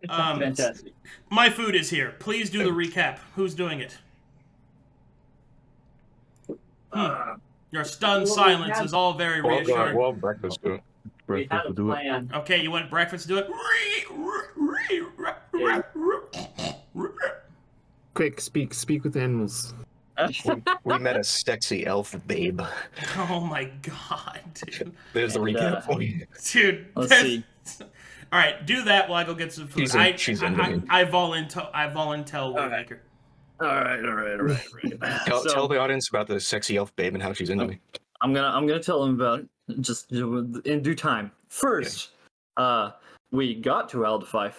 Fantastic. My food is here. Please do the recap. Who's doing it? Your stunned silence is all very reassuring. Well, breakfast do it. We had a plan. Okay, you want breakfast to do it? Quick, speak with animals. We met a sexy elf babe. Oh my god, dude. There's the recap for you. Dude, Let's see. All right, do that while I go get some food. She's into me. I volunteer Waymaker. All right. Tell the audience about the sexy elf babe and how she's into me. I'm gonna tell them about it just in due time. First, we got to Aldefife,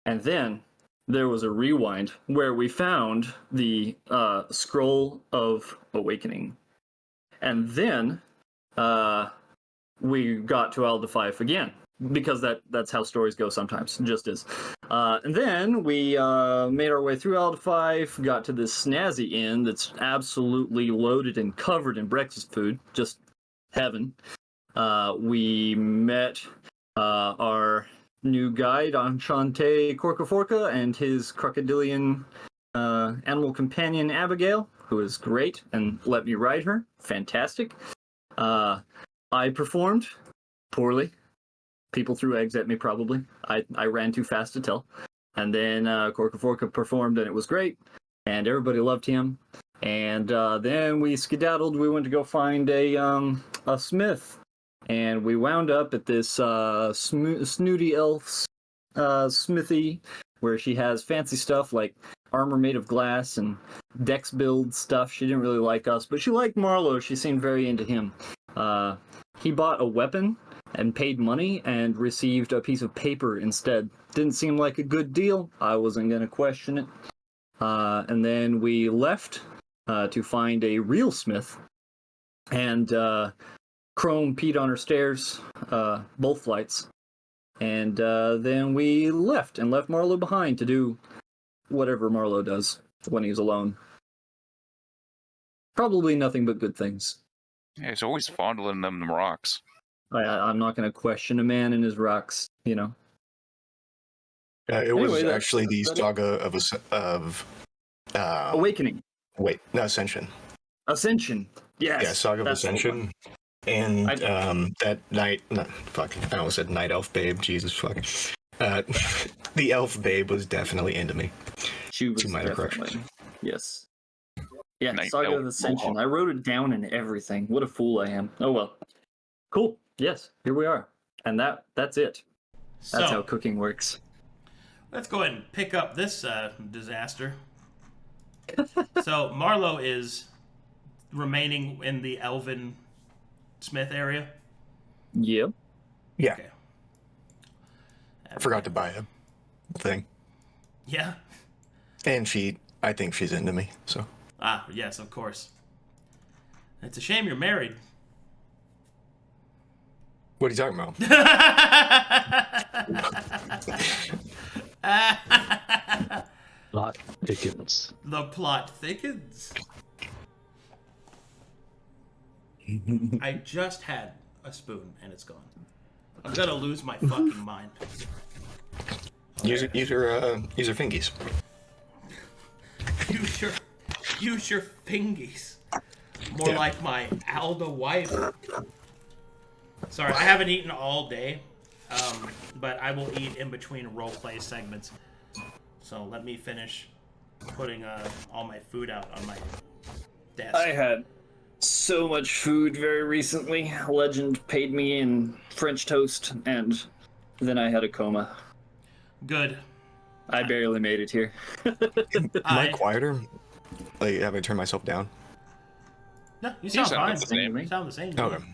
and then there was a rewind where we found the scroll of awakening, and then we got to Aldefife again because that's how stories go sometimes. Just is. And then we made our way through Aldefife, got to this snazzy inn that's absolutely loaded and covered in breakfast food, just heaven. We met our new guide, Enchante Corcaforca, and his crocodilian animal companion, Abigail, who is great and let me ride her. Fantastic. I performed poorly. People threw eggs at me, probably. I ran too fast to tell. And then Corcaforca performed, and it was great. And everybody loved him. And then we skedaddled. We went to go find a smith. And we wound up at this snooty elf's smithy, where she has fancy stuff like armor made of glass and dex build stuff. She didn't really like us, but she liked Marlowe. She seemed very into him. He bought a weapon and paid money and received a piece of paper instead. Didn't seem like a good deal. I wasn't going to question it. And then we left to find a real smith. And Chrome peed on her stairs, both flights. And then we left Marlowe behind to do whatever Marlowe does when he's alone. Probably nothing but good things. Yeah, he's always fondling them rocks. I'm not going to question a man and his rocks, you know. It was actually the Saga of Awakening. Wait, no, Ascension. Ascension. Yes. Yeah, Saga of Ascension. And that night, I almost said night elf babe. Jesus fucking. The elf babe was definitely into me. She was definitely. Yes. Yeah, night Saga of Ascension. I wrote it down and everything. What a fool I am. Oh well. Cool. Yes, here we are. And that's it. That's how cooking works. Let's go ahead and pick up this disaster. So Marlowe is remaining in the Elven Smith area? Yep. Yeah. Okay. I forgot to buy a thing. Yeah? And I think she's into me, so. Ah, yes, of course. It's a shame you're married. What are you talking about? Plot thickens. The plot thickens. I just had a spoon and it's gone. I'm gonna lose my fucking mind. Use your fingies. Use your fingies. More like my Alda wife. Sorry, I haven't eaten all day, but I will eat in between roleplay segments. So let me finish putting all my food out on my desk. I had so much food very recently. Legend paid me in French toast, and then I had a coma. Good. I barely made it here. Am I quieter? Like, have I turned myself down? No, you sound fine. You sound the same. Okay.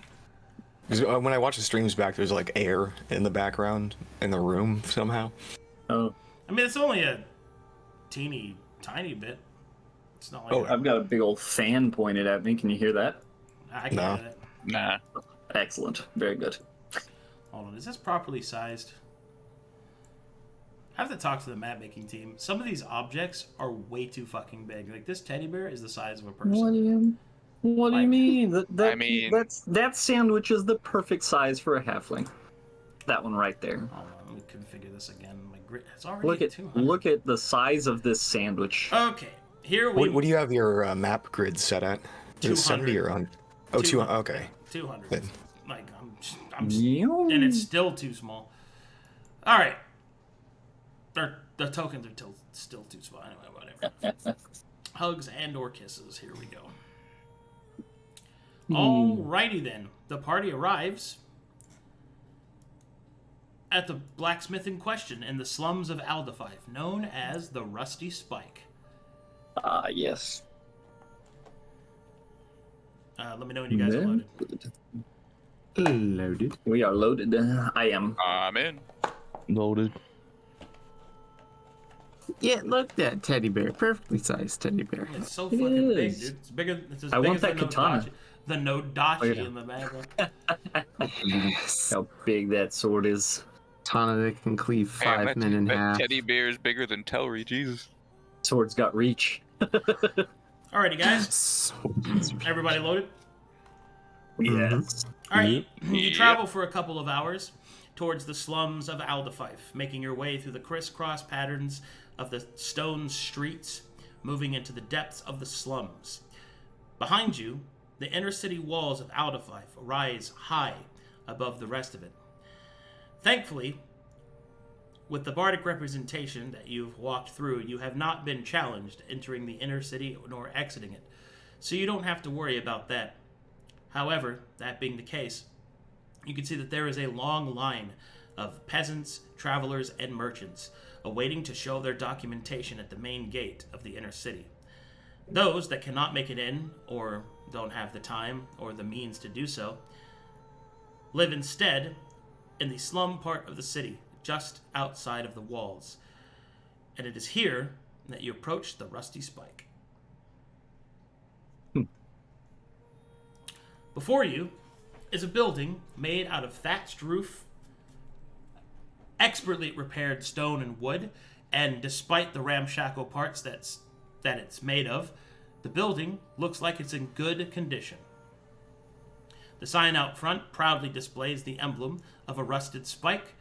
Because when I watch the streams back, there's like air in the background in the room somehow. Oh. I mean, it's only a tiny bit. It's not like I've got a big old fan pointed at me. Can you hear that? I can hear it. Nah. Excellent. Very good. Hold on, is this properly sized? I have to talk to the map making team. Some of these objects are way too fucking big. Like this teddy bear is the size of a person. What do you mean? I mean, that sandwich is the perfect size for a halfling. That one right there. Hold on, let me configure this again. My grid it's already 200. Look at the size of this sandwich. Okay, here we. What do you have your map grid set at? Is it 70 or on? Oh, 200. Okay. 200. Good. Like and it's still too small. All right. The tokens are still too small. Anyway, whatever. Hugs and/or kisses. Here we go. Alrighty then. The party arrives at the blacksmith in question in the slums of Aldafife, known as the Rusty Spike. Yes. Let me know when you guys are loaded. Loaded. We are loaded. I am. I'm in. Loaded. Yeah, look at that teddy bear. Perfectly sized teddy bear. It's so fucking big, is. dude. It's bigger. It's as I big want as that the katana. Nodachi. The Nodachi yeah. in the background. Yes. How big that sword is. Katana that can cleave Damn, 5 men in that half. teddy bear is bigger than Telry. Jesus. Sword's got reach. Alrighty, guys. Swords. Everybody loaded? Yes. Alright, you travel for a couple of hours towards the slums of Aldafife, making your way through the crisscross patterns of the stone streets, moving into the depths of the slums. Behind you, the inner city walls of Aldafife rise high above the rest of it. Thankfully, with the bardic representation that you've walked through, you have not been challenged entering the inner city nor exiting it, so you don't have to worry about that. However, that being the case, you can see that there is a long line of peasants, travelers, and merchants awaiting to show their documentation at the main gate of the inner city. Those that cannot make it in, or don't have the time or the means to do so, live instead in the slum part of the city, just outside of the walls. And it is here that you approach the Rusty Spike. Before you is a building made out of thatched roof, expertly repaired stone and wood, and despite the ramshackle parts that it's made of, the building looks like it's in good condition. The sign out front proudly displays the emblem of a rusted spike,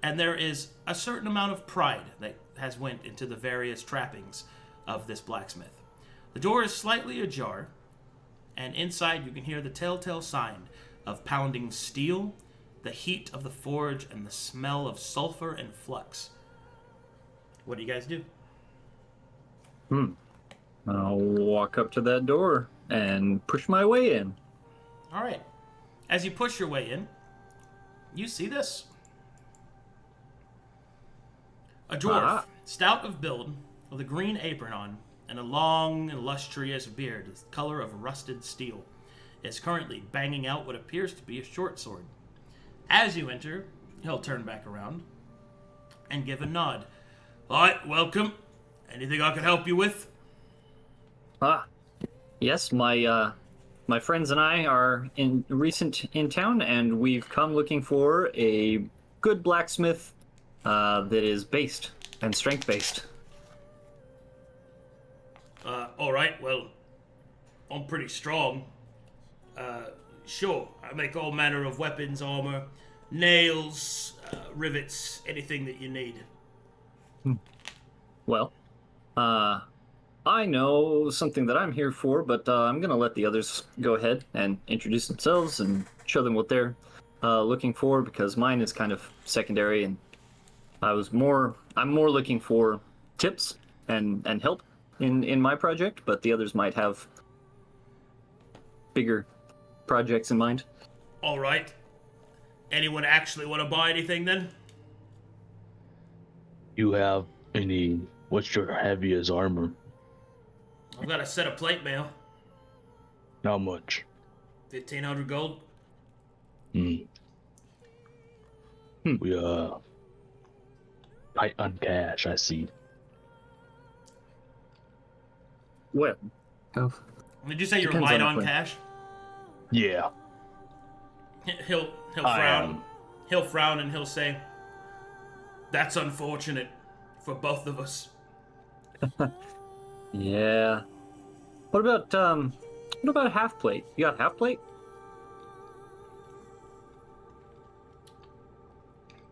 and there is a certain amount of pride that has went into the various trappings of this blacksmith. The door is slightly ajar, and inside you can hear the telltale sign of pounding steel, the heat of the forge, and the smell of sulfur and flux. What do you guys do? I'll walk up to that door and push my way in. All right. As you push your way in, you see this. A dwarf, stout of build, with a green apron on, and a long, illustrious beard, the color of rusted steel, is currently banging out what appears to be a short sword. As you enter, he'll turn back around and give a nod. All right, welcome. Anything I can help you with? Yes, my friends and I are recent in town, and we've come looking for a good blacksmith that is based and strength based. All right, well, I'm pretty strong. Sure, I make all manner of weapons, armor, nails, rivets, anything that you need. Well, I know something that I'm here for, but I'm going to let the others go ahead and introduce themselves and show them what they're looking for, because mine is kind of secondary, and I'm more looking for tips and help in my project, but the others might have bigger projects in mind. All right. Anyone actually want to buy anything then? You have any? What's your heaviest armor? I've got a set of plate mail. How much? 1,500 gold. We tight on cash, I see. Well, Did you say you're Depends light on on the cash? Yeah. He'll I frown. am. He'll frown and he'll say, "That's unfortunate for both of us." yeah. What about a half plate? You got half plate?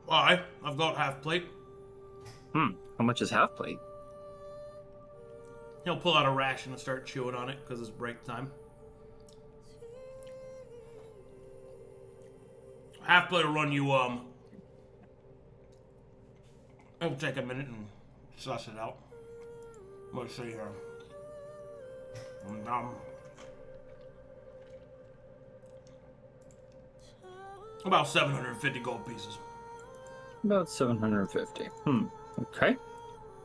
Why? I've got half plate. How much is half plate? He'll pull out a ration and start chewing on it because it's break time. Half plate will run you, it'll take a minute and suss it out. Let's see here. About 750 gold pieces. About 750. Okay.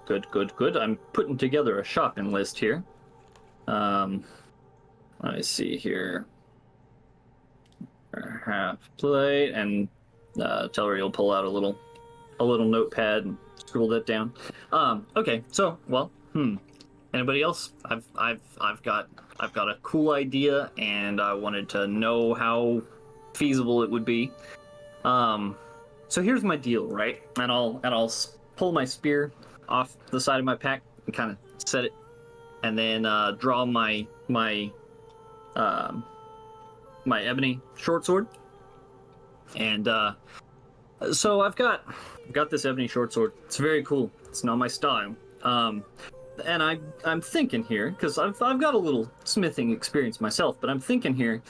Good. I'm putting together a shopping list here. Let me see here. Half plate, and Telry will pull out a little notepad and scribble that down. Okay. So, well, anybody else? I've got a cool idea, and I wanted to know how feasible it would be. So here's my deal, right? And I'll pull my spear off the side of my pack and kind of set it, and then draw my ebony short sword. And so I've got this ebony short sword. It's very cool. It's not my style. And I'm thinking here, because I've got a little smithing experience myself, but I'm thinking here,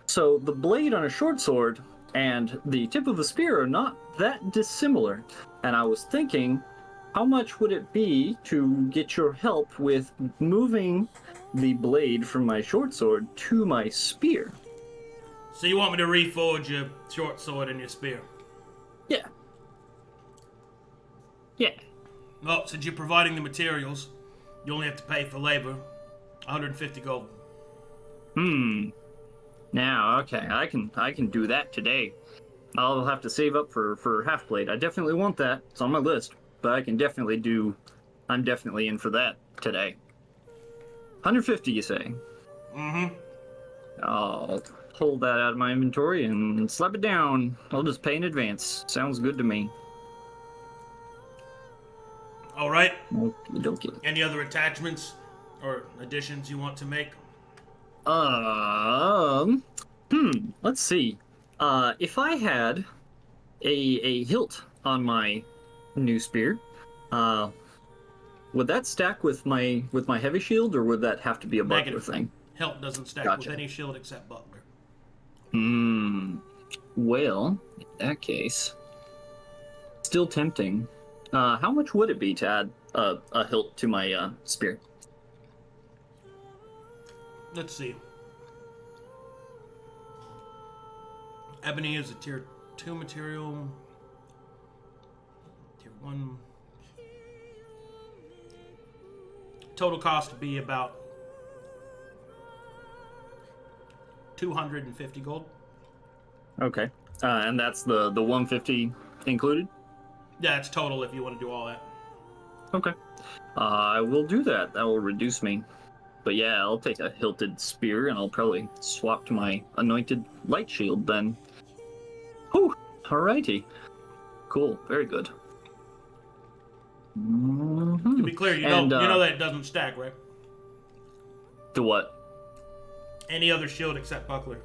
so the blade on a short sword and the tip of the spear are not that dissimilar. And I was thinking, how much would it be to get your help with moving the blade from my short sword to my spear? So you want me to reforge your short sword and your spear? Yeah. Well, since you're providing the materials, you only have to pay for labor. 150 gold. Now, okay, I can do that today. I'll have to save up for half plate. I definitely want that. It's on my list, but I'm definitely in for that today. 150, you say? I'll pull that out of my inventory and slap it down. I'll just pay in advance. Sounds good to me. All right. Okey-dokey. Any other attachments or additions you want to make? Let's see. If I had a hilt on my new spear, would that stack with my heavy shield, or would that have to be a buckler thing? Hilt doesn't stack Gotcha. with any shield except buckler. Well, in that case, still tempting. How much would it be to add a hilt to my spear? Let's see. Ebony is a tier 2 material. Tier 1. Total cost would be about 250 gold. Okay. And that's the 150 included? Yeah, it's total if you want to do all that. Okay. I will do that. That will reduce me. But yeah, I'll take a hilted spear, and I'll probably swap to my anointed light shield then. Whew. Alrighty. Cool. Very good. To be clear, you know that it doesn't stack, right? To what? Any other shield except buckler.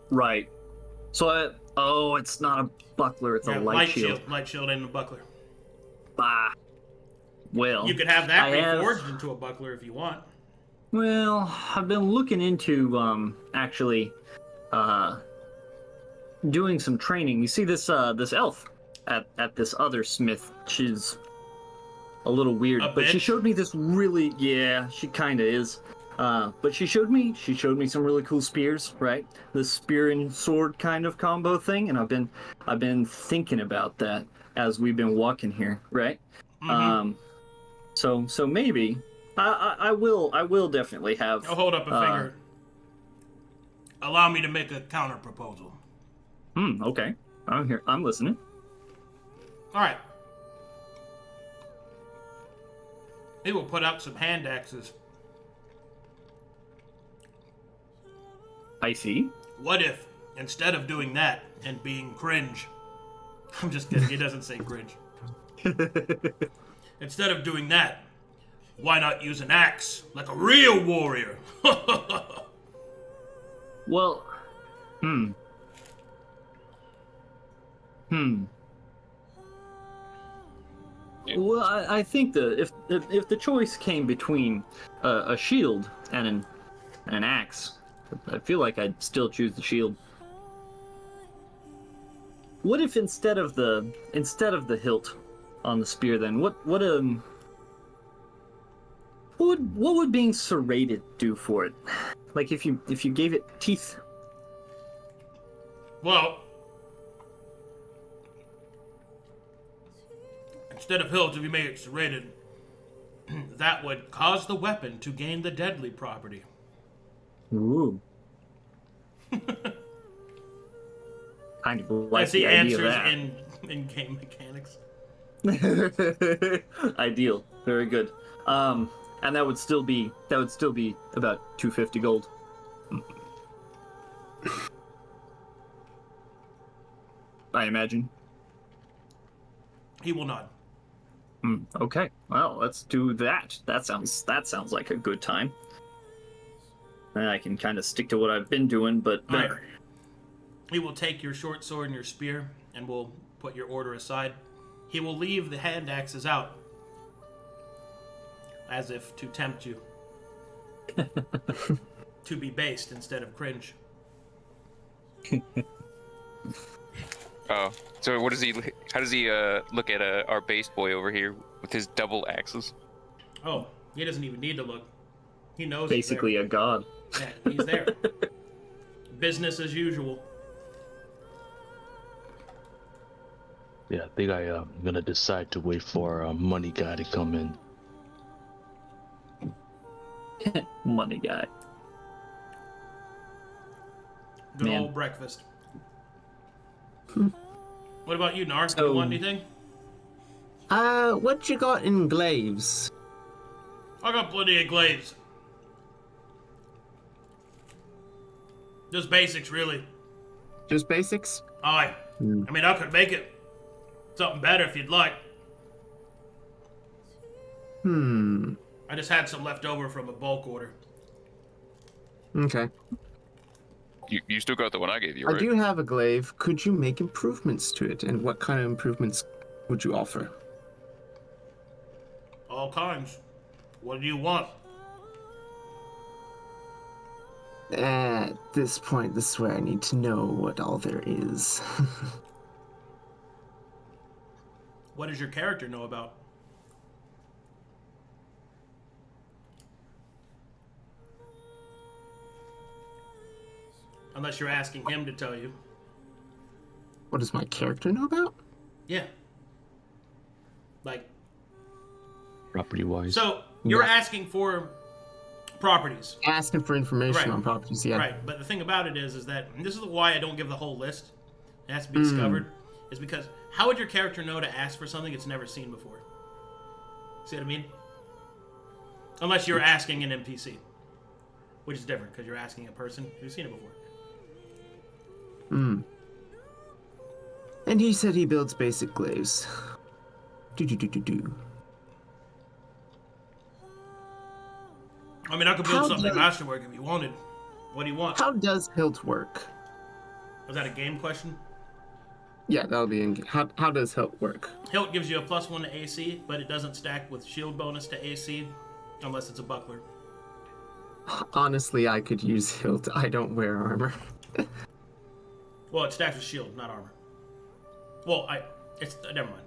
Right. So, it's not a buckler, it's a light shield. Light shield and a buckler. Bah. Well, You could have that reforged into a buckler if you want. Well, I've been looking into actually doing some training. You see this elf at this other smith. She's a little weird, but she showed me this really she kind of is. But she showed me some really cool spears, right? The spear and sword kind of combo thing, and I've been thinking about that as we've been walking here, right? So maybe I will definitely have. I'll hold up a finger. Allow me to make a counter proposal. Okay. I'm listening. All right. He will put out some hand axes. I see. What if, instead of doing that and being cringe, I'm just kidding, he doesn't say cringe. Instead of doing that, why not use an axe like a real warrior? Well, Well, I think if the choice came between a shield and an axe, I feel like I'd still choose the shield. What if instead of the hilt on the spear, then what would being serrated do for it? Like if you gave it teeth. Well, instead of hilt, if you make it serrated, that would cause the weapon to gain the deadly property. Ooh. Kind of like That's the idea of answers that. in game mechanics. Ideal. Very good. And that would still be about 250 gold. I imagine. He will nod. Okay. Well, let's do that. That sounds like a good time. And I can kind of stick to what I've been doing, but better. Right. He will take your short sword and your spear, and will put your order aside. He will leave the hand axes out, as if to tempt you to be based instead of cringe. Oh, so what does he? How does he look at our base boy over here with his double axes? Oh, he doesn't even need to look. He knows. Basically a god. Yeah, he's there. Business as usual. Yeah, I think I'm gonna decide to wait for a money guy to come in. Money guy. Good Man. old breakfast. What about you, Knarh? Do you want anything? What you got in glaives? I got plenty of glaives. Just basics, really. Just basics? Aye. I mean, I could make it something better if you'd like. I just had some left over from a bulk order. Okay. You still got the one I gave you, I right? do have a glaive. Could you make improvements to it? And what kind of improvements would you offer? All kinds. What do you want? At this point, this is where I need to know what all there is. What does your character know about? Unless you're asking him to tell you. What does my character know about? Yeah. Like, Property wise. so you're Yeah. asking for properties. Asking for information Right. on properties, yeah. Right, but the thing about it is that, and this is why I don't give the whole list, it has to be discovered, is because how would your character know to ask for something it's never seen before? See what I mean? Unless you're asking an NPC, which is different, because you're asking a person who's seen it before. And he said he builds basic glaives. Do. I mean, I could build How something does- masterwork if you wanted. What do you want? How does hilt work? Was that a game question? Yeah, that'll be in. How does hilt work? Hilt gives you a +1 to AC, but it doesn't stack with shield bonus to AC unless it's a buckler. Honestly, I could use hilt. I don't wear armor. Well, it stacks with shield, not armor. Well, never mind.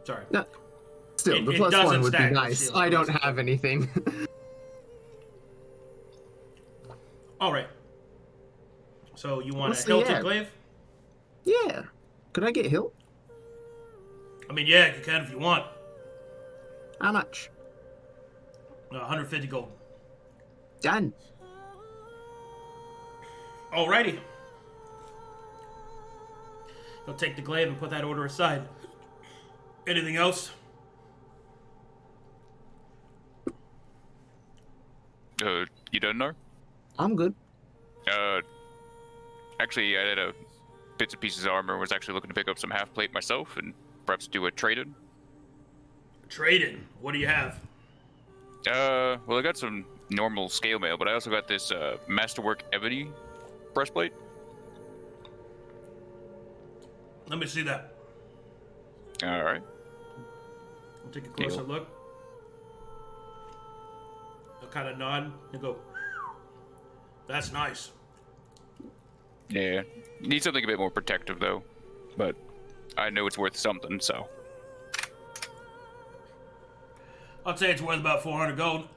Sorry. No, still, It- the it plus doesn't one would be stack with nice. shield. I don't have anything. All right. So you want What's a the hilted ad? glaive? Yeah. Could I get hilt? I mean, yeah, you can if you want. How much? 150 gold. Done. Alrighty. He'll take the glaive and put that order aside. Anything else? You done, Knarh? I'm good. Actually, I had a bits and pieces of armor. Was actually looking to pick up some half plate myself and perhaps do a trade-in. Trade-in. What do you have? Well, I got some normal scale mail, but I also got this masterwork ebony breastplate. Let me see that. All right. I'll take a closer look. I'll kind of nod and go, that's nice. Yeah. Need something a bit more protective, though. But I know it's worth something, so. I'd say it's worth about 400 gold.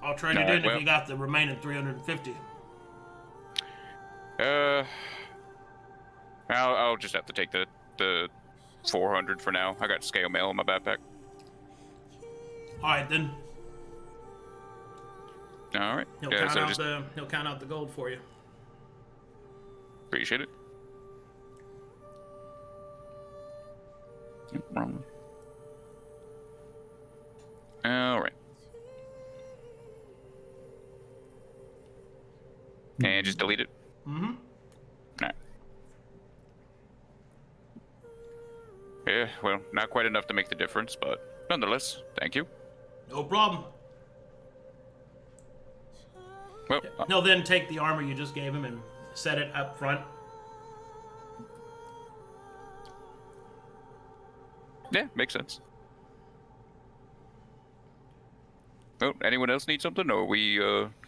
I'll trade it in if you got the remaining 350. I'll just have to take the 400 for now. I got scale mail in my backpack. All right, then. All right. He'll count out the gold for you. Appreciate it. Wrong. All right. And just delete it. Mm-hmm. All right. Yeah, well, not quite enough to make the difference, but nonetheless, thank you. No problem. Well, He'll then take the armor you just gave him and set it up front. yeah, makes sense. Well, anyone else need something, or we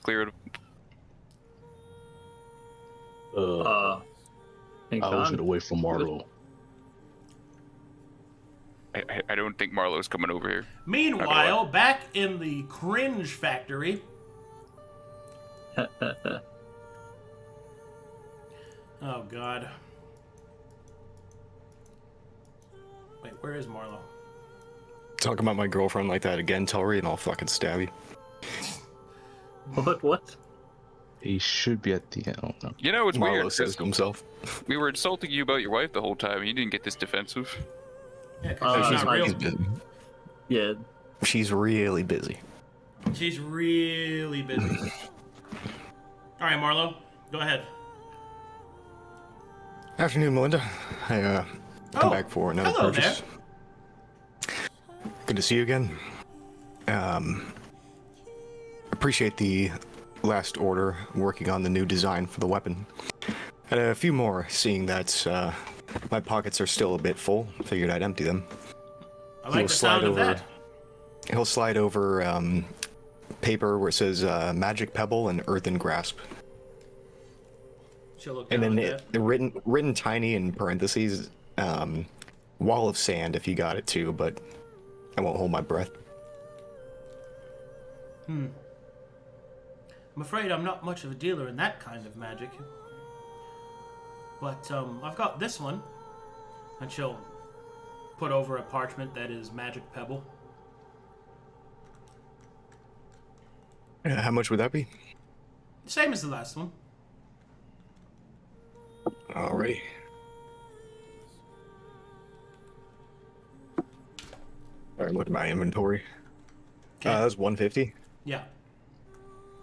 clear it? I was gonna wait for Marlowe. I don't think Marlowe's coming over here. Meanwhile, back in the cringe factory. Oh, God. Wait, where is Marlowe? Talk about my girlfriend like that again, Telry, and I'll fucking stab you. What? He should be at the end. No. You know, it's Marlowe weird. says to himself. We were insulting you about your wife the whole time, and you didn't get this defensive. Yeah, because she's not real. Yeah. She's really busy. She's really busy. All right, Marlowe, go ahead. Afternoon, Melinda. I come back for another hello purchase. There. Good to see you again. Appreciate the last order, working on the new design for the weapon. Had a few more, seeing that my pockets are still a bit full. Figured I'd empty them. I like the sound of that. He'll slide over paper where it says Magic Pebble and Earthen Grasp. She'll look And down then at that. written tiny in parentheses, Wall of Sand if you got it too, but I won't hold my breath. I'm afraid I'm not much of a dealer in that kind of magic. But I've got this one. And she'll put over a parchment that is Magic Pebble. How much would that be? Same as the last one. Alrighty. Alright, look at my inventory. That's 150. Yeah.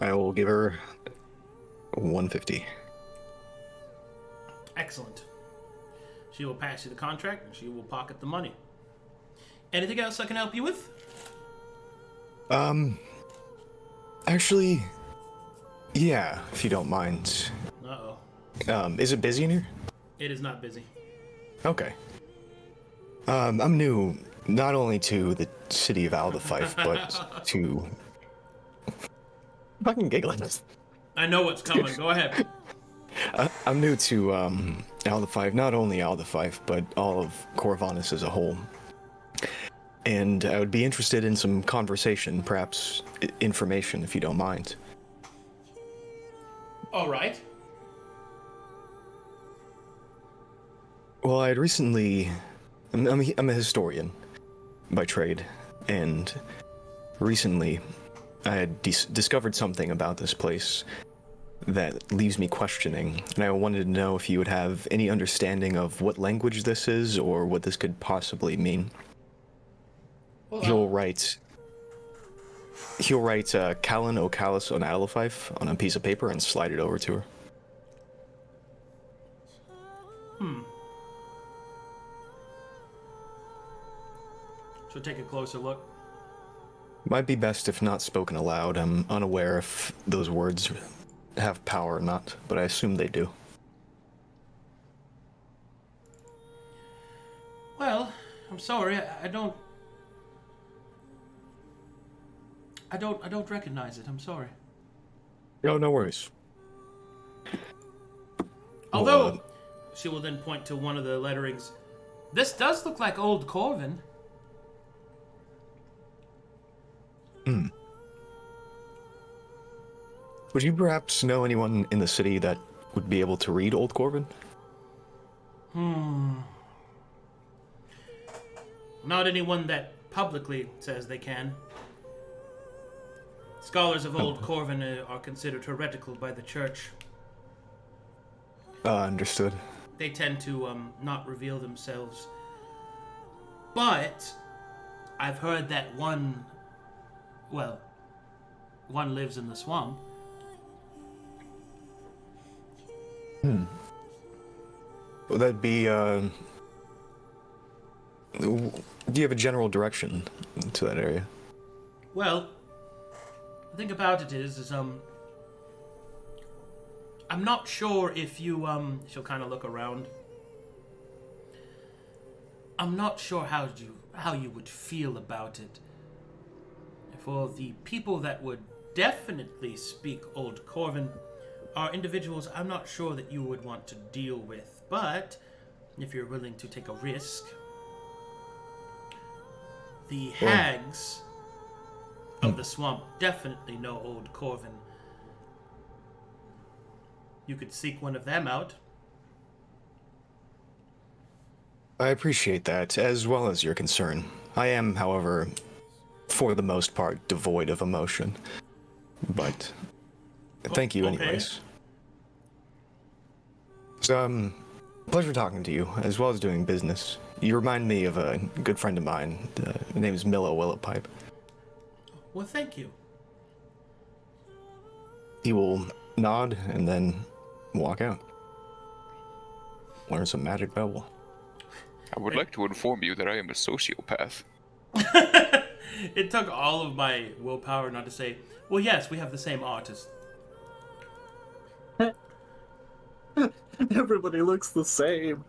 I will give her 150. Excellent. She will pass you the contract, and she will pocket the money. Anything else I can help you with? Actually, yeah, if you don't mind. Uh-oh. Is it busy in here? It is not busy. Okay. I'm new not only to the city of Alderfife, but to... fucking giggling. I know what's coming. Go ahead. I'm new to Alderfife, not only Alderfife, but all of Corvinus as a whole. And I would be interested in some conversation, perhaps information, if you don't mind. All right. Well, I had recently... I'm a historian by trade, and recently I had discovered something about this place that leaves me questioning, and I wanted to know if you would have any understanding of what language this is, or what this could possibly mean. He'll write Callan O'Callus on Alderfife on a piece of paper and slide it over to her. She'll take a closer look. Might be best if not spoken aloud. I'm unaware if those words have power or not, but I assume they do. Well, I'm sorry. I don't recognize it. I'm sorry. No, no worries. Although, she will then point to one of the letterings. This does look like Old Corvin. Would you perhaps know anyone in the city that would be able to read Old Corvin? Not anyone that publicly says they can. Scholars of Old Corvin are considered heretical by the church. Understood. They tend to not reveal themselves. But I've heard that one lives in the swamp. Would that be, do you have a general direction to that area? Well, the thing about it is I'm not sure if you, she'll kind of look around. I'm not sure how you would feel about it. For the people that would definitely speak Old Corvin are individuals I'm not sure that you would want to deal with. But if you're willing to take a risk, the hags of the swamp definitely know Old Corvin. You could seek one of them out. I appreciate that, as well as your concern. I am, however, for the most part, devoid of emotion. But thank you anyways. So, pleasure talking to you, as well as doing business. You remind me of a good friend of mine. His name is Milo Willowpipe. Well, thank you. He will nod and then walk out. Learn some magic babble. I would like to inform you that I am a sociopath. It took all of my willpower not to say, well, yes, we have the same artist. Everybody looks the same.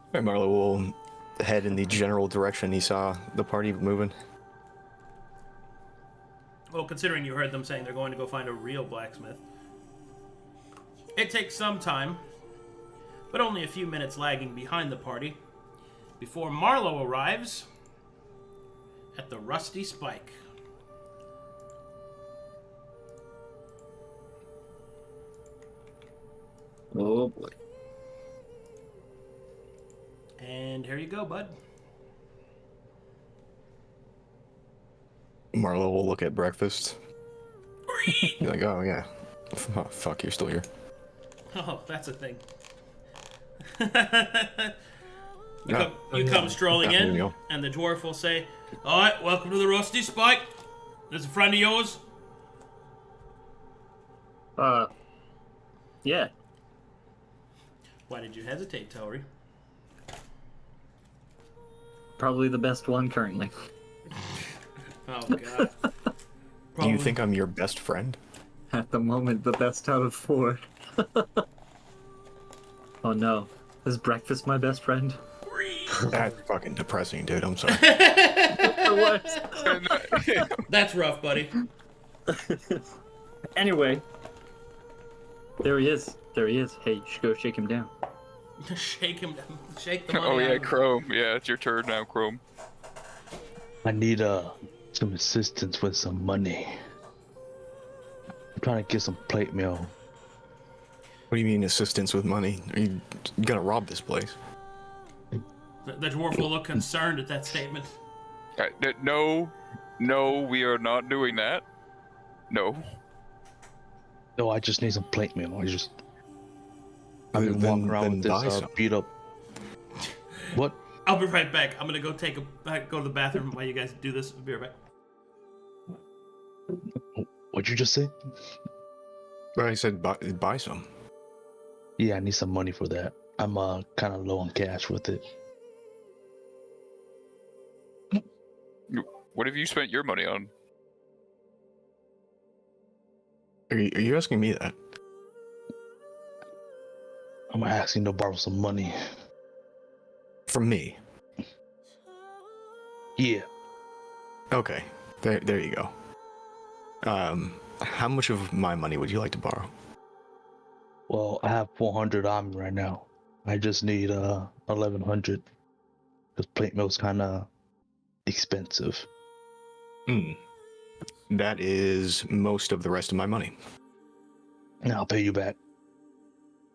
Alright, Marlowe will head in the general direction he saw the party moving. Well, considering you heard them saying they're going to go find a real blacksmith. It takes some time, but only a few minutes lagging behind the party, before Marlowe arrives at the Rusty Spike. Oh boy. And here you go, bud. Marlowe will look at breakfast. Be like, oh yeah. Oh, fuck, you're still here. Oh, that's a thing. You come strolling in, and the dwarf will say, "Alright, welcome to the Rusty Spike. This a friend of yours?" Yeah. Why did you hesitate, Telry? Probably the best one currently. Oh, God. Do you think I'm your best friend? At the moment, the best out of 4. Oh no. Is breakfast my best friend? That's fucking depressing, dude. I'm sorry. That's rough, buddy. Anyway. There he is. There he is. Hey, you should go shake him down. Shake him down. Shake the money Oh out yeah, of him. Chrome. Yeah, it's your turn now, Chrome. I need some assistance with some money. I'm trying to get some plate mail. What do you mean assistance with money? Are you gonna rob this place? The dwarf will look concerned at that statement. No, we are not doing that. No. No, I just need some plate mail. I've been walking around with this beat up. What? I'll be right back. I'm gonna go go to the bathroom while you guys do this. I'll be right back. What'd you just say? I said buy some. Yeah, I need some money for that. I'm kind of low on cash with it. What have you spent your money on? Are you asking me that? I'm asking to borrow some money. From me. Yeah. Okay. There you go. How much of my money would you like to borrow? Well, I have 400 on me right now. I just need 1100. Because plate mail's kind of expensive. That is most of the rest of my money. And I'll pay you back.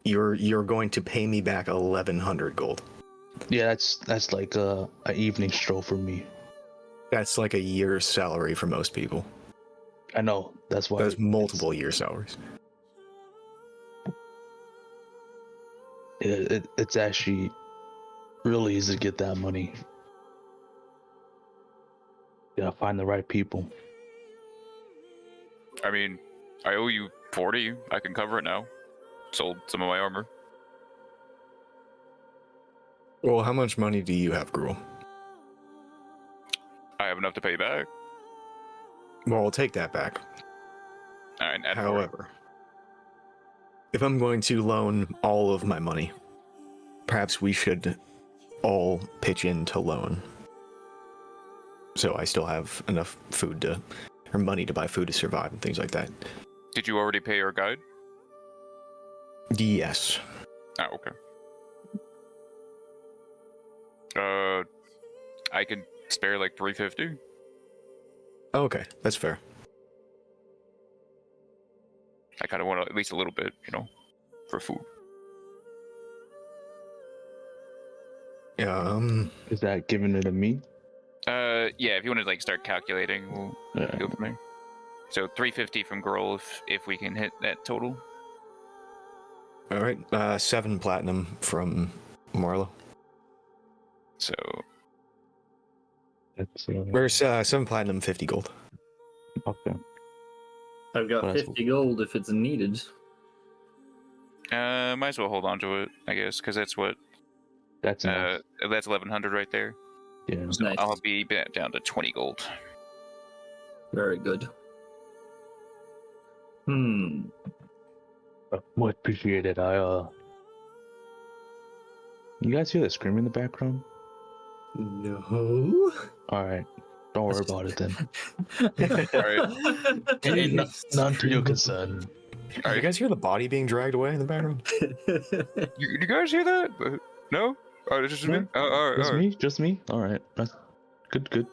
You're going to pay me back 1100 gold. Yeah, that's like an evening stroll for me. That's like a year's salary for most people. I know. That's why. That's multiple year salaries. It's actually really easy to get that money. You gotta find the right people. I mean, I owe you 40. I can cover it now. Sold some of my armor. Well, how much money do you have, Gruul? I have enough to pay you back. Well, I'll take that back. All right, add 40. However, if I'm going to loan all of my money, perhaps we should all pitch in to loan. So I still have enough food or money to buy food to survive and things like that. Did you already pay your guide? Yes. Oh, okay. I can spare like 350. Okay, that's fair. I kind of want at least a little bit, for food. Is that giving it to me? Yeah, if you want to like start calculating, we'll go from there. So 350 from Gruul if we can hit that total. All right, 7 platinum from Marlowe. So That's Where's 7 platinum, 50 gold. okay. I've got Well, that's- 50 gold if it's needed. might as well hold on to it, I guess, because that's what That's enough. that's 1100 right there. Yeah. So Nice. I'll be back down to 20 gold. Very good. Much appreciated. You guys hear that screaming in the background? No. All right. Don't worry about it then. All right. Ain't none to your concern. All You right. guys hear the body being dragged away in the background? You guys hear that? No? Oh, it's just me? No. Oh, all right, Just all right. me? Just me? All right. That's good.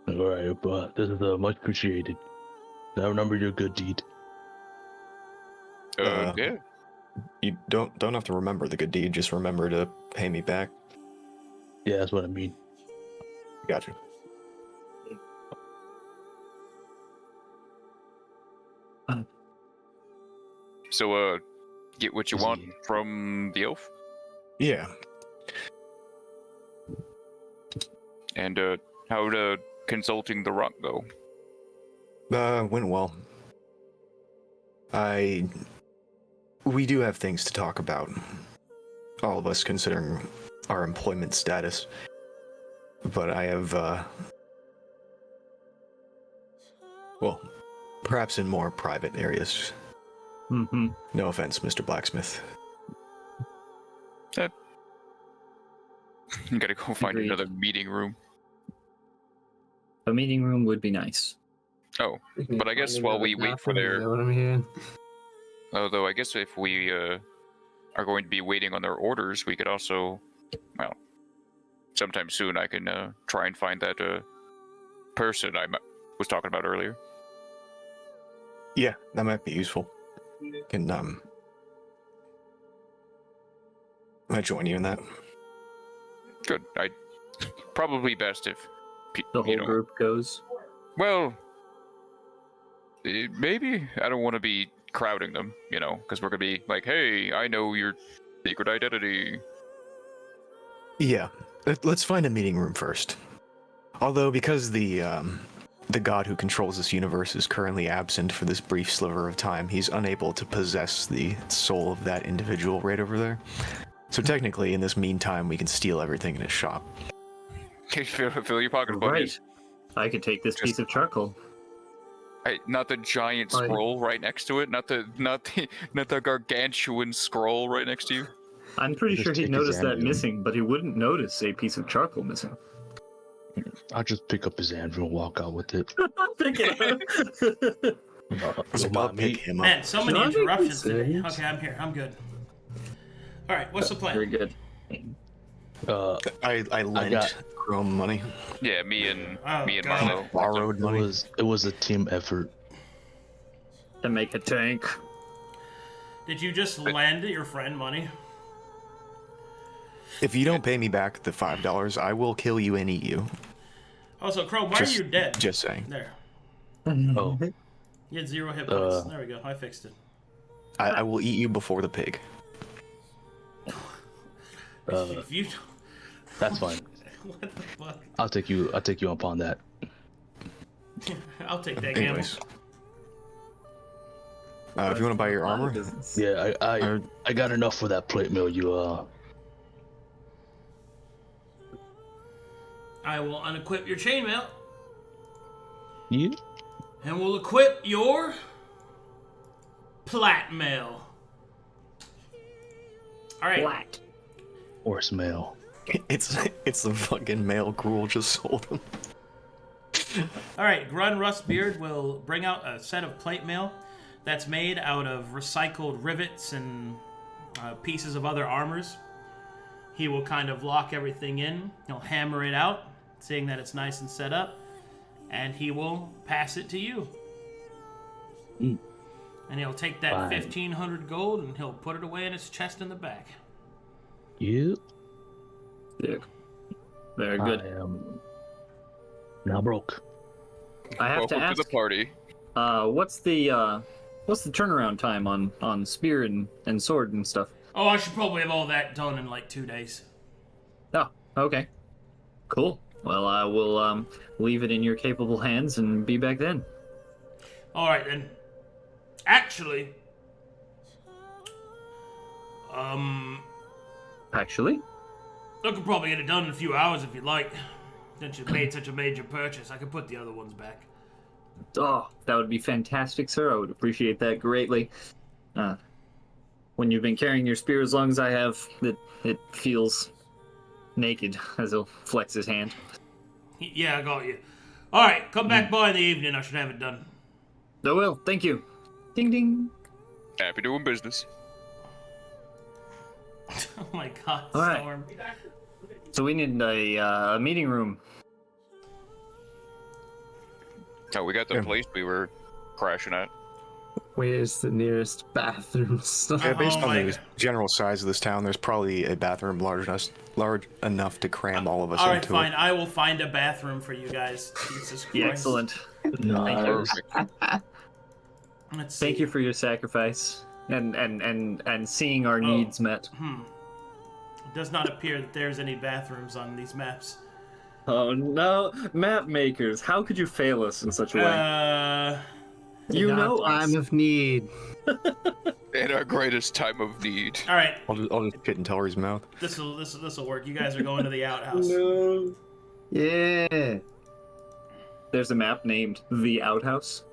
All right, but this is much appreciated. I remember your good deed. Yeah. You don't have to remember the good deed, just remember to pay me back. Yeah, that's what I mean. Gotcha. So, get what you Is want he- from the elf, Yeah. and how'd consulting the rock go? Went well. We do have things to talk about. All of us, considering our employment status. But I have, well, perhaps in more private areas. Mm-hmm. No offense, Mr. Blacksmith. You gotta go find Agreed. another meeting room. A meeting room would be nice. Oh, but I guess while we wait for their... You know what I'm hearing? Although I guess if we are going to be waiting on their orders, we could also, well, sometime soon I can try and find that person I was talking about earlier. Yeah, that might be useful. Can, I join you in that? Good. Probably best if The whole group goes. Well, maybe I don't want to be crowding them, because we're gonna be like, "Hey, I know your secret identity." Yeah, let's find a meeting room first. Although, because the god who controls this universe is currently absent for this brief sliver of time, he's unable to possess the soul of that individual right over there. So technically, in this meantime, we can steal everything in his shop. Fill your pockets, buddy. Right. I could take this piece of charcoal. Hey, not the giant Fine. scroll right next to it, not the gargantuan scroll right next to you. I'm pretty Just sure he'd take his notice that anvil. missing, but he wouldn't notice a piece of charcoal missing. I'll just pick up his anvil and walk out with it. Pick it up. So Don't I'll mind me. pick him Man, up. so many Not making interruptions today. sense. Okay, I'm here. I'm good. All right, what's the Very plan? good. I lent got- Chrome money. Yeah, me and Oh, me and God. Marlowe. Borrowed It money. was a team effort. To make a tank. Did you just lend your friend money? If you don't pay me back the $5, I will kill you and eat you. Also, Crow, why Just- are you dead? Just saying. There. Oh, You had 0 hit points. Uh, There we go. I fixed it. I will eat you before the pig. If you that's fine. what the fuck? I'll take you up on that. I'll take that gamble. Anyways. If you want to buy your armor, Yeah, Uh, I got enough for that plate mill. I will unequip your chainmail, You? and we'll equip your plat mail. All right. Horse mail. it's the fucking male Gruul just sold him. All right. Grun Rustbeard will bring out a set of plate mail that's made out of recycled rivets and pieces of other armors. He will kind of lock everything in. He'll hammer it out, seeing that it's nice and set up, and he will pass it to you. Mm. And he'll take that Fine. 1,500 gold and he'll put it away in his chest in the back. You? Sick. Very good. I am now broke. I have to Welcome ask, to the party. what's the turnaround time on spear and sword and stuff? Oh, I should probably have all that done in like 2 days. Oh, okay. Cool. Well, I will leave it in your capable hands and be back then. All right then. Actually, Actually? I could probably get it done in a few hours if you'd like. Since you made such a major purchase, I could put the other ones back. Oh, that would be fantastic, sir. I would appreciate that greatly. When you've been carrying your spear as long as I have, it feels naked, as he'll flex his hand. Yeah, I got you. All right, come back by in the evening. I should have it done. I will. Thank you. Ding ding. Happy doing business. Oh my God, All right. Storm. So we need a meeting room. Oh, we got the Yeah. place we were crashing at. Where's the nearest bathroom? Yeah, based Oh on my the God. general size of this town, there's probably a bathroom large enough to cram all of us All right, into fine. it. I will find a bathroom for you guys. Jesus Christ. Yeah, excellent. Nice. Let's see. Thank you for your sacrifice and seeing our needs met. It does not appear that there's any bathrooms on these maps. Oh no, map makers! How could you fail us in such a way? You In our know us. time of need. In our greatest time of need. All right, I'll just put it in Telry's mouth. this'll work. You guys are going to the outhouse. No. Yeah. There's a map named The Outhouse.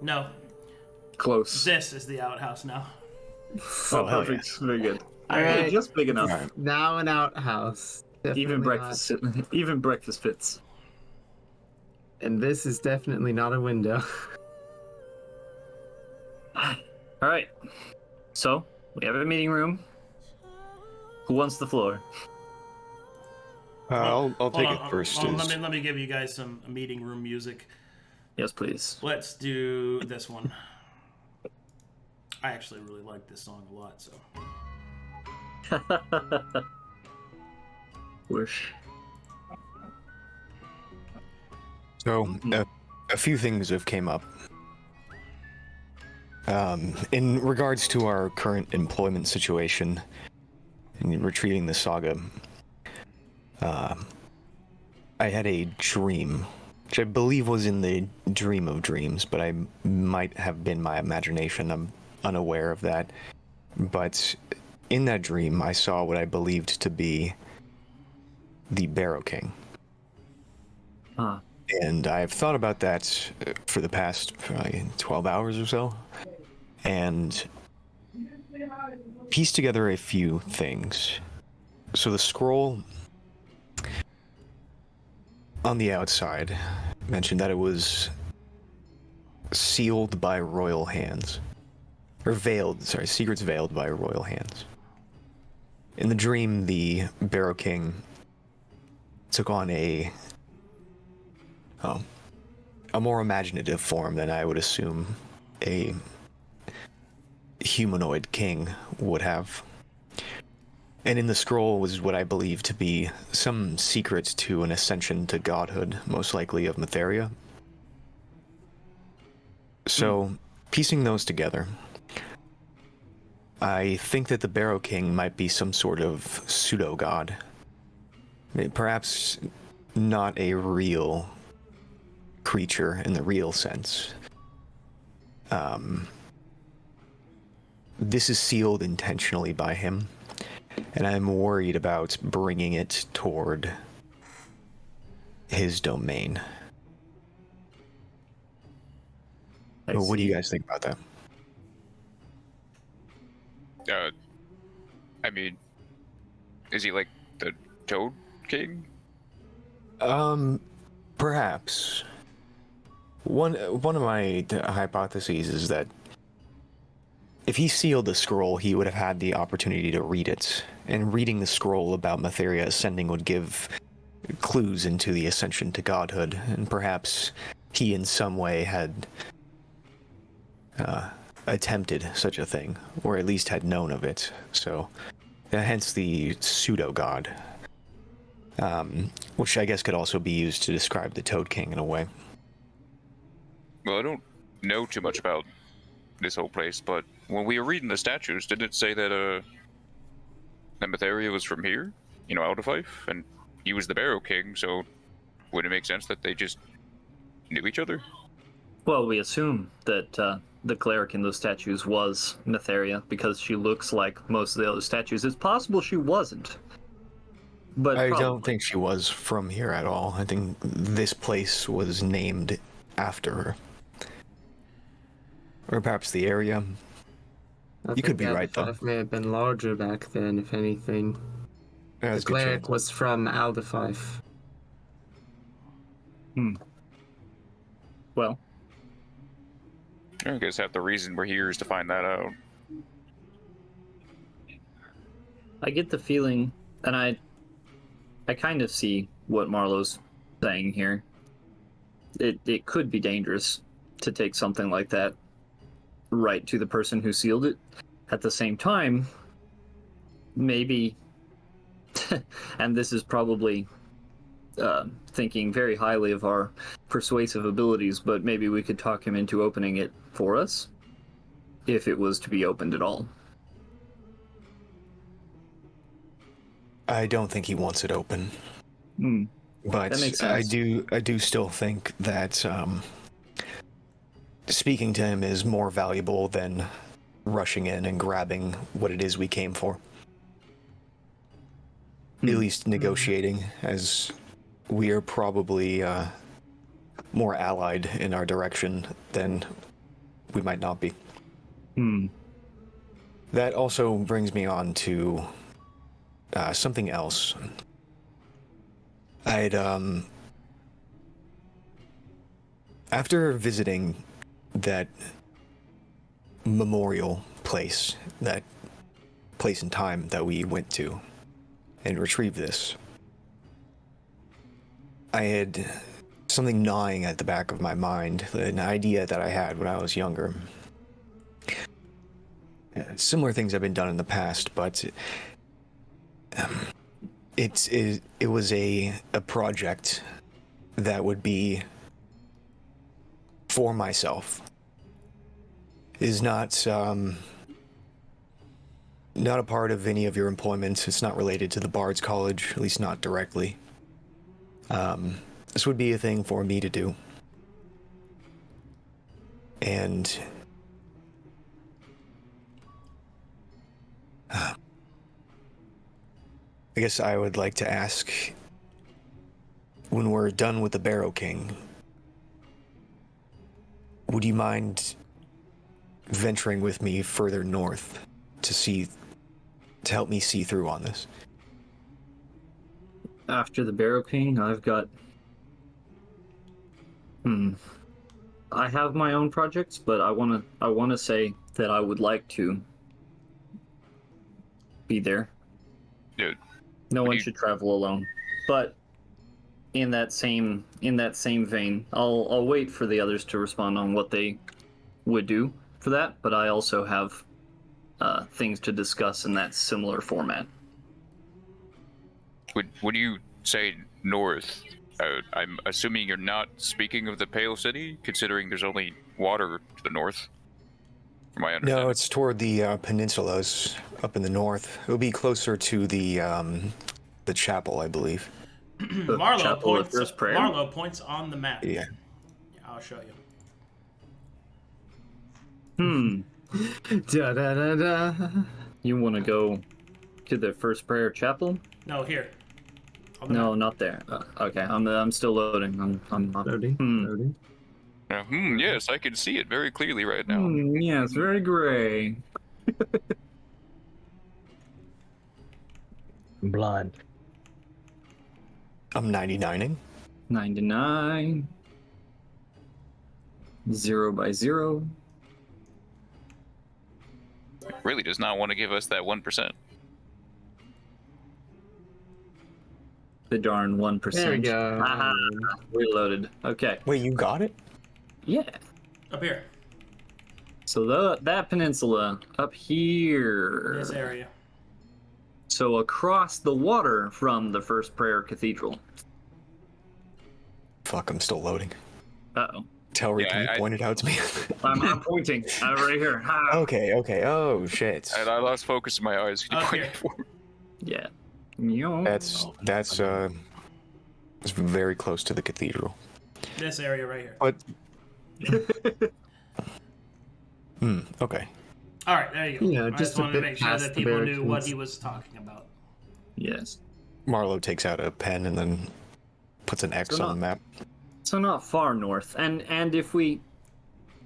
No, Close. this is the outhouse now. Oh, hell yeah. perfect. Very good. All right. Just big enough. All right. Now an outhouse. Even Definitely even breakfast fits. not. And this is definitely not a window. All right. So we have a meeting room. Who wants the floor? I'll take Hold it on, first. hold on, is- let me give you guys some meeting room music. Yes, please. Let's do this one. I actually really like this song a lot, so. Wish. So, a few things have came up. In regards to our current employment situation in retrieving the saga, I had a dream, which I believe was in the dream of dreams, but I might have been my imagination. I'm unaware of that. But in that dream, I saw what I believed to be the Barrow King. Huh. And I've thought about that for the past probably 12 hours or so. And pieced together a few things. So the scroll on the outside mentioned that it was sealed by royal hands. Or veiled, sorry, secrets veiled by royal hands. In the dream, the Barrow King took on a more imaginative form than I would assume a humanoid king would have. And in the scroll was what I believe to be some secret to an ascension to godhood, most likely of Matheria. So, piecing those together, I think that the Barrow King might be some sort of pseudo-god. Perhaps not a real creature in the real sense. This is sealed intentionally by him, and I'm worried about bringing it toward his domain. What do you guys think about that? I mean, is he like the Toad King? Perhaps. One of my hypotheses is that if he sealed the scroll, he would have had the opportunity to read it, and reading the scroll about Matheria ascending would give clues into the ascension to godhood, and perhaps he in some way had attempted such a thing, or at least had known of it. So, hence the pseudo-god, which I guess could also be used to describe the Toad King in a way. Well, I don't know too much about this whole place, but when we were reading the statues, didn't it say that Matheria was from here? You know, Alderfife? And he was the Barrow King, so would it make sense that they just knew each other? Well, we assume that the cleric in those statues was Matheria because she looks like most of the other statues. It's possible she wasn't. But I probably. don't think she was from here at all. I think this place was named after her. Or perhaps the area. You could be right, though. Alderfife may have been larger back then, if anything. Yeah, The cleric was from Alderfife. Well, I guess half the reason we're here is to find that out. I get the feeling, and I kind of see what Marlowe's saying here. It could be dangerous to take something like that right to the person who sealed it. At the same time, maybe, and this is probably thinking very highly of our persuasive abilities, but maybe we could talk him into opening it for us, if it was to be opened at all. I don't think he wants it open. But That makes sense. I do still think that speaking to him is more valuable than rushing in and grabbing what it is we came for. At least negotiating, as we are probably more allied in our direction than we might not be. That also brings me on to something else. After visiting that memorial place, that place and time that we went to and retrieved this, I had something gnawing at the back of my mind, an idea that I had when I was younger. Similar things have been done in the past, but it was a project that would be for myself. It is not a part of any of your employments. It's not related to the Bard's College, at least not directly. This would be a thing for me to do. And I guess I would like to ask, when we're done with the Barrow King, would you mind venturing with me further north to help me see through on this. After the Barrow King, I've got... I have my own projects, but I wanna say that I would like to be there. Dude, No one should travel alone. But in that same vein, I'll wait for the others to respond on what they would do for that. But I also have things to discuss in that similar format. Would you say north? I'm assuming you're not speaking of the Pale City, considering there's only water to the north. From my understanding. No, it's toward the peninsulas up in the north. It'll be closer to the chapel, I believe. Marlowe prayer? Marlowe points on the map. Yeah. I'll show you. Da da da da. You want to go to the First Prayer Chapel? No, here. On the No, map. not there. Okay, I'm still loading. I'm Loading. Loading. Yes, I can see it very clearly right now. Yeah, it's very gray. I'm blind. I'm 99ing. 99. 0 by 0. Really does not want to give us that 1%. The darn 1%. There we go. Aha, reloaded. Okay. Wait, you got it? Yeah. Up here. So that peninsula up here. This area. So across the water from the First Prayer Cathedral. Fuck, I'm still loading. Uh-oh. Telry, Yeah, can you point it out to me? I'm pointing. Right here. Ha. Okay. Oh, shit. And I lost focus in my eyes. Can you Up point here. it for me? Yeah. Yo. That's it's very close to the cathedral. This area right here. But okay. All right, there you go. Yeah, I just just a wanted to bit make sure past that the people knew what barricades. he was talking about. Yes. Marlowe takes out a pen and then puts an X So on the map. So not far north. And if we...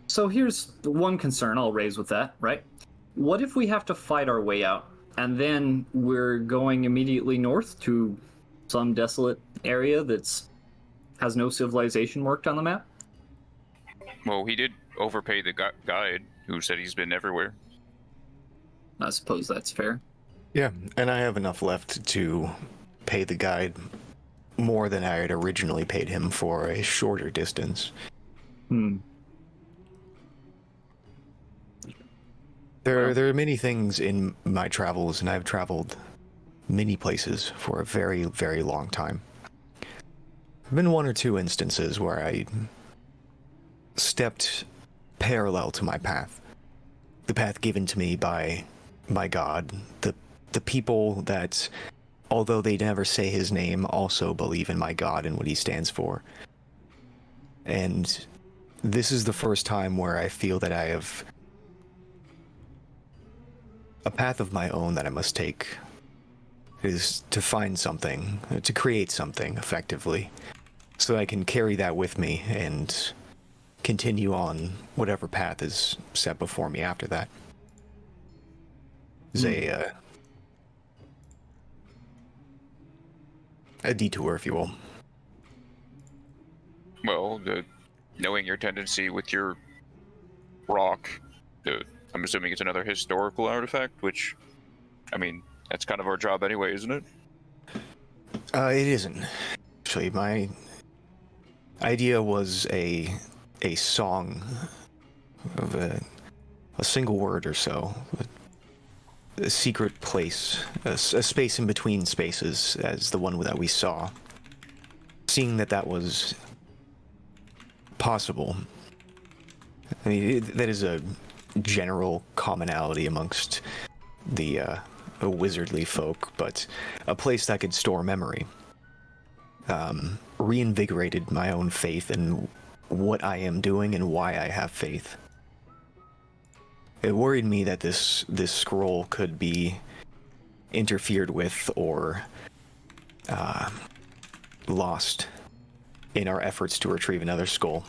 So here's the one concern I'll raise with that, right? What if we have to fight our way out, and then we're going immediately north to some desolate area that's has no civilization marked on the map? Well, he did overpay the guide, who said he's been everywhere. I suppose that's fair. Yeah, and I have enough left to pay the guide more than I had originally paid him for a shorter distance. There are many things in my travels, and I've traveled many places for a very, very long time. There have been one or two instances where I stepped parallel to my path. The path given to me by my God, the people that, although they never say his name, also believe in my God and what he stands for. And this is the first time where I feel that I have a path of my own that I must take. Is to find something, to create something, effectively, so that I can carry that with me and continue on whatever path is set before me after that. It's a detour, if you will. Well, knowing your tendency with your rock, I'm assuming it's another historical artifact, which, I mean, that's kind of our job anyway, isn't it? It isn't. Actually, my idea was a song of a single word or so. A secret place, a space in between spaces, as the one that we saw. Seeing that was possible. I mean, that is a general commonality amongst the wizardly folk, but a place that could store memory. Reinvigorated my own faith in what I am doing and why I have faith. It worried me that this scroll could be interfered with or lost in our efforts to retrieve another scroll.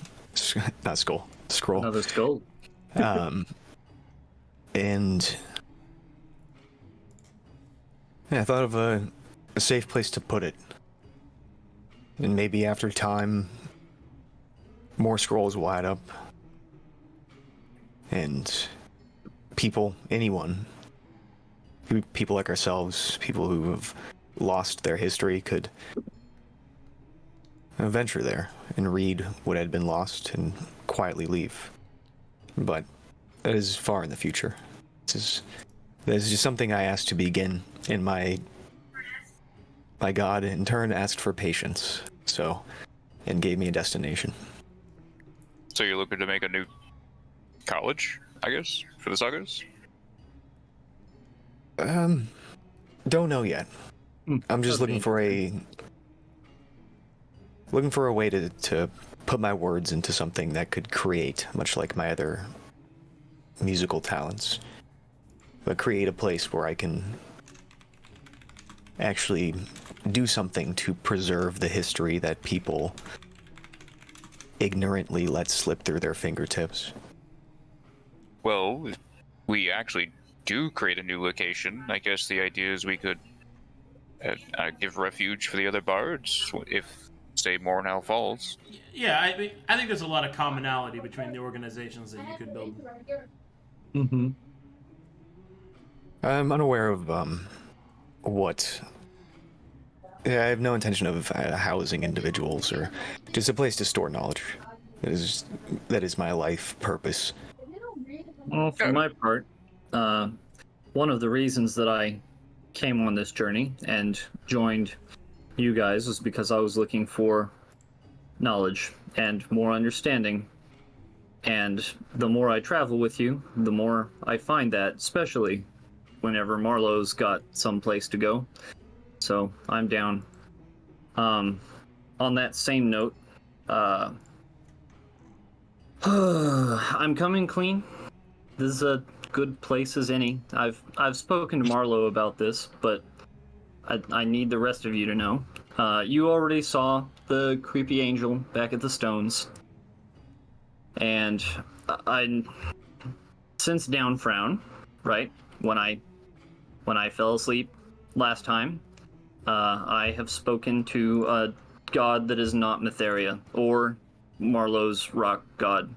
Another skull. And Yeah, I thought of a safe place to put it. And maybe after time, more scrolls will add up. And people, anyone, people like ourselves, people who have lost their history could venture there and read what had been lost and quietly leave. But that is far in the future. That is just something I asked to begin, and my God in turn asked for patience, and gave me a destination. So you're looking to make a new college, I guess, for the Sagas? Don't know yet. I'm just looking for a way to put my words into something that could create, much like my other musical talents, but create a place where I can actually do something to preserve the history that people ignorantly let slip through their fingertips. Well, if we actually do create a new location, I guess the idea is we could give refuge for the other bards if, say, Mornhow falls. Yeah, I think there's a lot of commonality between the organizations that you could build. Mm-hmm. I'm unaware of what. Yeah, I have no intention of housing individuals or just a place to store knowledge. That is my life purpose. Well, for my part, one of the reasons that I came on this journey and joined you guys was because I was looking for knowledge and more understanding. And the more I travel with you, the more I find that, especially whenever Marlowe's got some place to go. So I'm down. On that same note, I'm coming clean. This is a good place as any. I've spoken to Marlowe about this, but I need the rest of you to know. You already saw the creepy angel back at the stones, and I since down frown, right when I fell asleep last time. I have spoken to a god that is not Mytheria, or Marlowe's rock god.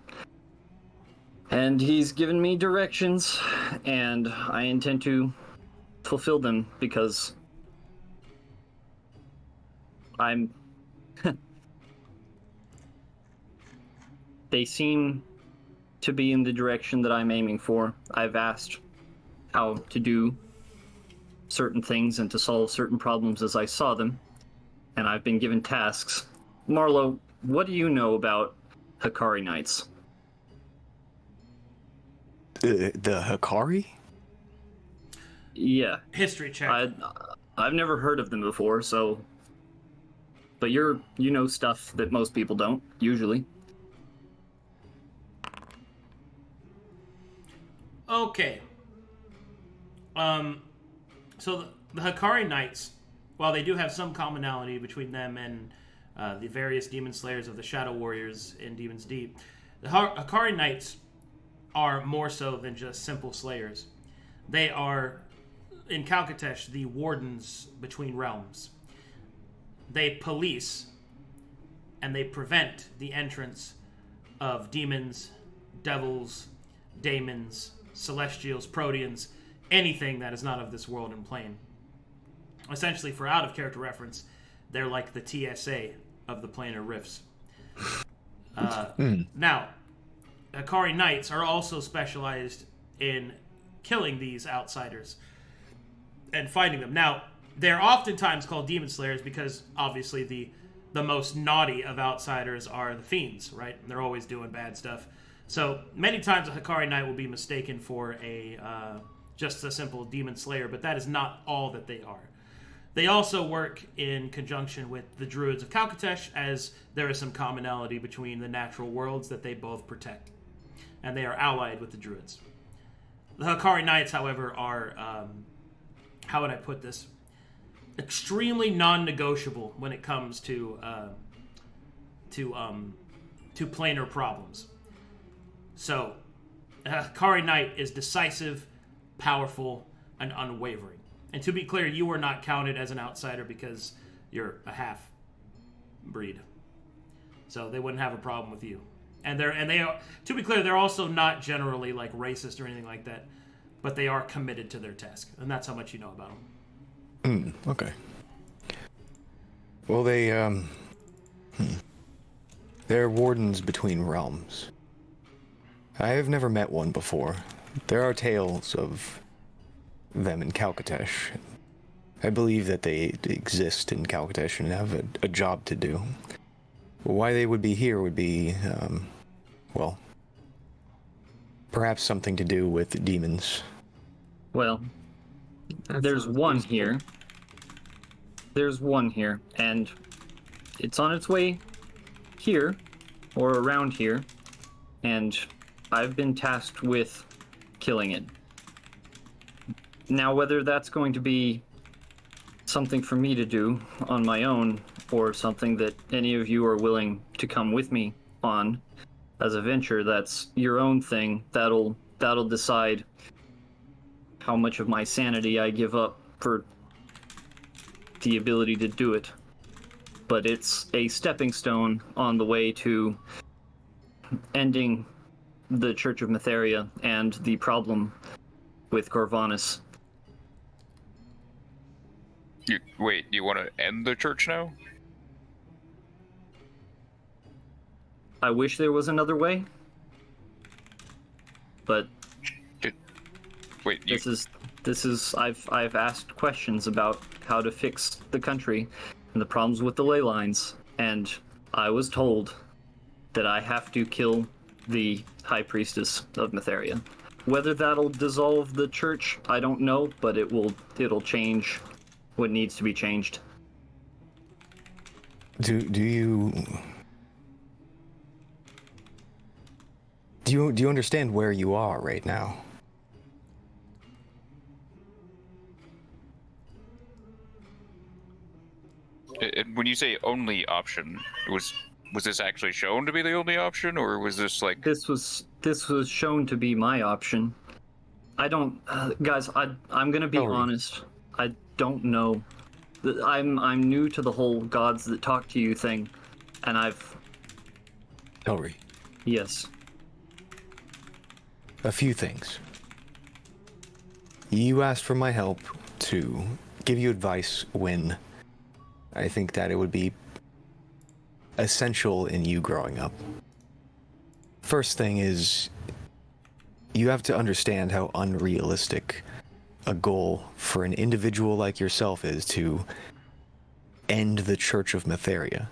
And he's given me directions, and I intend to fulfill them because I'm... They seem to be in the direction that I'm aiming for. I've asked how to do certain things and to solve certain problems as I saw them, and I've been given tasks. Marlowe, what do you know about Hikari Knights? The Hikari? Yeah. History check. I've never heard of them before, so... But you know stuff that most people don't, usually. Okay. So the Hikari Knights, while they do have some commonality between them and the various demon slayers of the Shadow Warriors in Demon's Deep, the Hikari Knights are more so than just simple slayers. They are, in Calcatesh, the wardens between realms. They police and they prevent the entrance of demons, devils, daemons, celestials, proteans, anything that is not of this world and plane. Essentially, for out-of-character reference, they're like the TSA of the planar rifts. Now, Hikari Knights are also specialized in killing these outsiders and finding them. Now, they're oftentimes called demon slayers because, obviously, the most naughty of outsiders are the fiends, right? And they're always doing bad stuff. So, many times a Hikari Knight will be mistaken for just a simple demon slayer, but that is not all that they are. They also work in conjunction with the Druids of Calcatesh, as there is some commonality between the natural worlds that they both protect. And they are allied with the Druids. The Hikari Knights, however, are, how would I put this? Extremely non-negotiable when it comes to planar problems. So, a Hikari Knight is decisive, powerful, and unwavering. And to be clear, you were not counted as an outsider because you're a half breed. So they wouldn't have a problem with you. And they are, to be clear, they're also not generally like racist or anything like that, but they are committed to their task, and that's how much you know about them. Okay. Well, they're wardens between realms. I have never met one before. There are tales of them in Calcatesh. I believe that they exist in Calcatesh and have a job to do. Why they would be here would be, well, perhaps something to do with demons. Well, there's one here. There's one here, and it's on its way here, or around here, and I've been tasked with killing it. Now, whether that's going to be something for me to do on my own, or something that any of you are willing to come with me on as a venture, that's your own thing. That'll decide how much of my sanity I give up for the ability to do it. But it's a stepping stone on the way to ending the Church of Matheria and the problem with Corvanus. Wait, you want to end the church now? I wish there was another way, but Wait, this is I've asked questions about how to fix the country and the problems with the ley lines, and I was told that I have to kill the High Priestess of Matheria. Whether that'll dissolve the church, I don't know, but it'll change what needs to be changed. Do you understand where you are right now? When you say only option, was this actually shown to be the only option, or was this like... This was shown to be my option. I don't, guys. I'm gonna be honest. I don't know. I'm new to the whole gods that talk to you thing, and I've. Telry. Yes. A few things. You asked for my help to give you advice when I think that it would be essential in you growing up. First thing is, you have to understand how unrealistic a goal for an individual like yourself is to end the Church of Matheria.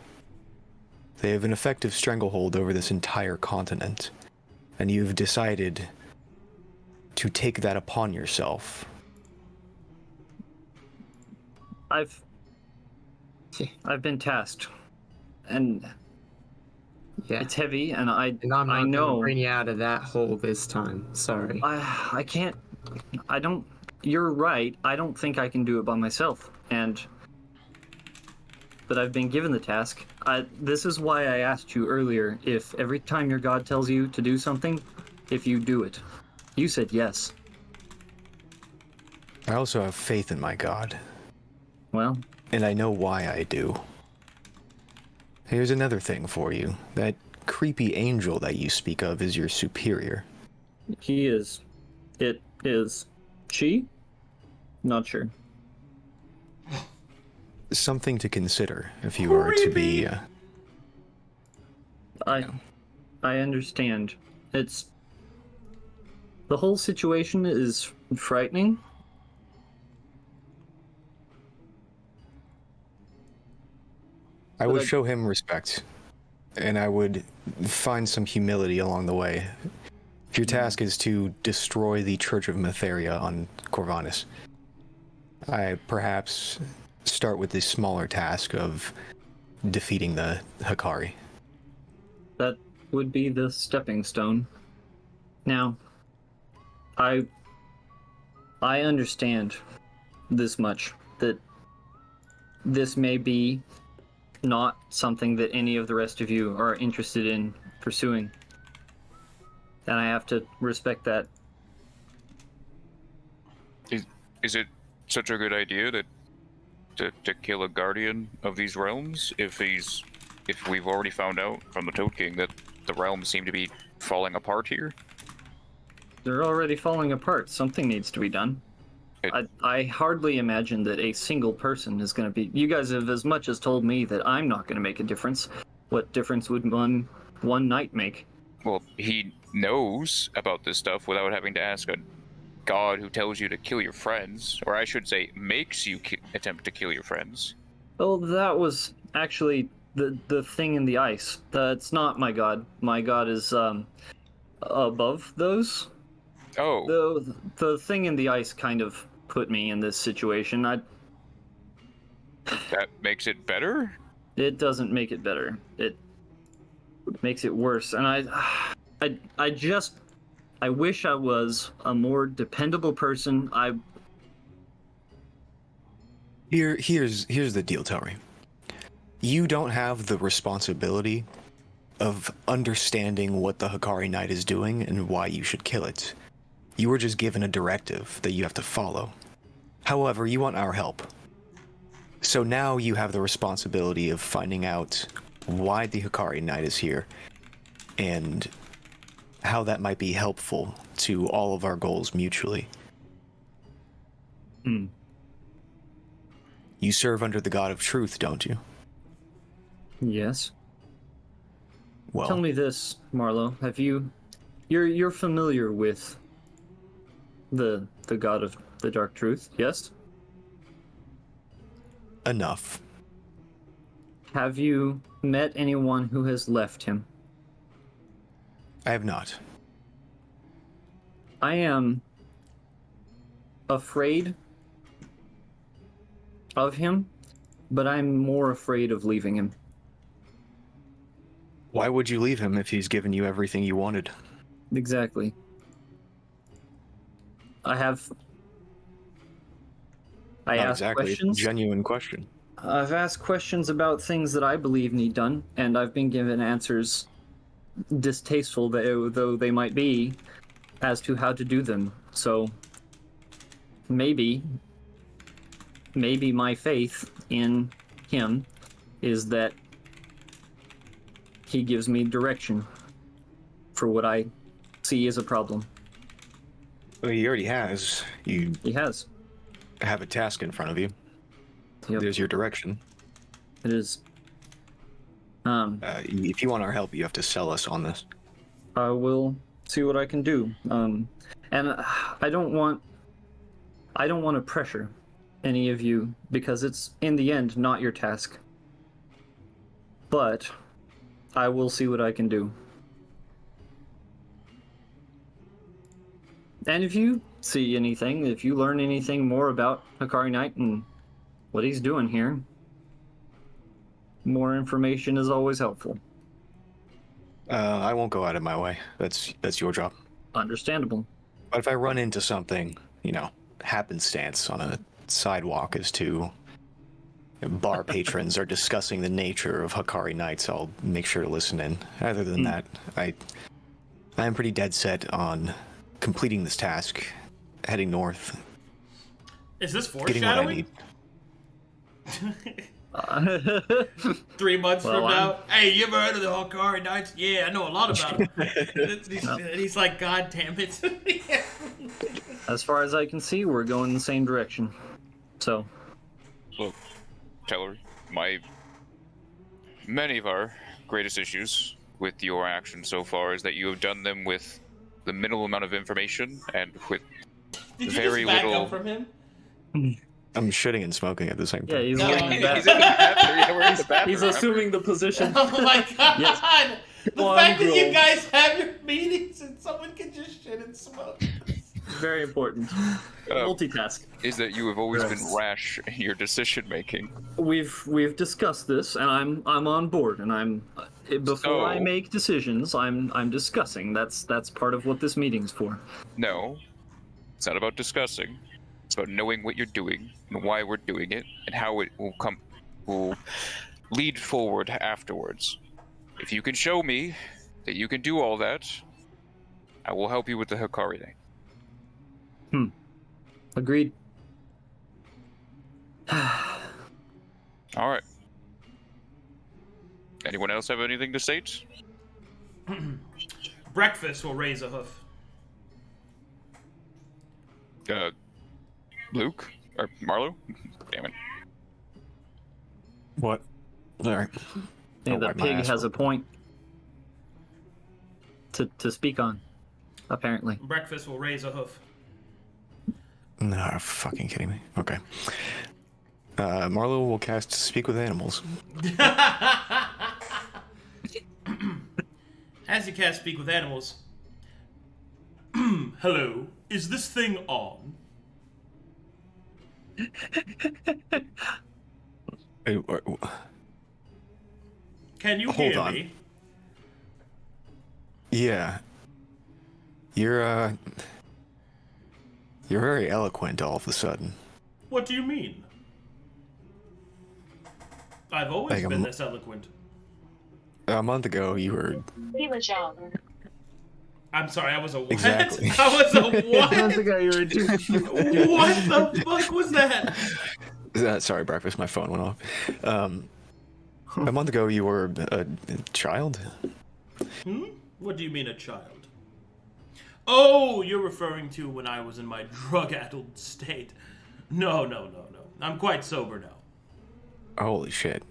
They have an effective stranglehold over this entire continent, and you've decided to take that upon yourself. I've been tasked, and Yeah. it's heavy, and I I'm not know. gonna bring you out of that hole this time. Sorry. I can't. I don't. You're right. I don't think I can do it by myself, but I've been given the task. This is why I asked you earlier if every time your god tells you to do something, if you do it. You said yes. I also have faith in my god. Well, And I know why I do. Here's another thing for you. That creepy angel that you speak of is your superior. he is. It is. She? Not sure. Something to consider if you are to be... I understand. It's... The whole situation is frightening. I would show him respect, and I would find some humility along the way. If your task is to destroy the Church of Matheria on Corvanus, I perhaps start with the smaller task of defeating the Hikari. That would be the stepping stone. Now, I understand this much, that this may be not something that any of the rest of you are interested in pursuing. And I have to respect that. Is it such a good idea to kill a guardian of these realms if we've already found out from the Toad King that the realms seem to be falling apart here? They're already falling apart. Something needs to be done. I hardly imagine that a single person is going to be... You guys have as much as told me that I'm not going to make a difference. What difference would one knight make? Well, he knows about this stuff without having to ask a god who tells you to kill your friends, or I should say, makes you attempt to kill your friends. Oh, that was actually the thing in the ice. It's not my god. My god is above those. Oh. The thing in the ice kind of put me in this situation. That makes it better? It doesn't make it better. It makes it worse. And I wish I was a more dependable person. Here's the deal, Telry. You don't have the responsibility of understanding what the Hikari Knight is doing and why you should kill it. You were just given a directive that you have to follow. However, you want our help. So now you have the responsibility of finding out why the Hikari Knight is here and how that might be helpful to all of our goals mutually. Hmm. You serve under the God of Truth, don't you? Yes. Well, Tell me this, Marlowe. Have you're familiar with the God of the Dark Truth, yes? enough. Have you met anyone who has left him? I have not. I am afraid of him, but I'm more afraid of leaving him. Why would you leave him if he's given you everything you wanted? Exactly. I asked Exactly. questions. Genuine question. I've asked questions about things that I believe need done, and I've been given answers, distasteful though they might be, as to how to do them. So maybe my faith in him is that he gives me direction for what I see as a problem. Well, he already has. You He has. have a task in front of you. Yep. There's your direction. It is. If you want our help, you have to sell us on this. I will see what I can do. And I don't want to pressure any of you, because it's in the end not your task. But I will see what I can do. And if you see anything, if you learn anything more about Hikari Knight and what he's doing here, more information is always helpful. I won't go out of my way. That's your job. Understandable. But if I run into something, happenstance on a sidewalk as to bar patrons are discussing the nature of Hikari Knights, I'll make sure to listen in. Other than that, I am pretty dead set on completing this task, heading north, Is this getting what I foreshadowing? need. 3 months Well, from now, hey, you ever heard of the Hikari Knights? Yeah, I know a lot about them. He's like, God damn it. As far as I can see, we're going the same direction. So, Look, Telry, many of our greatest issues with your actions so far is that you have done them with the minimal amount of information and with Did you very just back little. up from him? I'm shitting and smoking at the same yeah, time. he's No, laying he's back. He's in the bathroom. Yeah, we're in the bathroom. He's assuming the position. Oh my god! Yes. The Come on, fact that you Gruul. guys have your meetings and someone can just shit and smoke. Very important. Multitask. Is that you have always Yes. been rash in your decision making. We've discussed this, and I'm on board. And before I So- make decisions, I'm discussing. That's part of what this meeting's for. No, it's not about discussing. It's about knowing what you're doing and why we're doing it and how it will lead forward afterwards. If you can show me that you can do all that, I will help you with the Hikari Knight. Agreed. All right. Anyone else have anything to state? Breakfast will raise a hoof. Luke or Marlowe? Damn it. What? Sorry. I think the wipe my pig ass has a real quick. point to speak on, apparently. Breakfast will raise a hoof. No, you're fucking kidding me. Okay. Marlowe will cast Speak with Animals. As you cast Speak with Animals. Hello, is this thing on? Can you Hold hear on. me? Yeah. You're very eloquent all of a sudden. What do you mean? I've always Like, been this eloquent. A month ago, you were... I'm sorry, I was a what? Exactly. I was a what? I think I heard you. What the fuck was that? Sorry, breakfast. My phone went off. A month ago, you were a child? What do you mean, a child? Oh, you're referring to when I was in my drug-addled state. No. I'm quite sober now. Holy shit.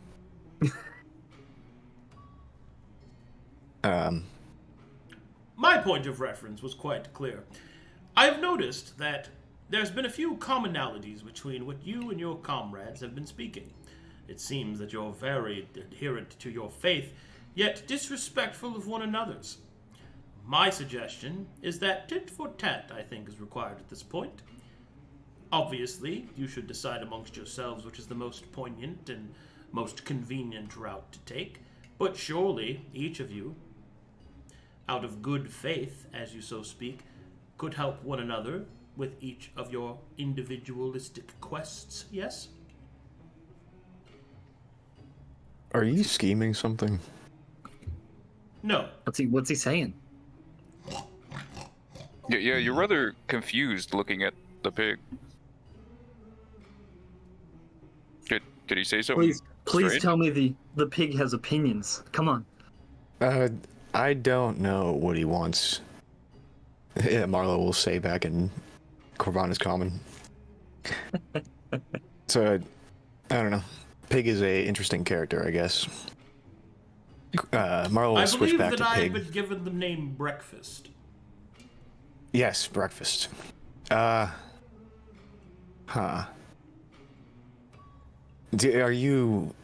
My point of reference was quite clear. I've noticed that there's been a few commonalities between what you and your comrades have been speaking. It seems that you're very adherent to your faith, yet disrespectful of one another's. My suggestion is that tit for tat, I think, is required at this point. Obviously, you should decide amongst yourselves which is the most poignant and most convenient route to take, but surely each of you, out of good faith, as you so speak, could help one another with each of your individualistic quests, yes? Are you scheming something? No. What's he saying? Yeah, you're rather confused looking at the pig. Did he say something? Please strange? tell me the pig has opinions. Come on. I don't know what he wants. Yeah, Marlowe will say back in Corvana's common. So, I don't know. Pig is a interesting character, I guess. Marlowe will I switch believe back that to I've pig. been given the name Breakfast. Yes, breakfast. Huh. Are you...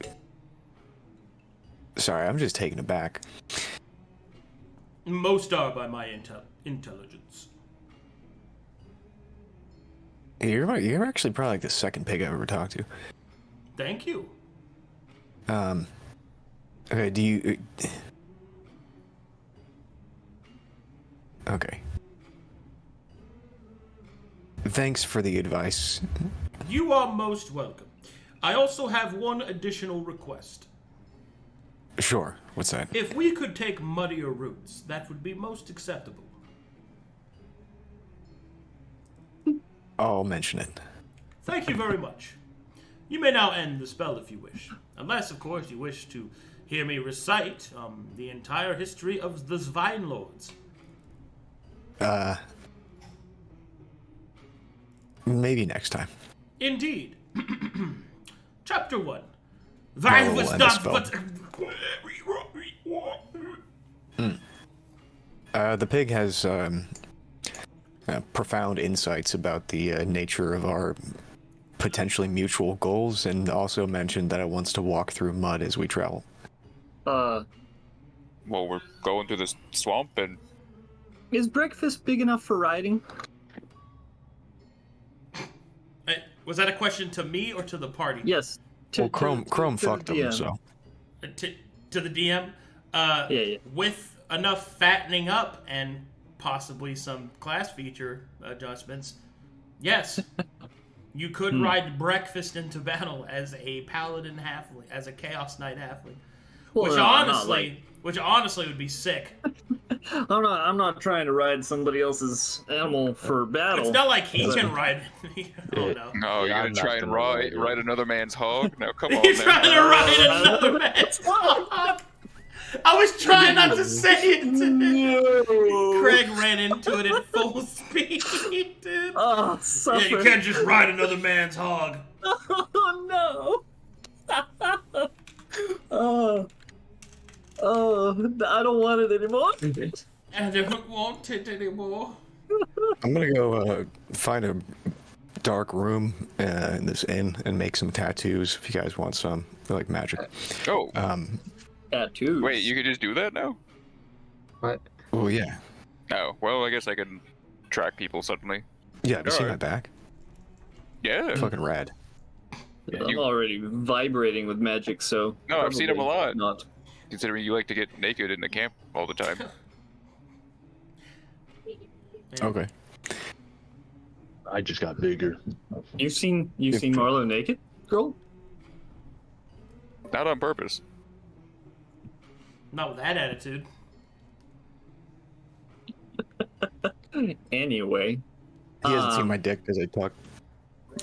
Sorry, I'm just taken aback. Most are by my intelligence. You're actually probably like the second pig I've ever talked to. Thank you. Okay, do you... Okay. Thanks for the advice. You are most welcome. I also have one additional request. Sure, what's that? If we could take muddier routes, that would be most acceptable. I'll mention it. Thank you very much. You may now end the spell if you wish. Unless, of course, you wish to hear me recite the entire history of the Svine Lords. Maybe next time. Indeed. Chapter 1. Marlowe I will was end the not spell. but... The pig has profound insights about the nature of our potentially mutual goals, and also mentioned that it wants to walk through mud as we travel. Well, we're going through this swamp, and Is breakfast big enough for riding? Was that a question to me or to the party? Yes. Well, Chrome to fucked the him, DM. so... To the DM? Yeah. With enough fattening up and possibly some class feature adjustments, yes. You could ride breakfast into battle as a paladin halfling, as a chaos knight halfling. Well, Which no, honestly, not like- which honestly would be sick. I'm not trying to ride somebody else's animal for battle. It's not like he but- can ride. Oh no. No, you're Yeah, gonna I'm try not and gonna ride ride it. another man's hog? No, come on, He's man. trying to ride another man's hog. I was trying not to say it. No. Kraig ran into it at full speed, dude. Oh, Yeah, suffer. you can't just ride another man's hog. Oh no. Oh, I don't want it anymore. I don't want it anymore. I'm gonna go find a dark room in this inn and make some tattoos if you guys want some. I like magic. Oh, Tattoos. wait, you can just do that now? What? Oh yeah, Oh, well, I guess I can track people suddenly. yeah. Have you seen my Alright. back? Yeah. Fucking rad. I'm You- already vibrating with magic, so. No, I've seen 'em a probably lot. Not. Considering you like to get naked in the camp all the time. Okay. I just got bigger. You've seen Marlowe naked, girl? Not on purpose. Not with that attitude. Anyway. He hasn't seen my dick because I talk.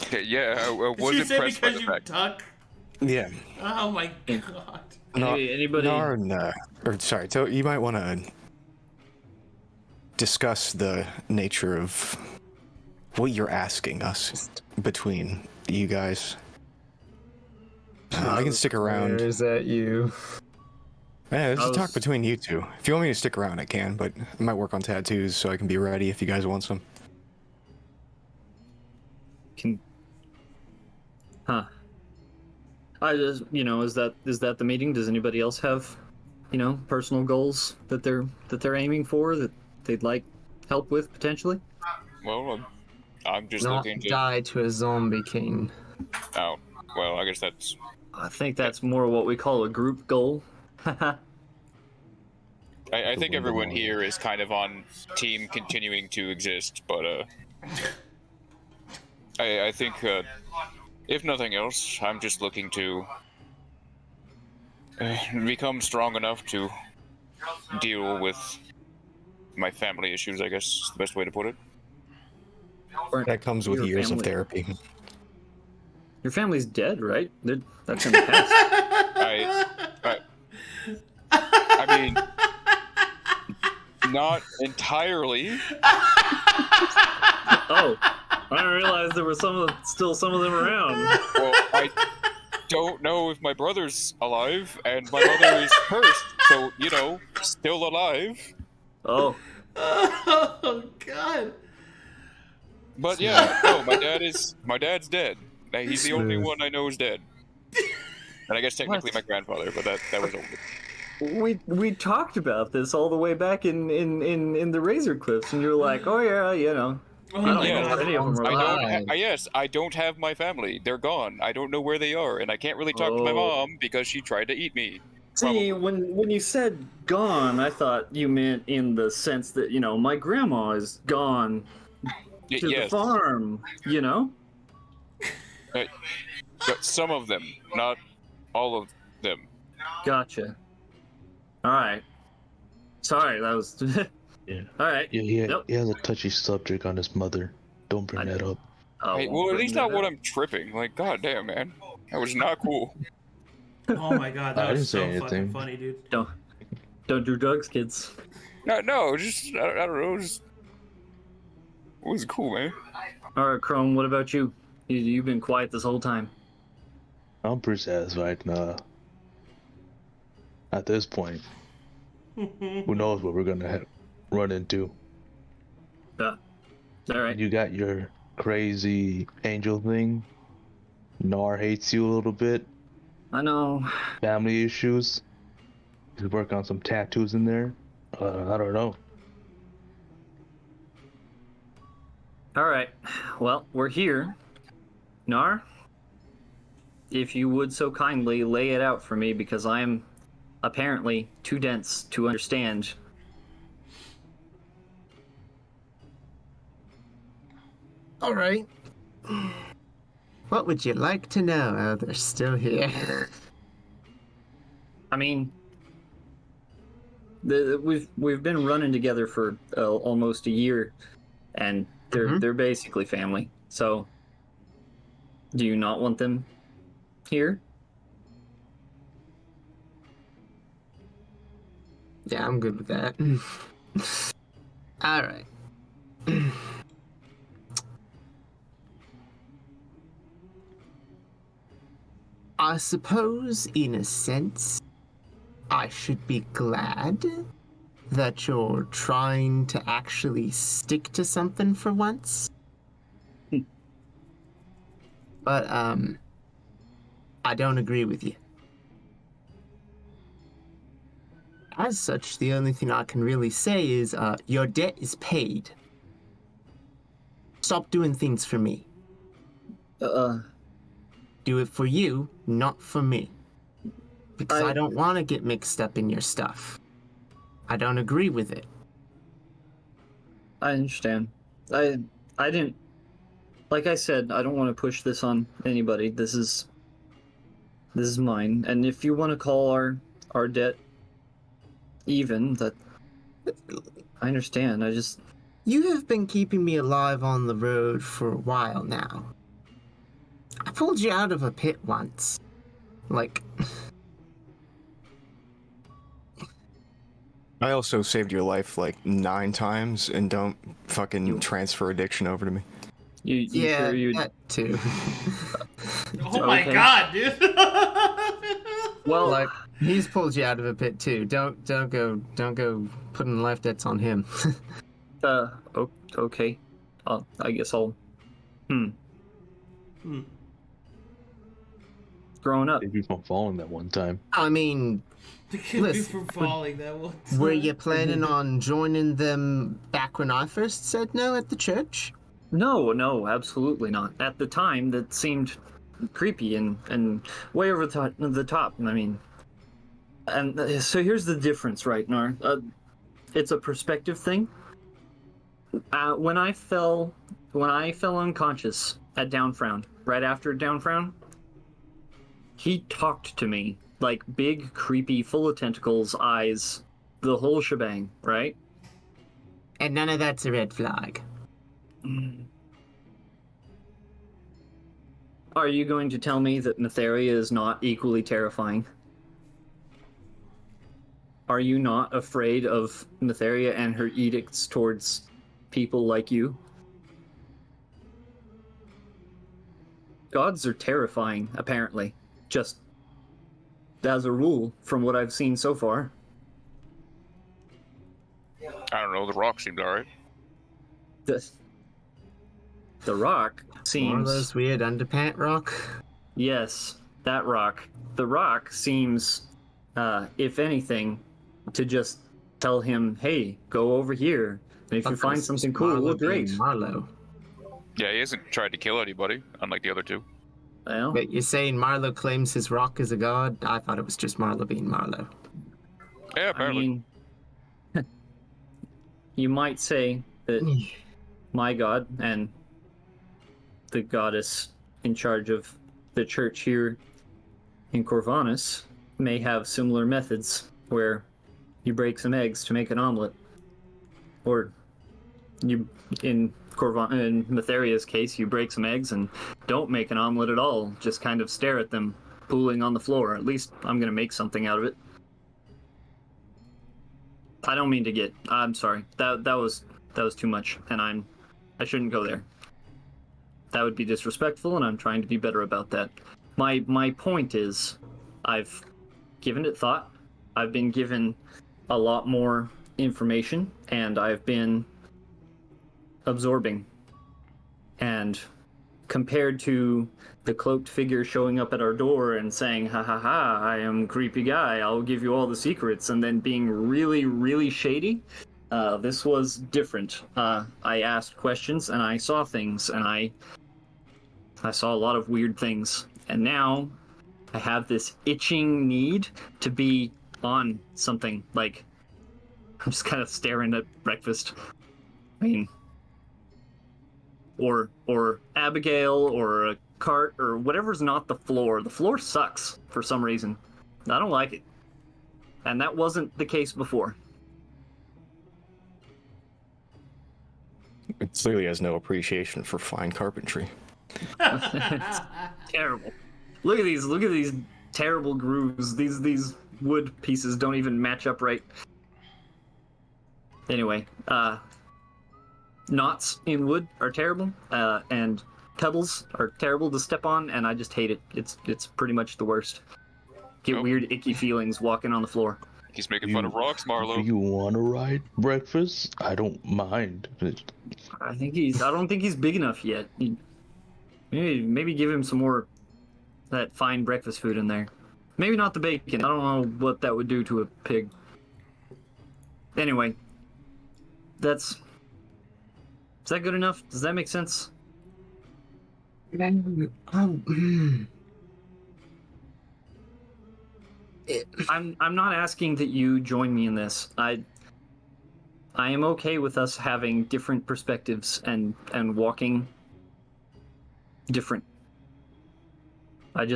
Okay, yeah, I Did was you say impressed by because the you fact. tuck? Yeah. Oh my god. Anybody? Or sorry, so you might want to discuss the nature of what you're asking us between you guys. I can stick around. Is that you? Yeah, this is I talk was- between you two. If you want me to stick around, I can, but I might work on tattoos so I can be ready if you guys want some. Huh. I just, is that the meeting? Does anybody else have, personal goals that they're aiming for that they'd like help with potentially? Well, I'm just Not looking to. die to a zombie king. Oh, well, I guess that's. I think that's more what we call a group goal. I think everyone here is kind of on team continuing to exist, but I think if nothing else, I'm just looking to become strong enough to deal with my family issues. I guess is the best way to put it. That comes with Your years of family. therapy. Your family's dead, right? That's in the past. I mean, not entirely. Oh, I didn't realize there were still some of them around. Well, I don't know if my brother's alive, and my mother is cursed, so still alive. Oh, Oh god. But yeah, no, my dad's dead. He's the only Smooth. one I know is dead. And I guess technically What? my grandfather, but that was older. we talked about this all the way back in the Razor Cliffs, and you were like, oh yeah, Oh I don't my yeah. know god. if any of them are I alive. don't. I don't have my family. They're gone. I don't know where they are, and I can't really talk to my Oh. mom because she tried to eat me. See, when you said gone, I thought you meant in the sense that my grandma is gone to the Yes, farm. but some of them, not all of them. Gotcha. All right. Sorry, that was. Yeah. All right. Yeah, Yep. he has a touchy subject on his mother. Don't bring that up. Hey, well, at least not when I'm tripping. Like, goddamn, man, that was not cool. Oh my god, that I was didn't say so fucking anything. funny, dude. Don't do drugs, kids. No, just I don't know. It was cool, man. All right, Chrome. What about you? You've been quiet this whole time. I'm pretty satisfied. At this point, who knows what we're gonna run into? Yeah. All right. You got your crazy angel thing. Knarh hates you a little bit. I know. Family issues. You work on some tattoos in there. I don't know. All right. Well, we're here. Knarh, if you would so kindly lay it out for me, because I am apparently too dense to understand. All right. What would you like to know? Oh, they're still here. I mean, we've been running together for almost a year, and they're basically family. So, do you not want them here? Yeah, I'm good with that. All right. I suppose, in a sense, I should be glad that you're trying to actually stick to something for once. But, I don't agree with you. As such, the only thing I can really say is, your debt is paid. Stop doing things for me. Do it for you, not for me. Because I don't want to get mixed up in your stuff. I don't agree with it. I understand. I didn't, like I said, I don't want to push this on anybody. This is mine. And if you want to call our debt even, that I understand. I just... You have been keeping me alive on the road for a while now. I pulled you out of a pit once. Like... I also saved your life like 9 times, and don't fucking transfer addiction over to me. You yeah, sure you... that too. Oh my Okay. god, dude. Well, Like, he's pulled you out of a pit too. Don't go putting life debts on him. okay. I guess I'll... Growing up. Maybe from falling that one time. I mean, To keep me Listen, from falling that one. were you planning on joining them back when I first said no at the church? No, absolutely not. At the time, that seemed creepy and way over the top. I mean, and so here's the difference, right, Knarh? It's a perspective thing. When I fell unconscious at Downfrown, right after Downfrown, he talked to me like big, creepy, full of tentacles, eyes, the whole shebang, right? And none of that's a red flag. Are you going to tell me that Netheria is not equally terrifying? Are you not afraid of Netheria and her edicts towards people like you? Gods are terrifying, apparently. Just as a rule, from what I've seen so far. I don't know. The rock seemed alright. The rock seems... Marlowe's weird underpant rock. Yes, that rock. The rock seems, if anything, to just tell him, hey, go over here. And if you find something cool, Marlowe look great. being Marlowe. Yeah, he hasn't tried to kill anybody, unlike the other two. Well, But you're saying Marlowe claims his rock is a god? I thought it was just Marlowe being Marlowe. Yeah, I apparently. mean, you might say that my god and the goddess in charge of the church here in Corvanus may have similar methods where you break some eggs to make an omelet. Or you, in Netheria's case, you break some eggs and don't make an omelet at all, just kind of stare at them pooling on the floor. At least I'm gonna make something out of it. I don't mean to get... I'm sorry. That was too much, and I shouldn't go there. That would be disrespectful, and I'm trying to be better about that. My point is, I've given it thought. I've been given a lot more information, and I've been absorbing. And compared to the cloaked figure showing up at our door and saying, ha ha ha, I am a creepy guy, I'll give you all the secrets, and then being really, really shady, this was different. I asked questions, and I saw things, and I saw a lot of weird things. And now I have this itching need to be on something. Like, I'm just kind of staring at breakfast. I mean, or Abigail, or a cart, or whatever's not the floor. The floor sucks for some reason. I don't like it. And that wasn't the case before. It clearly has no appreciation for fine carpentry. It's terrible. Look at these terrible grooves. These wood pieces don't even match up right. Anyway, knots in wood are terrible, and pebbles are terrible to step on, and I just hate it. It's pretty much the worst. Get weird, icky feelings walking on the floor. He's making fun of rocks, Marlowe. Do you want to ride breakfast? I don't mind. I don't think he's big enough yet. Maybe give him some more that fine breakfast food in there. Maybe not the bacon. I don't know what that would do to a pig. Anyway, is that good enough? Does that make sense? I'm not asking that you join me in this. I am okay with us having different perspectives and walking different. I've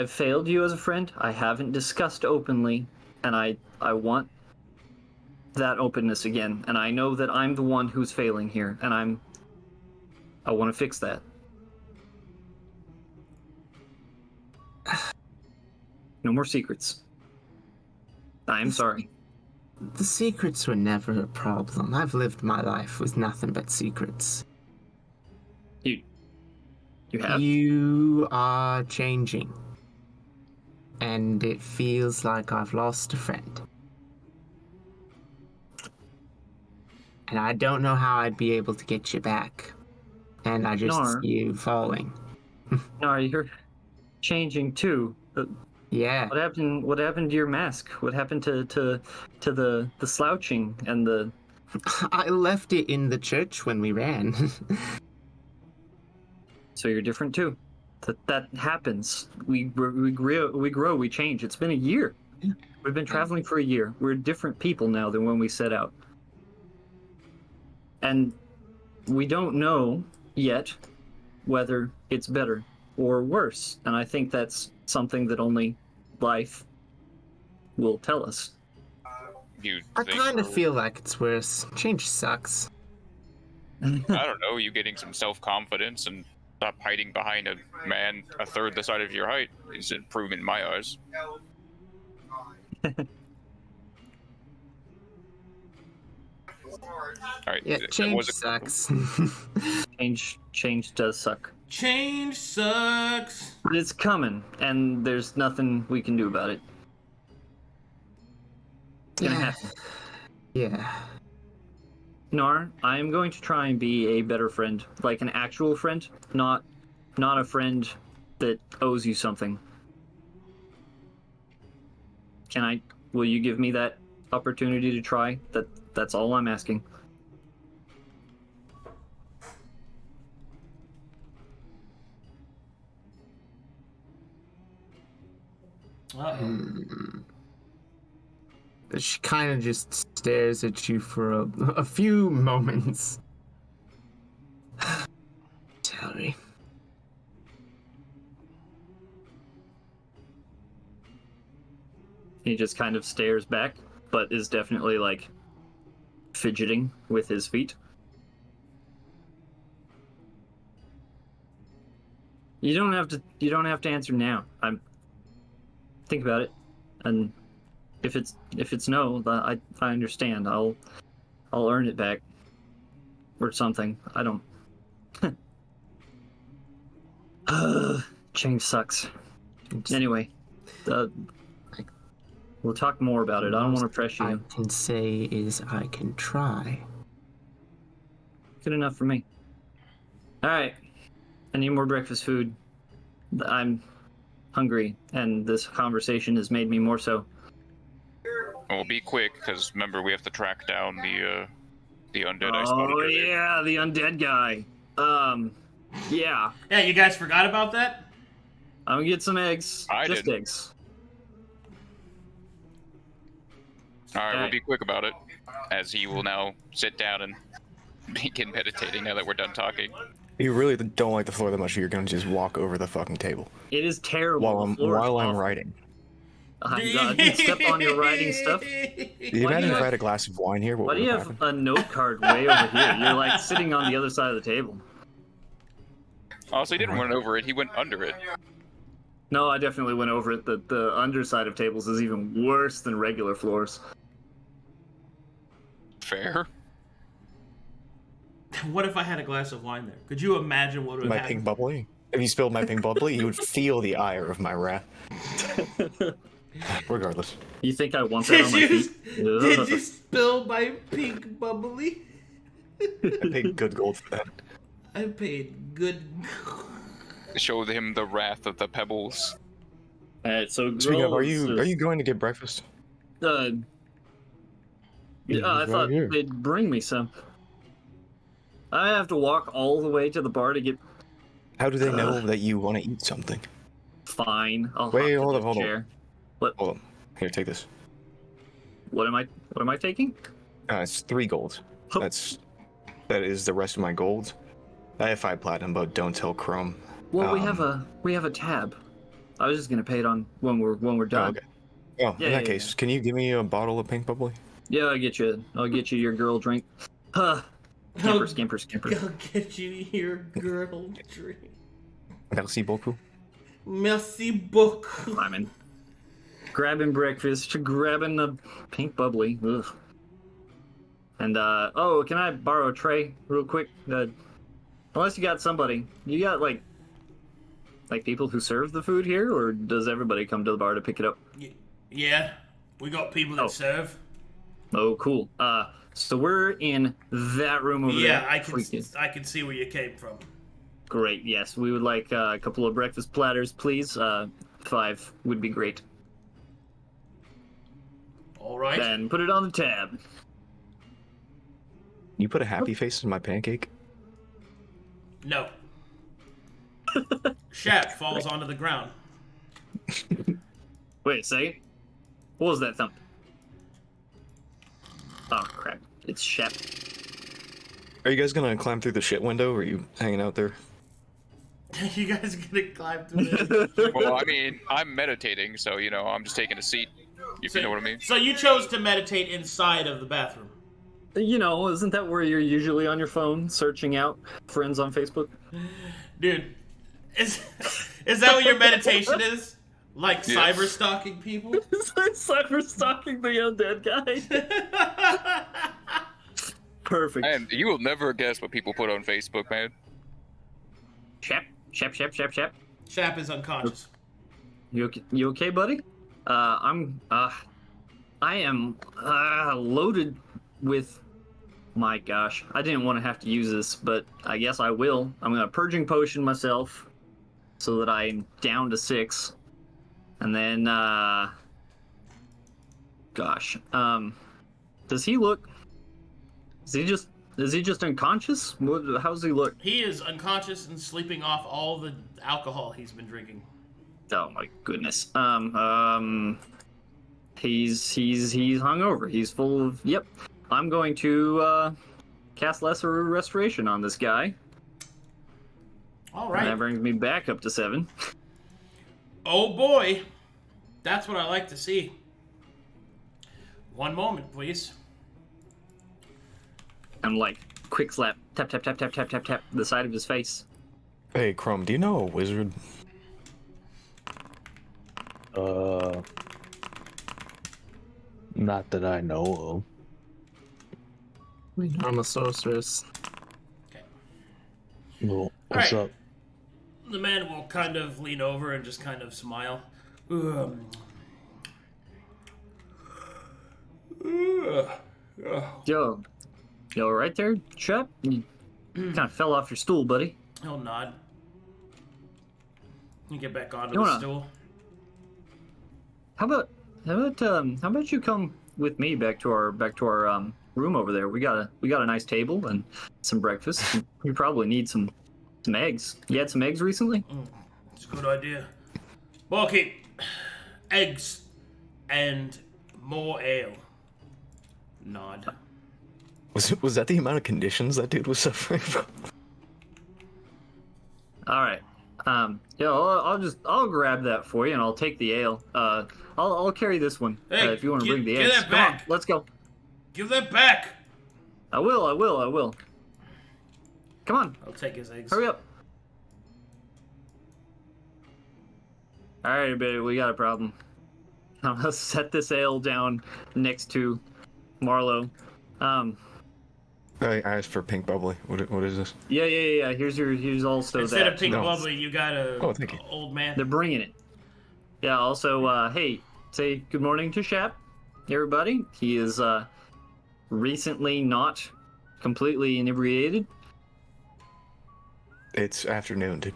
failed you as a friend. I haven't discussed openly, and I want that openness again. And I know that I'm the one who's failing here, and I want to fix that. No more secrets. I'm sorry. The secrets were never a problem. I've lived my life with nothing but secrets. You have? You are changing. And it feels like I've lost a friend. And I don't know how I'd be able to get you back. And I just Knarh. see you falling. Knarh, you're changing too. Yeah. What happened to your mask? What happened to the slouching and the... I left it in the church when we ran. So you're different too. That happens. We grow, we change. It's been a year. Yeah. We've been traveling for a year. We're different people now than when we set out. And we don't know yet whether it's better or worse. And I think that's something that only life will tell us. I kind of feel like it's worse. Change sucks. I don't know, you getting some self-confidence and stop hiding behind a man a third the size of your height is an improvement in my eyes. Alright, Yeah, change sucks. Change does suck. Change sucks. But it's coming, and there's nothing we can do about it. It's gonna happen. Yeah. Knarh, I am going to try and be a better friend, like an actual friend, not a friend that owes you something. Will you give me that opportunity to try? That's all I'm asking. She kind of just stares at you for a few moments. Telry. He just kind of stares back, but is definitely like fidgeting with his feet. You don't have to answer now. Think about it, and if it's no, I understand. I'll earn it back or something. I don't. Change sucks. Anyway, we'll talk more about it. I don't want to pressure you. I can say is I can try. Good enough for me. All right, I need more breakfast food. I'm hungry, and this conversation has made me more so. Well, be quick, because remember we have to track down the undead I spotted Oh earlier. yeah, the undead guy. Yeah. Yeah, you guys forgot about that? I'm gonna get some eggs. I Just didn't. eggs. Alright, we'll Alright. be quick about it, as he will now sit down and begin meditating now that we're done talking. You really don't like the floor that much, you're gonna just walk over the fucking table It is terrible. while The floor is I'm awful. writing. I didn't step on your writing stuff. You Why imagine do you if I have- had a glass of wine here, what Why do would you have have happened? a note card way over here? You're like sitting on the other side of the table. Oh, so he didn't run over it. He went under it. No, I definitely went over it. The underside of tables is even worse than regular floors. Fair. What if I had a glass of wine there? Could you imagine what would My happen? pink bubbly? If you spilled my pink bubbly, you would feel the ire of my wrath. Regardless. You think I want that on my Did you, feet? did you spill my pink bubbly? I paid good gold for that. I paid good. Showed him the wrath of the pebbles. Alright, so Speaking of, are Gruul you going to get breakfast? yeah, I right thought here. they'd bring me some. I have to walk all the way to the bar to get. How do they know that you want to eat something? Fine. I'll Wait, hop to hold the on, hold on. chair. What? Hold on. Here, take this. What am I taking? It's 3 gold. That is the rest of my gold. I have 5 platinum, but don't tell Chrome. Well, we have a tab. I was just gonna pay it on when we're Oh, done. okay. Oh, Yeah, in that yeah, case, can you give me a bottle of pink bubbly? Yeah, I'll get you your girl drink. Huh. Scamper. I'll get you your girl drink. Merci beaucoup. Merci beaucoup. Climbing. Grabbing breakfast, grabbing the pink bubbly. Ugh. And oh, can I borrow a tray real quick? Unless you got somebody, you got like people who serve the food here, or does everybody come to the bar to pick it up? Yeah, we got people that Oh. serve. Oh, cool. So we're in that room over there. Yeah, I Freaking can see where you came from. great. Yes, we would like a couple of breakfast platters, please. 5 would be great. All right. Then put it on the tab. You put a happy face in my pancake? No. Shap falls onto the ground. Wait a second. What was that thump? Oh crap! It's Shep. Are you guys gonna climb through the shit window, or are you hanging out there? You guys gonna climb through this? Well, I mean, I'm meditating, so, you know, I'm just taking a seat, if you know what I mean. So you chose to meditate inside of the bathroom. You know, isn't that where you're usually on your phone searching out friends on Facebook? Dude, is that what your meditation is? Like Yeah. cyber stalking people? It's like cyber stalking the undead guy. Perfect. And you will never guess what people put on Facebook, man. Shep. Shap is unconscious. You okay, buddy? I am loaded with. My gosh, I didn't want to have to use this, but I guess I will. I'm gonna purging potion myself, so that I'm down to 6, and then gosh, does he look? Is he just unconscious? How's he look? He is unconscious and sleeping off all the alcohol he's been drinking. Oh my goodness. He's hungover. He's full of. Yep. I'm going to cast Lesser Restoration on this guy. All And right. that brings me back up to 7. Oh boy. That's what I like to see. One moment, please. I'm like, quick slap, tap, the side of his face. Hey, Chrome, do you know a wizard? Not that I know I'm a sorceress. Okay. of. Well, what's Alright. up? The man will kind of lean over and just kind of smile. Yo, you alright there, chap? You kind of fell off your stool, buddy. He'll nod. You get back onto You the wanna- stool. How about you come with me back to our room over there? We got a nice table and some breakfast. You probably need some eggs. You had some eggs recently? It's a good idea. Barkeep, eggs and more ale. Nod. Was that the amount of conditions that dude was suffering from? All right. Yeah, I'll grab that for you, and I'll take the ale. I'll carry this one. Hey, if you want to bring the give eggs. that back. Come on, let's go. Give that back. I will. Come on, I'll take his eggs. hurry up. All right, baby, we got a problem. I'm gonna set this ale down next to Marlowe. I asked for pink bubbly. What is this? Yeah. Here's also Instead that. of pink No. bubbly, you got a Thank you. old man. They're bringing it. Yeah. Also, hey, say good morning to Shap, everybody. He is recently not completely inebriated. It's afternoon, dude.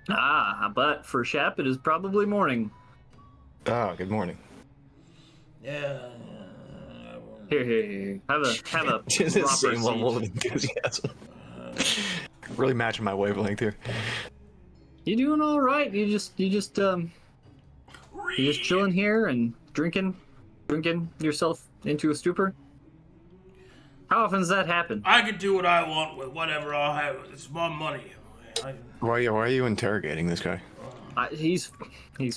But for Shap, it is probably morning. Ah, good morning. Yeah. Here. Have a Just the proper same level of seat. enthusiasm. Really matching my wavelength here. You doing all right? You just chilling here and drinking yourself into a stupor? How often does that happen? I can do what I want with whatever I'll have. It's my money. Why are you interrogating this guy? He's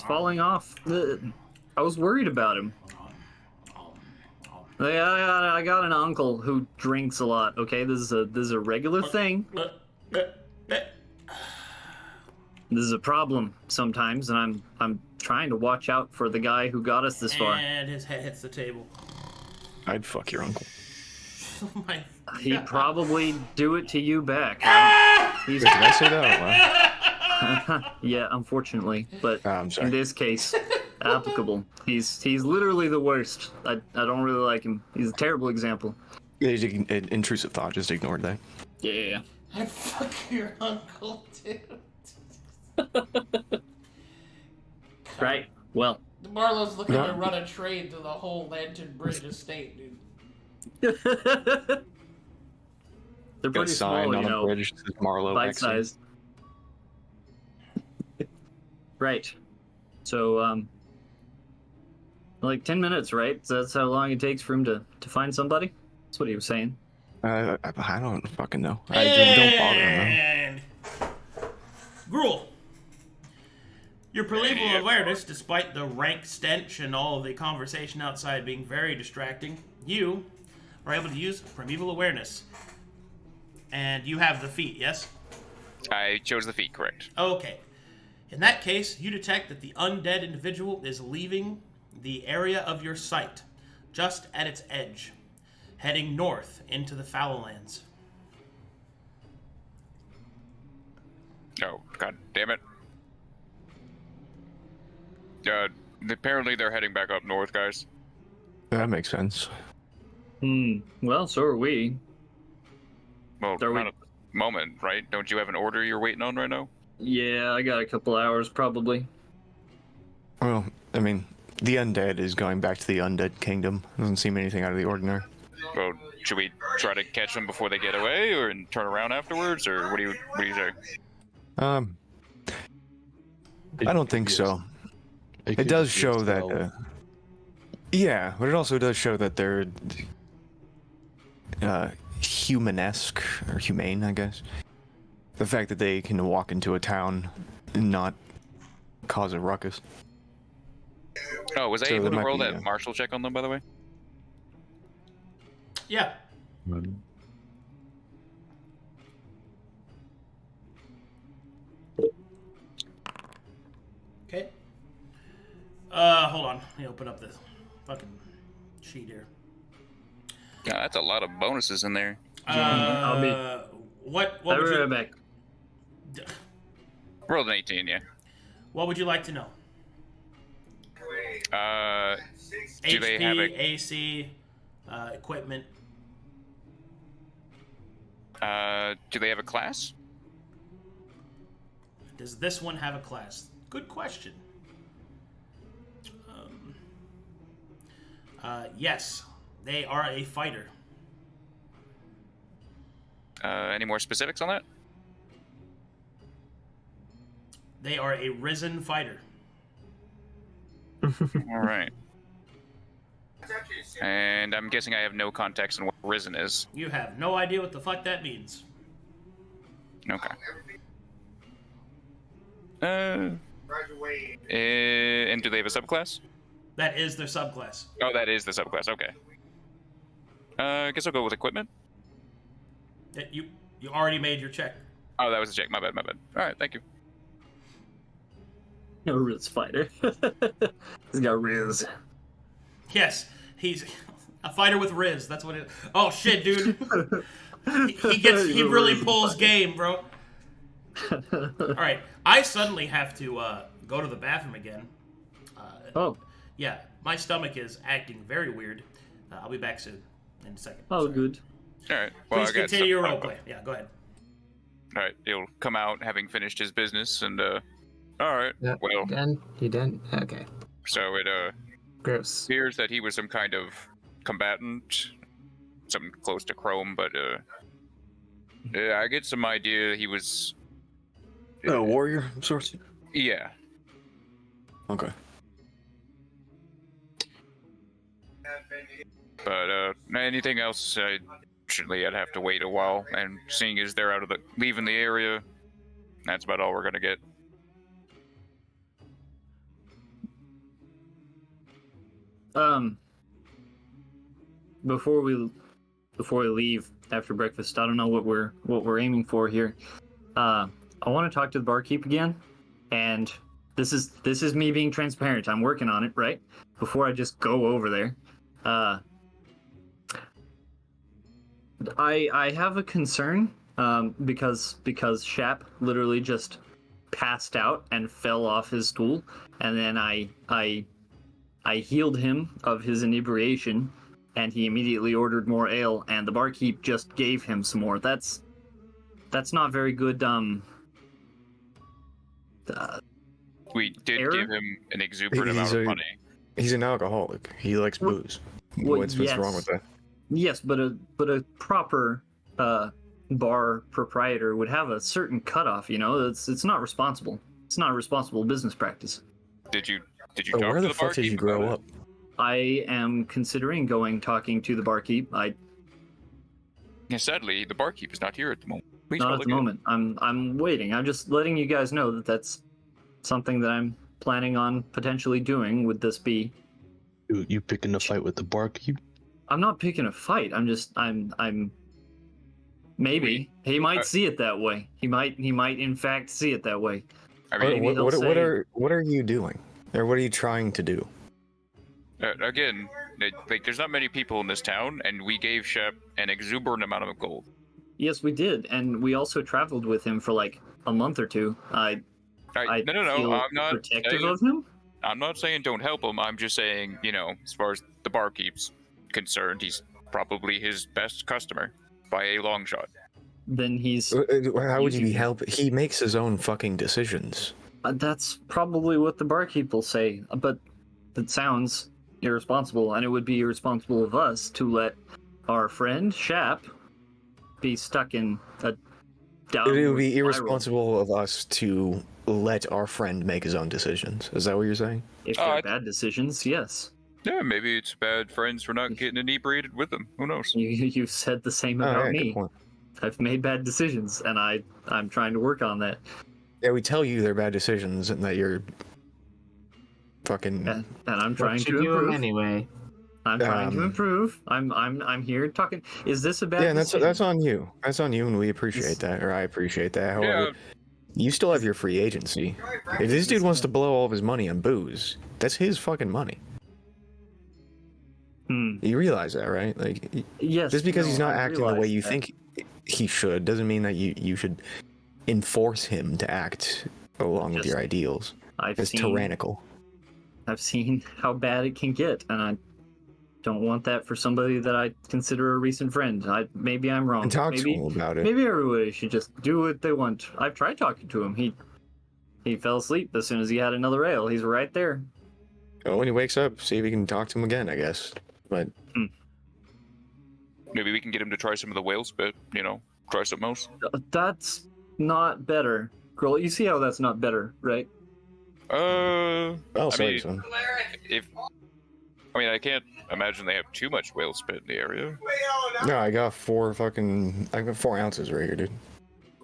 falling off. I was worried about him. I got an uncle who drinks a lot. Okay, this is a regular thing. This is a problem sometimes, and I'm trying to watch out for the guy who got us this far. And his head hits the table. I'd fuck your uncle. Oh my He'd God. probably do it to you back. He's, Wait, did I say that? Wow. yeah, unfortunately, but I'm sorry. in this case, applicable. He's literally the worst. I don't really like him. He's a terrible example. Intrusive thought. Just ignored that. Yeah. I'd fuck your uncle, dude. Right. Well. Marlowe's looking No. to run a trade to the whole Lantern Bridge estate, dude. They're Got a pretty sign small, on you a know, bridge that says Marlowe next to it. bite-sized. Right. So, like 10 minutes, right? So that's how long it takes for him to find somebody? That's what he was saying. I don't fucking know. I don't bother him. And Gruul, your primeval awareness, despite the rank stench and all of the conversation outside being very distracting, you are able to use primeval awareness. And you have the feat, yes? I chose the feat, correct. Okay. In that case, you detect that the undead individual is leaving the area of your sight, just at its edge, heading north into the Fallowlands. Oh, god damn it. Apparently they're heading back up north, guys. That makes sense. Well, so are we. Well, Are we- not at the moment, right? Don't you have an order you're waiting on right now? Yeah, I got a couple hours, probably. Well, I mean, the undead is going back to the undead kingdom. Doesn't seem anything out of the ordinary. Well, should we try to catch them before they get away, or and turn around afterwards, or what do you say? I don't think so. It does show that. Yeah, but it also does show that they're humanesque or humane, I guess. The fact that they can walk into a town and not cause a ruckus. Oh, was I So able there to might roll be, that martial check on them, by the way? Yeah. Okay. Hold on. Let me open up this fucking sheet here. Yeah, that's a lot of bonuses in there. I'll be- What I'll would be you right back. Rolled an 18, yeah. What would you like to know? Do they have HP, a AC, equipment. do they have a class? Does this one have a class? Good question. Yes, they are a fighter. Any more specifics on that? They are a risen fighter. All right. And I'm guessing I have no context on what risen is. You have no idea what the fuck that means. Okay. And do they have a subclass? That is their subclass. Oh, that is the subclass. Okay. I guess I'll go with equipment. You already made your check. Oh, that was a check. My bad. All right, thank you. A Riz fighter. He's got Riz. Yes, he's a fighter with Riz. That's what it. Oh shit, dude. he really pulls game, bro. All right, I suddenly have to go to the bathroom again. Oh. Yeah, my stomach is acting very weird. I'll be back soon in a second. Oh, Sorry. good. All right. Well, Please continue your roleplay. Yeah, go ahead. All right, he'll come out having finished his business, and all right. Yeah, Well, you done? Okay. so it Gross. appears that he was some kind of combatant, something close to Chrome, but yeah, I get some idea he was. A warrior of sorts? Yeah. Okay. But anything else? I'd have to wait a while, and seeing as they're leaving the area, that's about all we're gonna get. Before we leave after breakfast, I don't know what we're aiming for here. I want to talk to the barkeep again, and this is me being transparent. I'm working on it, right? Before I just go over there. I have a concern because Shap literally just passed out and fell off his stool, and then I healed him of his inebriation, and he immediately ordered more ale, and the barkeep just gave him some more. That's not very good. We did Error? give him an exuberant amount of money. He's an alcoholic. He likes booze. What's wrong with that? Yes, but a proper bar proprietor would have a certain cutoff. You know, it's not responsible. It's not a responsible business practice. Did you talk Where to the the fuck did you barkeep grow about up? I am considering talking to the barkeep. Yeah, sadly, the barkeep is not here at the moment. Please Not call at the again. moment. I'm waiting. I'm just letting you guys know that that's something that I'm planning on potentially doing. Would this be? You picking a fight with the barkeep? I'm not picking a fight. I'm maybe he might see it that way. He might in fact see it that way. I mean, Maybe he'll What say- are you doing? Or what are you trying to do? again, there's not many people in this town, and we gave Shep an exuberant amount of gold. Yes, we did, and we also traveled with him for like a month or two. I No, feel I'm not protective saying, of him. I'm not saying don't help him. I'm just saying, as far as the barkeep's concerned, he's probably his best customer by a long shot. Then he's How would you be using- help? He makes his own fucking decisions. That's probably what the barkeep will say, but that sounds irresponsible, and it would be irresponsible of us to let our friend Shap be stuck in a downward It would be spiral. irresponsible of us to let our friend make his own decisions. Is that what you're saying? If Oh, they're bad decisions, yes. Yeah, maybe it's bad friends for not getting inebriated with them. Who knows? You said the same Oh, about yeah, me. good point. I've made bad decisions, and I'm trying to work on that. Yeah, we tell you they're bad decisions and that you're fucking. And I'm trying What to you do 'em improve. anyway. I'm trying to Um, improve. I'm here talking. Is this a bad Yeah, and decision? that's on you. That's on you, and we appreciate that, or I appreciate that. However, you still have your free agency. If this dude wants to blow all of his money on booze, that's his fucking money. You realize that, right? Like, Yes. just because no, he's not I acting the way realize you that. think he should, doesn't mean that you should enforce him to act along with Just- your ideals. It's tyrannical. I've seen how bad it can get, and I don't want that for somebody that I consider a recent friend. Maybe I'm wrong. And talk to maybe, him about it. Maybe everybody should just do what they want. I've tried talking to him. He fell asleep as soon as he had another ale. He's right there. Oh, when he wakes up, see if we can talk to him again, I guess. But Maybe we can get him to try some of the whale spit. Try something else. That's not better. Girl, you see how that's not better, right? I'll say mean, some. I can't imagine they have too much whale spit in the area. No, I got 4 ounces right here, dude.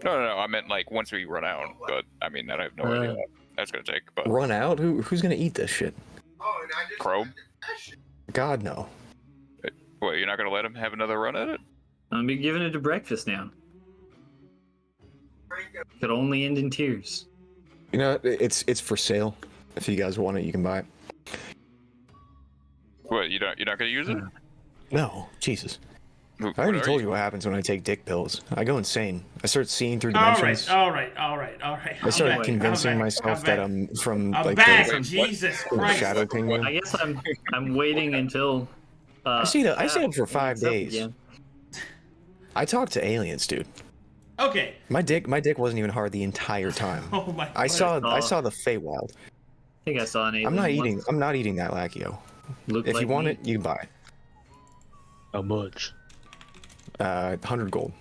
No. I meant like once we run out. But I mean, I have no idea what that's gonna take. But Run out? Who's gonna eat this shit? Chrome? God no. What? You're not gonna let him have another run at it? I'm gonna be giving it to breakfast now. Could only end in tears. You know, it's for sale. If you guys want it, you can buy it. What? You're not gonna use it? No, Jesus. What I already are told you what happens when I take dick pills. I go insane. I start seeing through dimensions. All right. I start convincing myself that I'm from I'm like back. the Jesus the Christ. Shadow Kingdom. I guess I'm waiting until. I stayed up for 5 it's up days. again. I talked to aliens, dude. Okay. My dick wasn't even hard the entire time. Oh my. I saw Oh. the Feywild. I think I saw an alien. I'm not once. eating that Lachio. Looked If like you want me. it, you can buy it. How much? 100 gold.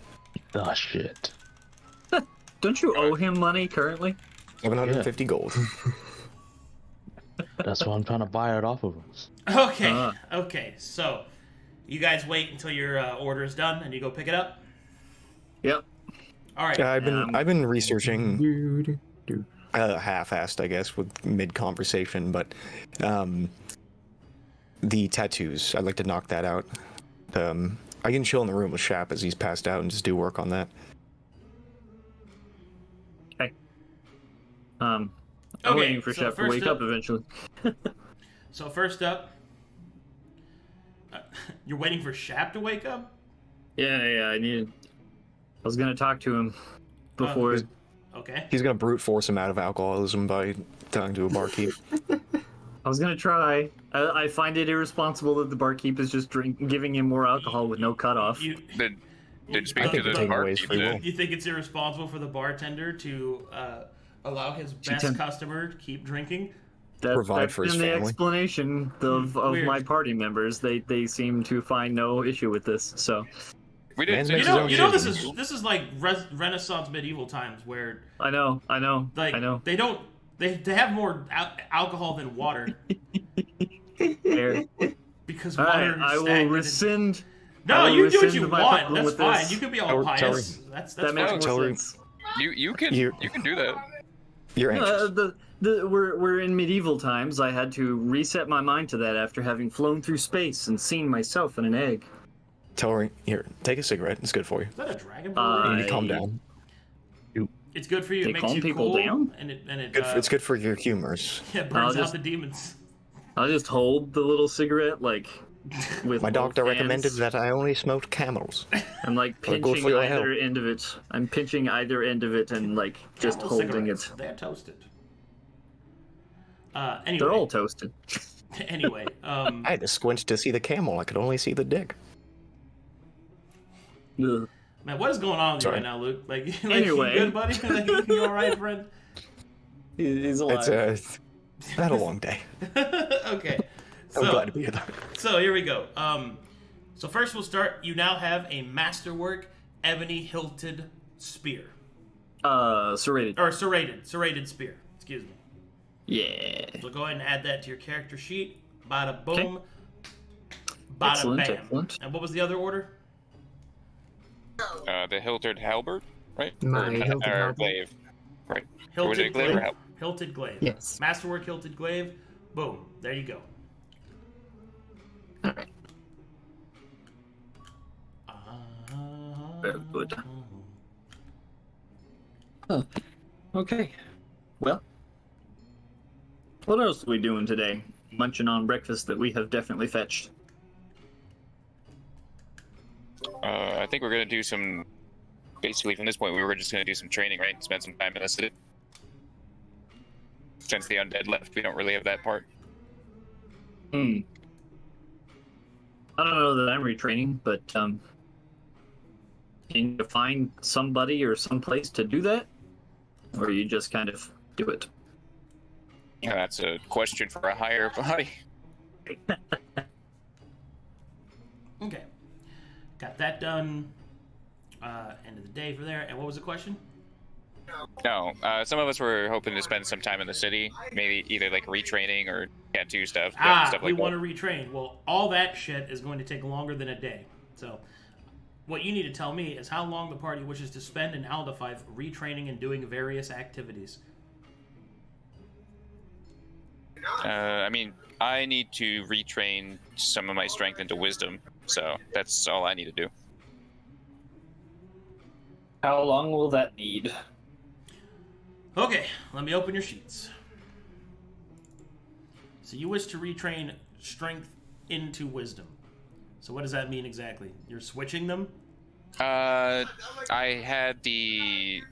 Ah, shit. Don't you owe him money currently? 750 gold. That's why I'm trying to buy it off of us. Okay. Okay. So, you guys wait until your order is done, and you go pick it up. Yep. All right. I've been researching half-assed, I guess, with mid-conversation, but the tattoos, I'd like to knock that out. I can chill in the room with Shap as he's passed out and just do work on that. Okay. I'm Okay, waiting for so Shep to first wake up- up eventually. So first up, you're waiting for Shap to wake up. Yeah. I was gonna talk to him before. Okay. He's gonna brute force him out of alcoholism by talking to a barkeep. I was gonna try. I find it irresponsible that the barkeep is just giving him more alcohol with no cutoff. Then speak I to think the we're taking away his barkeep free will. then. You think it's irresponsible for the bartender to allow his best can- customer to keep drinking? Provide That's for his been the family. explanation of Weird. my party members. They seem to find no issue with this. So We didn't Man say makes You his know, own you know this decisions. is like Renaissance medieval times where I know. like I know. they have more alcohol than water Fair. because All water right, is I will stagnant. rescind. I No, will you do what rescind you my want. problem That's with fine. this. You can be all Telry. pious. That's That makes fine. more Telry. sense. you can do that. You're anxious. We're in medieval times. I had to reset my mind to that after having flown through space and seen myself in an egg. Telry, here, take a cigarette. It's good for you. Is that a dragon? You need to calm I- down. It's good for you. They It makes calm you people cool, down? and it It's good for your humors. yeah, burns I'll out just- the demons. I'll just hold the little cigarette like with My doctor both recommended hands. that I only smoked camels. I'm like They're good pinching for your either health. end of it. I'm pinching either end of it and like just Camel holding cigarettes. it. They're toasted. Anyway. They're all toasted. Anyway. I had to squint to see the camel. I could only see the dick. Ugh. Man, what is going on with you Sorry. right now, Luke? Like Anyway. you good, buddy? Like, you all right, friend? He's alive. It's I had a long day. Okay. I'm glad to be here. So here we go. So first we'll start. You now have a masterwork ebony hilted spear, Serrated. or serrated spear. Excuse me. Yeah. So go ahead and add that to your character sheet. Bada boom. Bada Excellent, bam. excellent. And what was the other order? The hilted halberd, right? My hilted or halberd. glaive, right? Or was it Hilted glaive or glaive. halberd? Hilted glaive. Yes. Masterwork hilted glaive. Boom. There you go. All right. Very good. Huh. Okay. Well, what else are we doing today? Munching on breakfast that we have definitely fetched. I think we're gonna do some. Basically, from this point, we were just gonna do some training, right? Spend some time in the city. Since the undead left, we don't really have that part. I don't know that I'm retraining, but can you find somebody or someplace to do that? Or you just kind of do it? That's a question for a higher body. Okay. Got that done. End of the day for there. And what was the question? No, some of us were hoping to spend some time in the city, maybe either like retraining or tattoo stuff, stuff We like want that. to retrain. Well, all that shit is going to take longer than a day. So, What you need to tell me is how long the party wishes to spend in Alda 5 retraining and doing various activities. I mean, I need to retrain some of my strength into wisdom, so that's all I need to do. How long will that need? Okay, let me open your sheets. So you wish to retrain strength into wisdom. So what does that mean exactly? You're switching them? I had the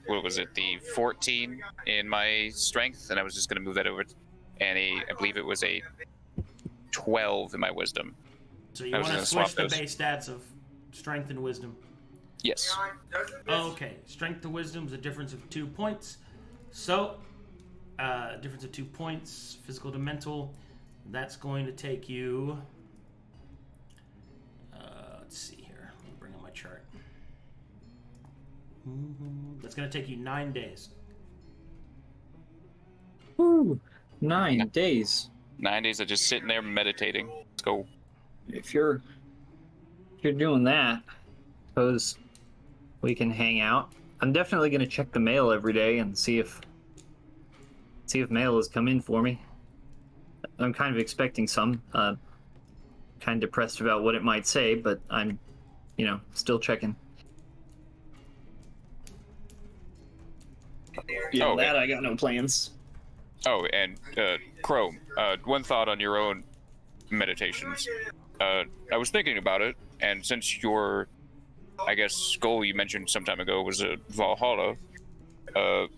14 in my strength, and I was just going to move that over, and I believe it was a 12 in my wisdom. So you want to switch the base stats of strength and wisdom? Yes. Okay, strength to wisdom is a difference of 2 points. So, difference of 2 points, physical to mental. That's going to take you. Let's see here. Let me bring up my chart. That's going to take you 9 days. Woo! 9 days. 9 days of just sitting there meditating. Let's go. If you're doing that, suppose we can hang out. I'm definitely gonna check the mail every day and see if mail has come in for me. I'm kind of expecting some. Kind of depressed about what it might say, but I'm, still checking. Beyond that, I got no plans. Oh, and Chrome, one thought on your own meditations. I was thinking about it, and since your, I guess, goal you mentioned some time ago was Valhalla,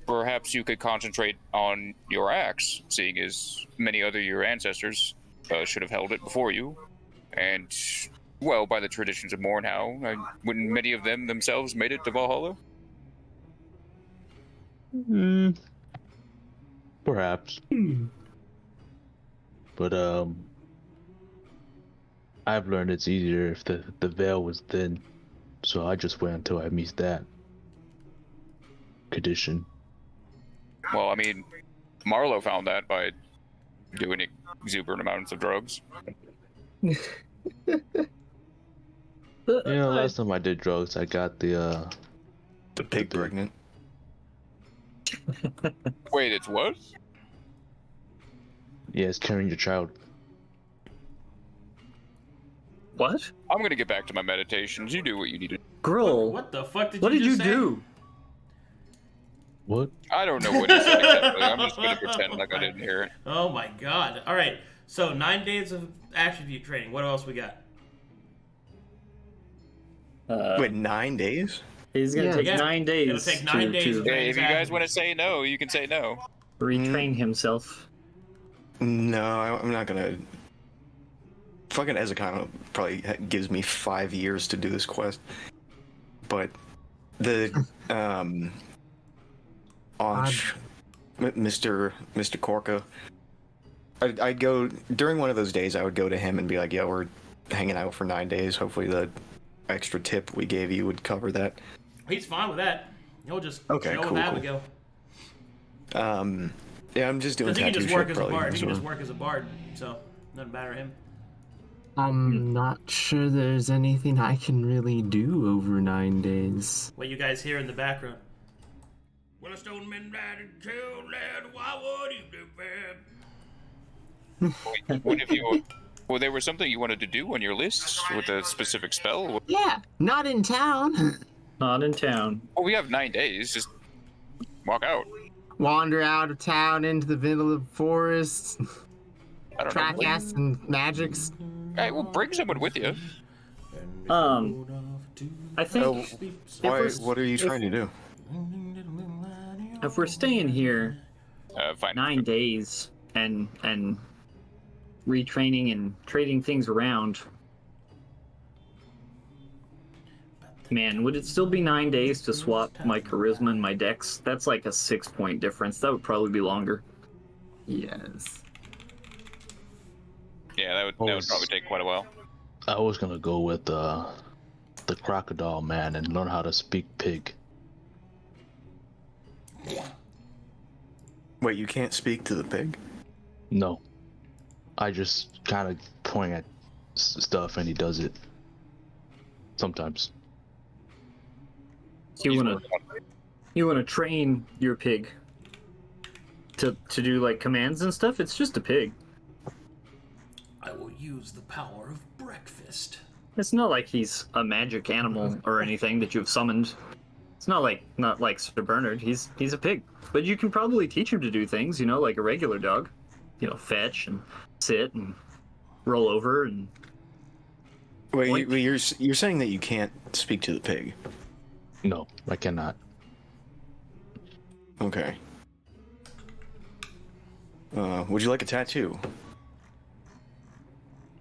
perhaps you could concentrate on your axe, seeing as many other your ancestors should have held it before you. And, well, by the traditions of Mornhow, wouldn't many of them themselves made it to Valhalla? Perhaps. But I've learned it's easier if the veil was thin, so I just wait until I meet that condition. Well, I mean, Marlowe found that by doing exuberant amounts of drugs. Last time I did drugs, I got the pig pregnant. Wait, it's what? Yeah, it's carrying your child. What? I'm gonna get back to my meditations. You do what you need to do. Gruul, What the fuck did what you did just you say? do? What? I don't know what he said exactly. I'm just gonna pretend like I didn't hear it. Oh my god. Alright, so 9 days of attribute training. What else we got? Wait, 9 days? He's gonna take 9 days. It'll take 9 days to of Hey, if you guys attributes. want to say no, you can say no. retrain himself. No, I'm not gonna. Fucking Ezekana probably gives me 5 years to do this quest. But the Mr. Korka, I'd go during one of those days. I would go to him and be like, "Yeah, we're hanging out for 9 days. Hopefully, the extra tip we gave you would cover that." He's fine with that. He'll just Okay, chill cool, with cool. Abigail. Yeah, I'm just doing Because he can tattoo just work shit, as a probably. bard. He can so- just work as a bard. So, doesn't matter to him. I'm not sure there's anything I can really do over 9 days. What you guys hear in the background? Well, a stone man died and killed lad. Why would he do that? What if you? Well, there was something you wanted to do on your list with a specific spell. Yeah, not in town. Not in town. Well, we have 9 days. Just walk out. Wander out of town into the middle of the forest, I don't track know. ass and magics. Hey, well, bring someone with you. I think Oh, we're- what are you trying to do? if we're staying here Fine. 9 days and retraining and trading things around, man, would it still be 9 days to swap my charisma and my dex? That's like a 6-point difference. That would probably be longer. Yes. Yeah, that would probably take quite a while. I was gonna go with the crocodile man and learn how to speak pig. Wait, you can't speak to the pig? No, I just kind of point at stuff and he does it. Sometimes. You wanna train your pig to do like commands and stuff? It's just a pig. I will use the power of breakfast. It's not like he's a magic animal or anything that you've summoned. It's not like Sir Bernard. He's a pig, but you can probably teach him to do things, like a regular dog. Fetch and sit and roll over and. Wait, you're saying that you can't speak to the pig? No, I cannot. Okay. Would you like a tattoo?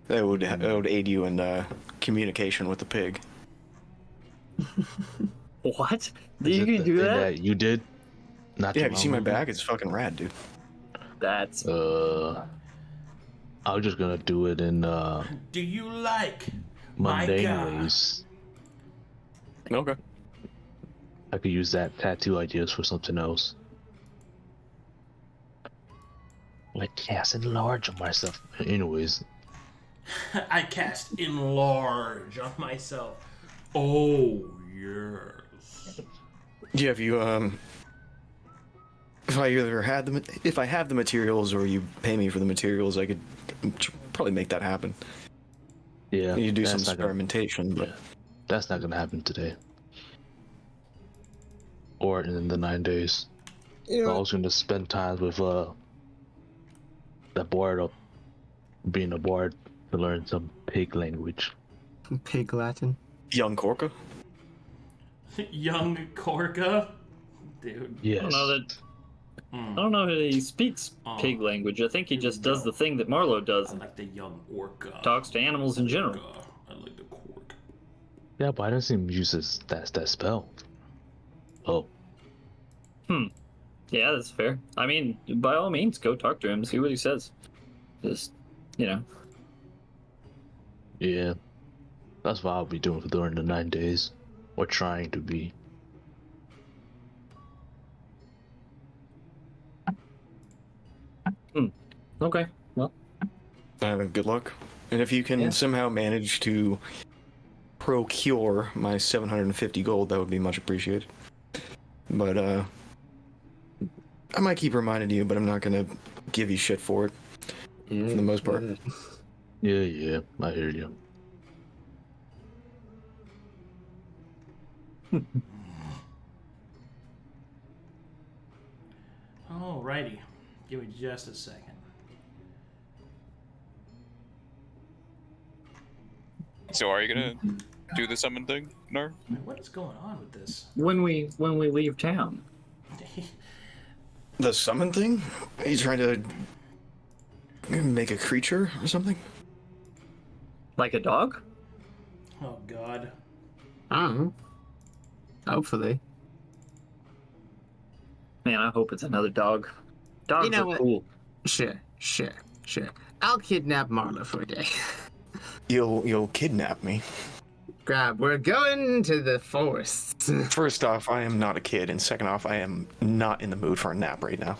That would aid you in communication with the pig. What? Is You it can the do thing that? You did? Not Yeah, too have you seen my long ago? back? It's fucking rad, dude. That's I was just gonna do it in Do you like my mundane god? ways. Okay. I could use that tattoo ideas for something else. Like cast enlarge on myself. Anyways, I cast enlarge on myself. Oh yes. Yeah, if you if I either if I have the materials or you pay me for the materials, I could probably make that happen. yeah, You do some that's not gonna- experimentation, but yeah, that's not gonna happen today. Or in the 9 days. I was gonna spend time with that board up being a bard to learn some pig language. Pig Latin. young Corca. Young Korka, dude. Yes. I don't know that he speaks pig language. I think he just does the thing that Marlowe does I and like the young orca. talks to animals in general. I like the cork. Yeah, but I didn't see him use that spell. Oh. Yeah, that's fair. I mean, by all means, go talk to him, see what he says. Just, Yeah. That's what I'll be doing during the 9 days. Or trying to be. Okay. Well, Good luck. And if you can somehow manage to procure my 750 gold, that would be much appreciated. But I might keep reminding you, but I'm not gonna give you shit for it. For the most part. Yeah, I hear you. Alrighty. Give me just a second. So are you gonna do the summon thing, Knarh? What is going on with this? when we leave town. The summon thing? Are you trying to make a creature or something? Like a dog? Oh god. I don't know. Hopefully. Man, I hope it's another dog. Dogs You know are what? cool. Sure. I'll kidnap Marlowe for a day. You'll kidnap me. Grab, we're going to the forests. First off, I am not a kid, and second off, I am not in the mood for a nap right now.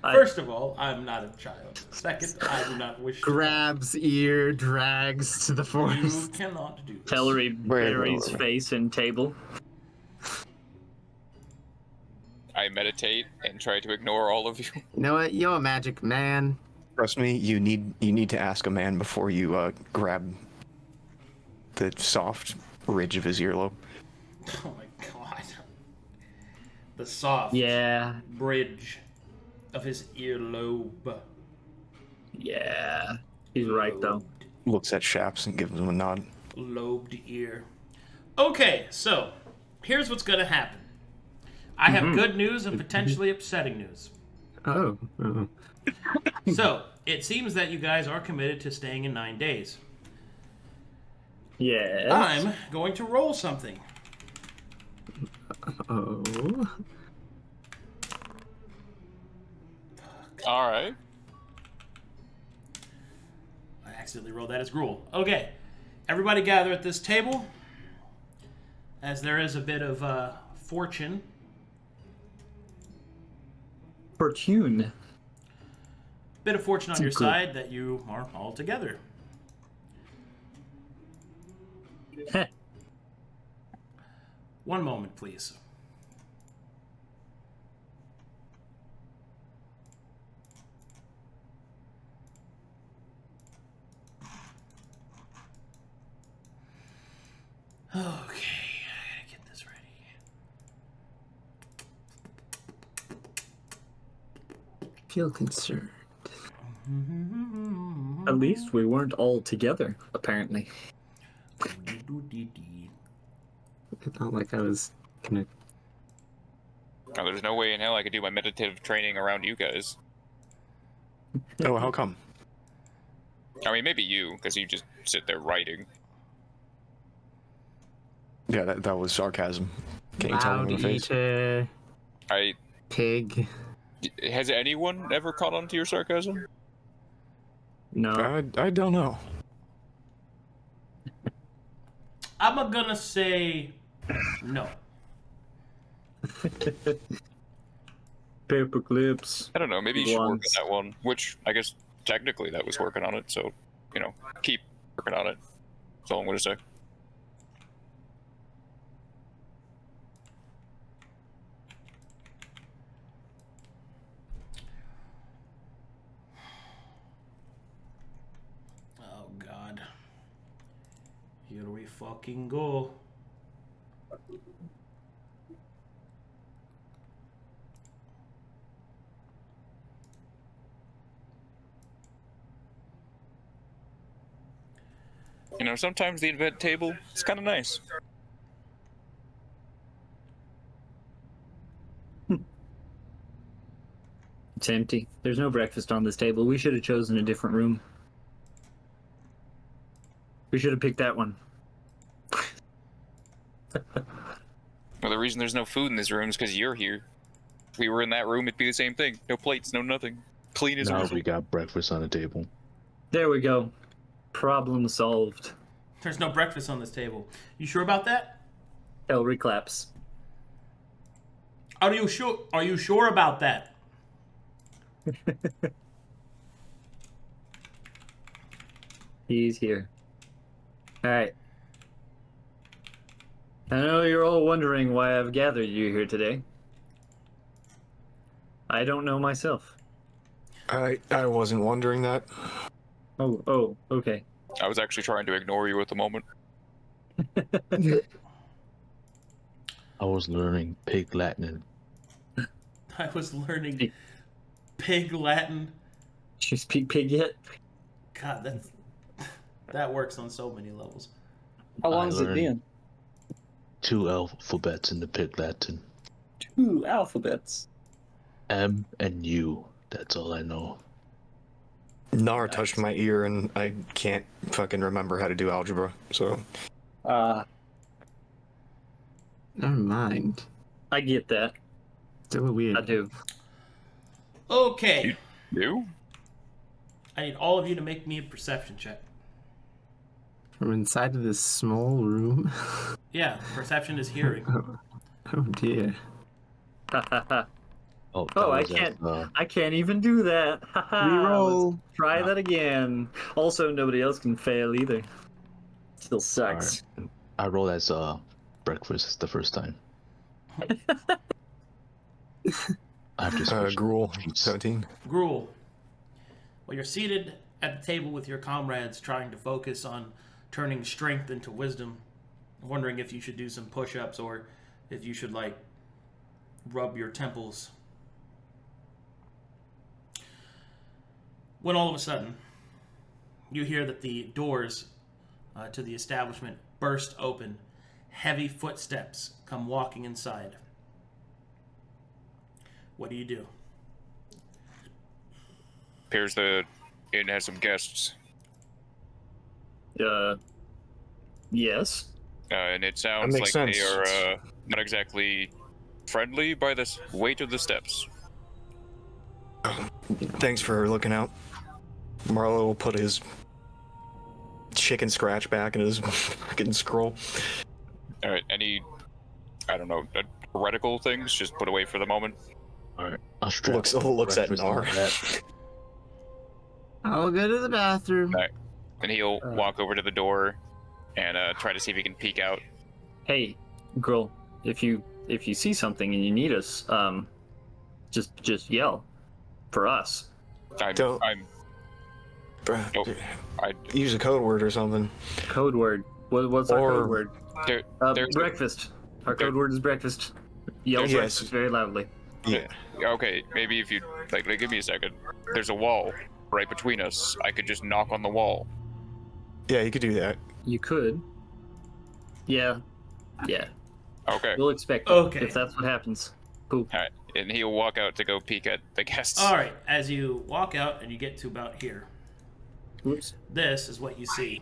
First of all, I'm not a child. Second, I do not wish to. Grab's ear, drags to the You forest. cannot do this. Telry buries well. face in table. I meditate and try to ignore all of you. You know what? You're a magic man. Trust me, you need to ask a man before you grab the soft ridge of his earlobe. Oh my god. The soft Yeah. bridge of his earlobe. Yeah. He's right, though. Looks at Shaps and gives him a nod. Lobed ear. Okay, so here's what's gonna happen. I have good news and potentially upsetting news. Oh. So, it seems that you guys are committed to staying in 9 days. Yes. I'm going to roll something. Oh. All right. I accidentally rolled that as Gruul. Okay, everybody gather at this table, as there is a bit of fortune. Fortune. Bit of fortune on your good. side that you are all together. One moment, please. Okay, I gotta get this ready. Feel concerned. At least we weren't all together, apparently. It's not like I was gonna. Oh, there's no way in hell I could do my meditative training around you guys. Oh, how come? I mean, maybe you, because you just sit there writing. Yeah, that was sarcasm. Can you tell me Loud in the face? eater, pig. Has anyone ever caught on to your sarcasm? No. I don't know. I'm gonna say no. Paper clips. I don't know, maybe you should work on Once. that one. Which, I guess, technically that was working on it, so, you know, keep working on it. That's all I'm gonna say. Oh God. Here we fucking go. You know, sometimes the event table is kind of nice. It's empty. There's no breakfast on this table. We should have chosen a different room. We should have picked that one. Well, the reason there's no food in this room is because you're here. If we were in that room, it'd be the same thing. No plates, no nothing. Clean as a Now whistle. we got breakfast on the table. There we go. Problem solved. There's no breakfast on this table. You sure about that? Telry claps. Are you sure? Are you sure about that? He's here. Alright. I know you're all wondering why I've gathered you here today. I don't know myself. I wasn't wondering that. Oh, okay. I was actually trying to ignore you at the moment. I was learning Pig Latin. I was learning pig Latin. Did you speak pig yet? God, that works on so many levels. How long I has it learned been? 2 alphabets in the Pig Latin. 2 alphabets. M and U. That's all I know. Knarh touched my ear and I can't fucking remember how to do algebra, so... Never mind. I get that. Still weird. I do. Okay. You? I need all of you to make me a perception check. From inside of this small room. Yeah, perception is hearing. Oh dear. Oh, Oh, I was at, can't. I can't even do that. Reroll. Let's try that again. Also, nobody else can fail either. Still sucks. I rolled as breakfast the first time. I have to switch. Gruul, 17. Gruul. Well, you're seated at the table with your comrades trying to focus on turning strength into wisdom, wondering if you should do some push-ups or if you should, like, rub your temples. When all of a sudden, you hear that the doors to the establishment burst open. Heavy footsteps come walking inside. What do you do? Appears the inn has some guests. Yes. And it sounds That like makes they sense. are not exactly friendly by the weight of the steps. Thanks for looking out. Marlowe will put his chicken scratch back in his fucking scroll. Alright, any, I don't know, heretical things just put away for the moment? Alright, I'll strap Looks at breakfast on Knarh. that. I'll go to the bathroom. Right. And he'll walk over to the door, and try to see if he can peek out. Hey, Gruul, if you see something and you need us, just yell for us. Don't- Nope. Use a code word or something. Code word. What's our code Or- word? There's Breakfast. Our code word is breakfast. Yell Yes. breakfast very loudly. Yeah. Okay, maybe if you like, give me a second. There's a wall right between us. I could just knock on the wall. Yeah, you could do that. You could. Yeah. Okay. We'll expect it Okay. if that's what happens. Cool. All right, and he'll walk out to go peek at the guests. All right, as you walk out and you get to about here, Oops. this is what you see.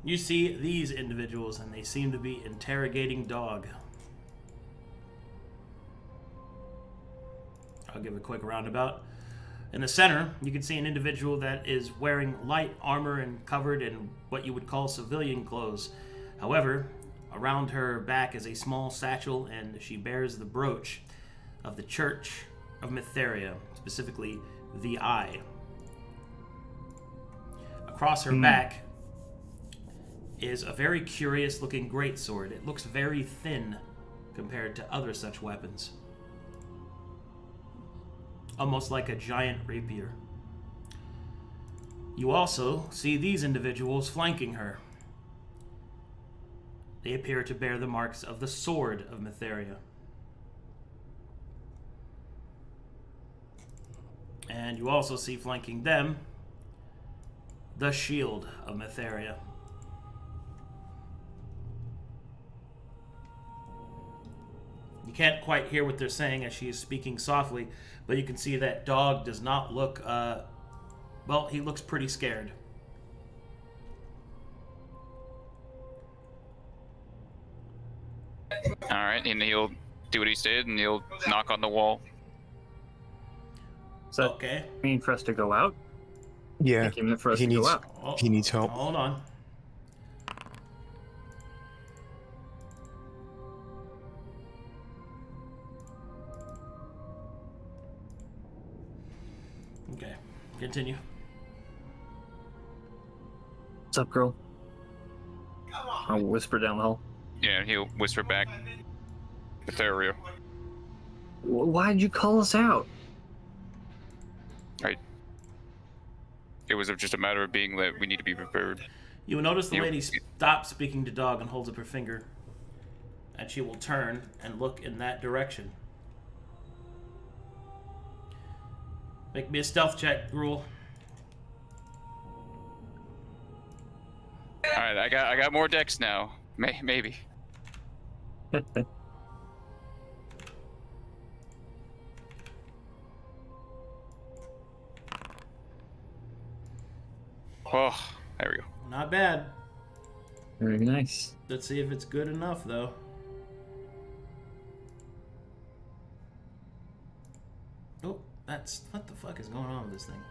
You see these individuals, and they seem to be interrogating Dog. I'll give a quick roundabout. In the center, you can see an individual that is wearing light armor and covered in what you would call civilian clothes. However, around her back is a small satchel, and she bears the brooch of the Church of Mytheria, specifically the Eye. Across her back is a very curious looking greatsword. It looks very thin compared to other such weapons. Almost like a giant rapier. You also see these individuals flanking her. They appear to bear the marks of the Sword of Mytheria. And you also see flanking them the Shield of Mytheria. You can't quite hear what they're saying as she is speaking softly, but you can see that Dog does not look, well, he looks pretty scared. Alright, and he'll do what he said, and he'll knock on the wall. So Okay. mean for us to go out? Yeah. I think you meant for us He to needs go out. Oh, he needs help. hold on. Okay, continue. What's up, girl? I'll whisper down the hall. Yeah, and he'll whisper back. Ethereal. Why'd you call us out? It was just a matter of being that we need to be prepared. You will notice the You- lady stops speaking to Dog and holds up her finger. And she will turn and look in that direction. Make me a stealth check, Gruul. Alright, I got more decks now. Maybe. Oh, there we go. Not bad. Very nice. Let's see if it's good enough, though. Oh, that's... What the fuck is going on with this thing?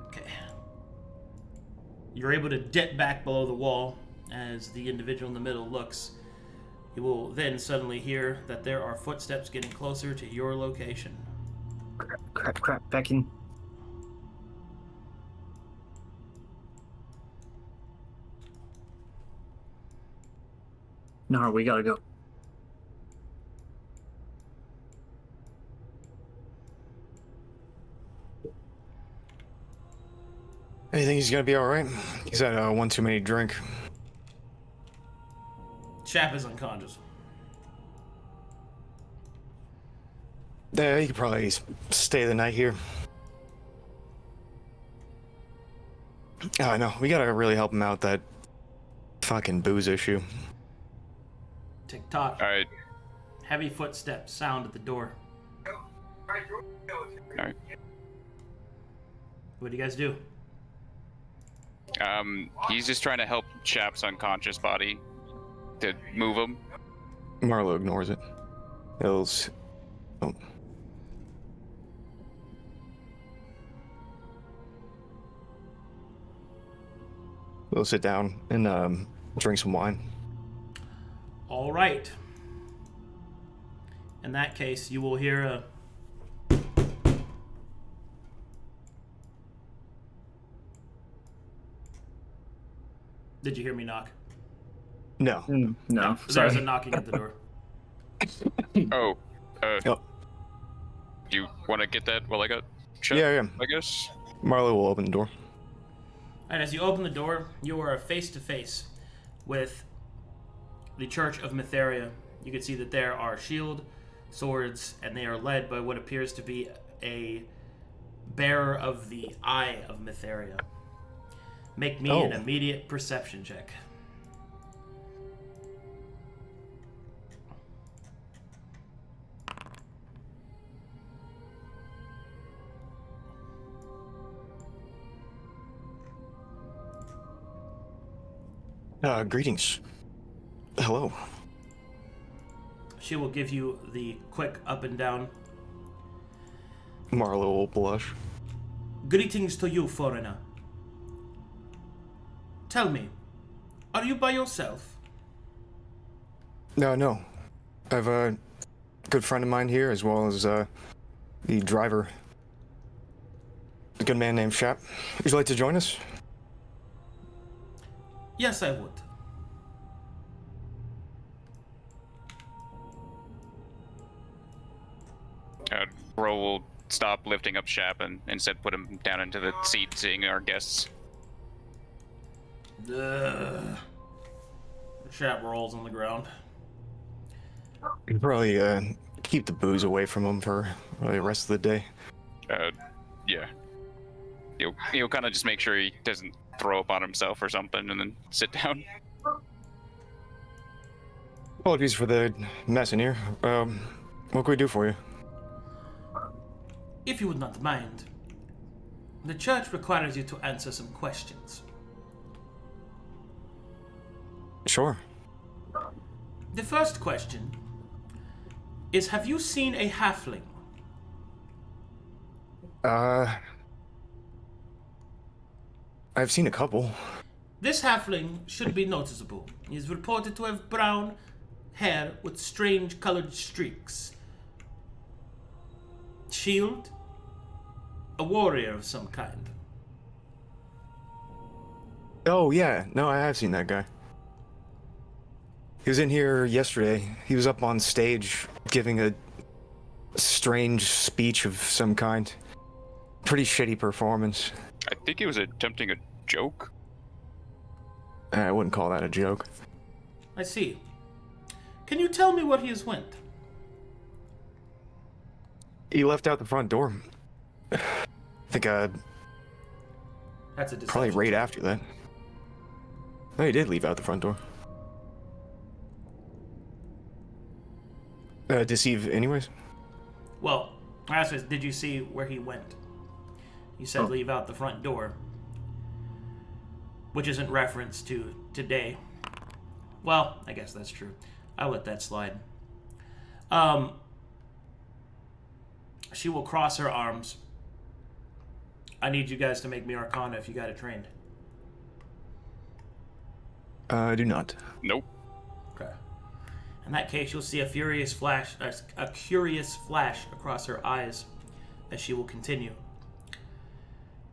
Okay. You're able to dip back below the wall as the individual in the middle looks. You will then suddenly hear that there are footsteps getting closer to your location. Crap, back in. Nara, we gotta go. You think he's gonna be alright? He's had one too many drink. Chap is unconscious. Yeah, he could probably stay the night here. Oh, no, we gotta really help him out, that fucking booze issue. Tick tock. Alright. Heavy footsteps sound at the door. Alright. What do you guys do? He's just trying to help Chap's unconscious body to move him. Marlowe ignores it. Oh. We'll sit down and drink some wine. All right. In that case, you will hear a... Did you hear me knock? No. No, There's sorry. a knocking at the door. Oh, Oh, do you want to get that while I got shut? yeah. I guess. Marlowe will open the door. And as you open the door, you are face to face with the Church of Mytheria. You can see that there are shield, swords, and they are led by what appears to be a bearer of the Eye of Mytheria. Make me an immediate perception check. Greetings. Hello. She will give you the quick up and down. Marlowe will blush. Greetings to you, foreigner. Tell me, are you by yourself? No. I have a good friend of mine here, as well as the driver. A good man named Shap. Would you like to join us? Yes, I would. Gruul will stop lifting up Shap and instead put him down into the seat, seeing our guests. Shap rolls on the ground. You can probably keep the booze away from him for the rest of the day. Yeah. He'll kind of just make sure he doesn't throw up on himself or something, and then sit down. Apologies for the mess in here. What can we do for you? If you would not mind, the church requires you to answer some questions. Sure. The first question is, have you seen a halfling? I've seen a couple. This halfling should be noticeable. He is reported to have brown hair with strange colored streaks. Shield? A warrior of some kind. Oh, yeah. No, I have seen that guy. He was in here yesterday. He was up on stage giving a strange speech of some kind. Pretty shitty performance. I think he was attempting a joke. I wouldn't call that a joke. I see. Can you tell me where he has went? He left out the front door. I think, That's a deception. probably right after that. No, he did leave out the front door. Deceive anyways? Well, I asked, did you see where he went? You said leave out the front door, which isn't reference to today. Well, I guess that's true. I'll let that slide. She will cross her arms. I need you guys to make me Arcana if you got it trained. I do not. Nope. Okay. In that case, you'll see a curious flash across her eyes as she will continue.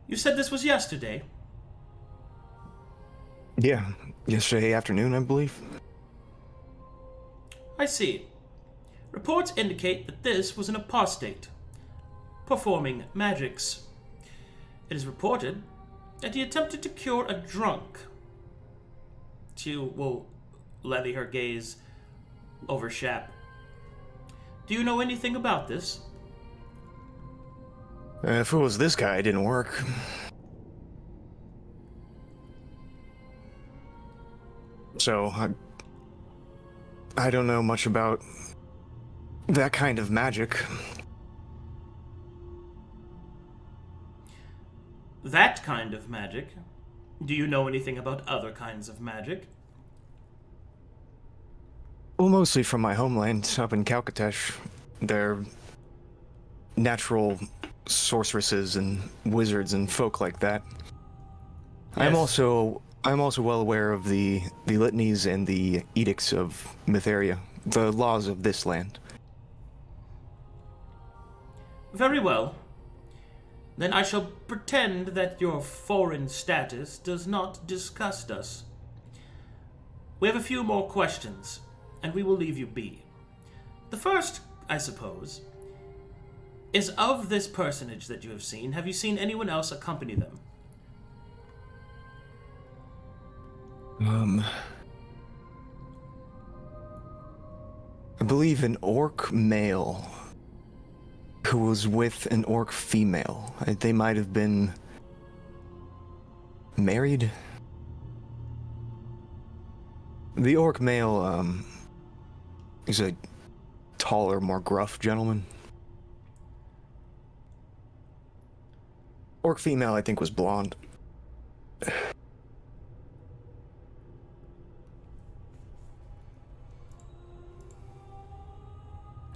You said this was yesterday? Yeah, yesterday afternoon, I believe. I see. Reports indicate that this was an apostate, performing magics. It is reported that he attempted to cure a drunk. She will levy her gaze over Shap. Do you know anything about this? If it was this guy, it didn't work. So, I don't know much about that kind of magic. That kind of magic? Do you know anything about other kinds of magic? Well, mostly from my homeland up in Calcatesh. They're natural sorceresses and wizards and folk like that. I'm Yes. also I'm also well aware of the litanies and the edicts of Mytheria, the laws of this land. Very well. Then I shall pretend that your foreign status does not disgust us. We have a few more questions, and we will leave you be. The first, I suppose, is of this personage that you have seen. Have you seen anyone else accompany them? I believe an orc male who was with an orc female. They might have been married. The orc male, is a taller, more gruff gentleman. Orc female, I think, was blonde.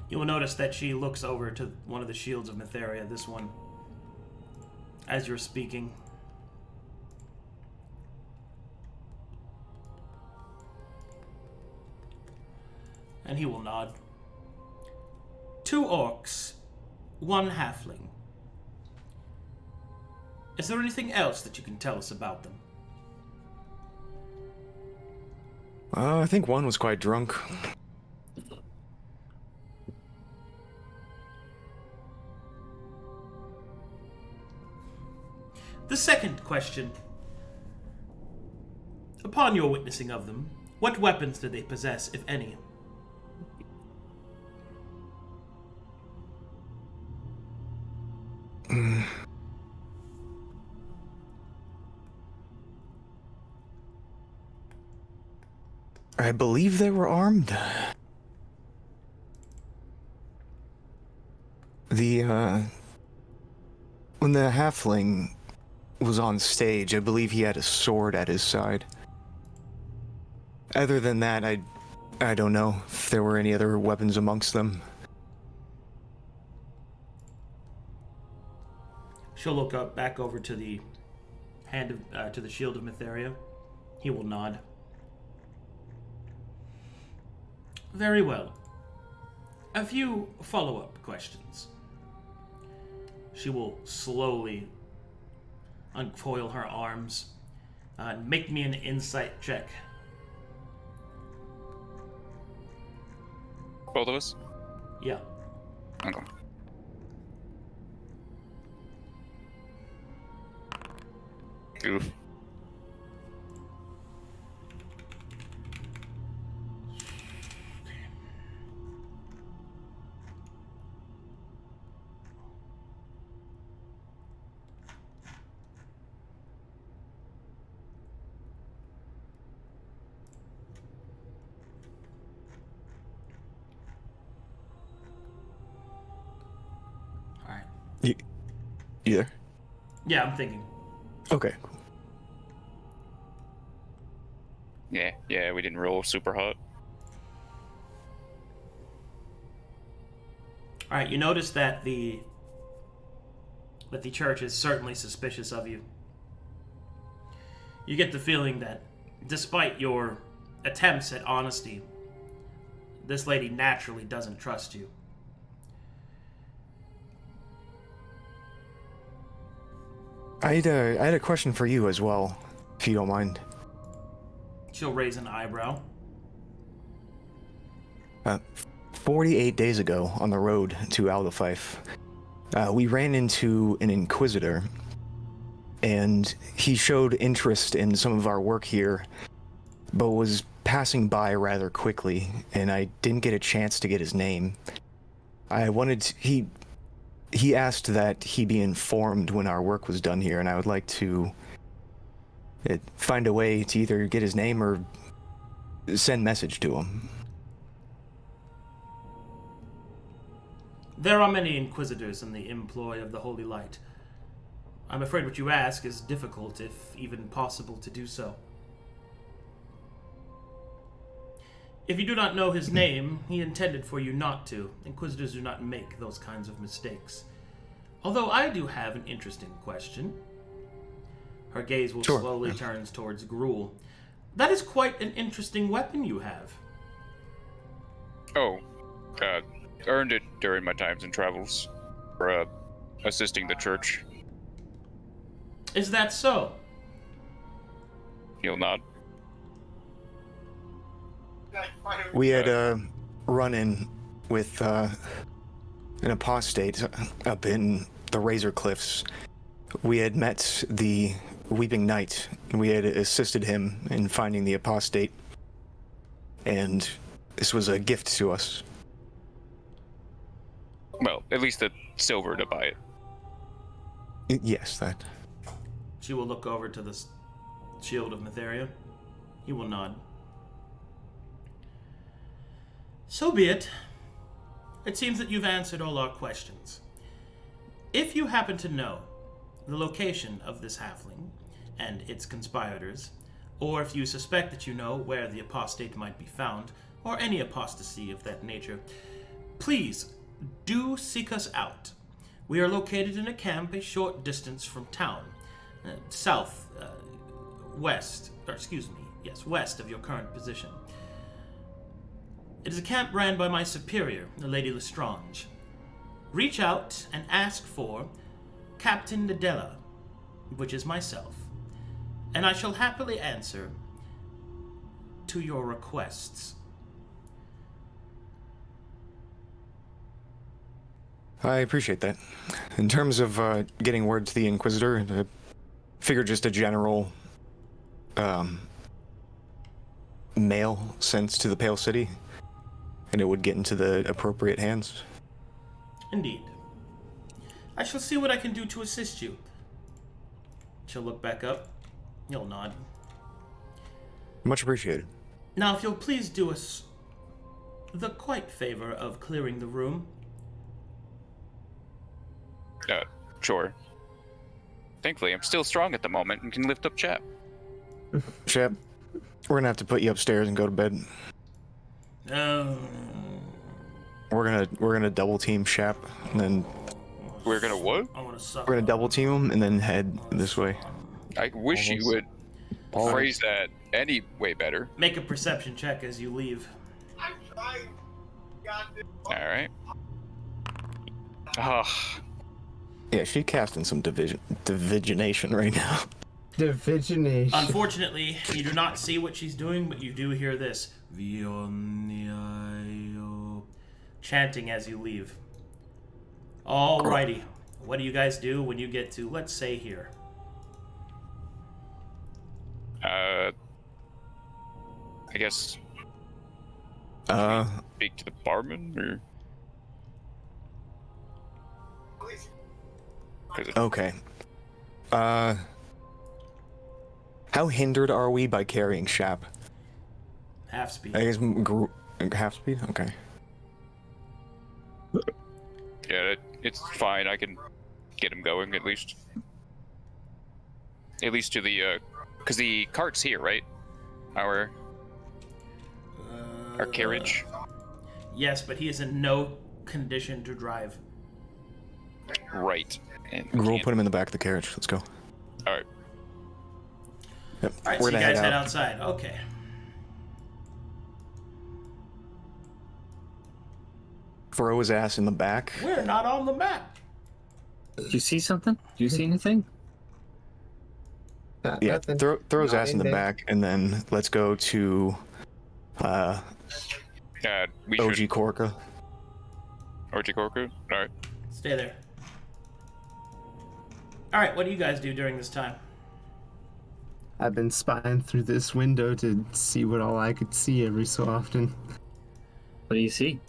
You will notice that she looks over to one of the shields of Mytheria, this one, as you're speaking. And he will nod. 2 orcs, 1 halfling. Is there anything else that you can tell us about them? I think one was quite drunk. The second question. Upon your witnessing of them, what weapons did they possess, if any? I believe they were armed. When the halfling was on stage, I believe he had a sword at his side. Other than that, I don't know if there were any other weapons amongst them. She'll look up back over to the to the shield of Mytheria. He will nod. Very well. A few follow-up questions. She will slowly uncoil her arms. Make me an insight check. Both of us? Yeah. Okay. Oof. Alright. You there? Yeah, I'm thinking. Okay. Yeah, we didn't roll super hot. Alright, you notice that the church is certainly suspicious of you. You get the feeling that despite your attempts at honesty, this lady naturally doesn't trust you. I had a question for you as well, if you don't mind. She'll raise an eyebrow. 48 days ago, on the road to Alderfife, we ran into an Inquisitor, and he showed interest in some of our work here, but was passing by rather quickly, and I didn't get a chance to get his name. He asked that he be informed when our work was done here, and I would like to find a way to either get his name or send message to him. There are many Inquisitors in the employ of the Holy Light. I'm afraid what you ask is difficult, if even possible, to do so. If you do not know his name, he intended for you not to. Inquisitors do not make those kinds of mistakes. Although I do have an interesting question. Her gaze will Sure. slowly turn towards Gruul. That is quite an interesting weapon you have. Oh, earned it during my times and travels for assisting the church. Is that so? He'll nod. We had a run-in with an apostate up in the Razor Cliffs. We had met the Weeping Knight, and we had assisted him in finding the apostate. And this was a gift to us. Well, at least the silver to buy it. Yes, that. She will look over to the shield of Matheria. He will nod. So be it. It seems that you've answered all our questions. If you happen to know the location of this halfling and its conspirators, or if you suspect that you know where the apostate might be found, or any apostasy of that nature, please do seek us out. We are located in a camp a short distance from town, west of your current position. It is a camp ran by my superior, the Lady Lestrange. Reach out and ask for Captain Nadella, which is myself, and I shall happily answer to your requests. I appreciate that. In terms of getting word to the Inquisitor, I figure just a general mail sent to the Pale City, and it would get into the appropriate hands. Indeed. I shall see what I can do to assist you. She'll look back up. You'll nod. Much appreciated. Now, if you'll please do us the quite favor of clearing the room. Sure. Thankfully, I'm still strong at the moment and can lift up Chap. Chap, we're gonna have to put you upstairs and go to bed. We're gonna double team Shap, and then We're gonna what? I want to suck. we're gonna double team him and then head this way. I wish you would phrase that any way better. Make a perception check as you leave. Alright. Ah, Yeah, she's casting some divisionation right now. Divisionation. Unfortunately, you do not see what she's doing, but you do hear this Vionio chanting as you leave. Alrighty. What do you guys do when you get to, let's say, here? I guess speak to the barman, or? Okay. How hindered are we by carrying Shap? Half speed. I guess half speed? Okay. Yeah, it's fine. I can get him going at least. At least to the because the cart's here, right? Our carriage. Yes, but he is in no condition to drive. Right. And we Gruul, can't- put him in the back of the carriage. Let's go. All right. Yep. Alright, so We're you gonna guys head out. outside. Okay. Throw his ass in the back. We're not on the map. Did you see something? Do you see anything? Yeah, Nothing. throw his Not ass in the there. back, and then let's go to We OG should. Korka. OG Korku. All right. Stay there. Alright, what do you guys do during this time? I've been spying through this window to see what all I could see every so often. What do you see?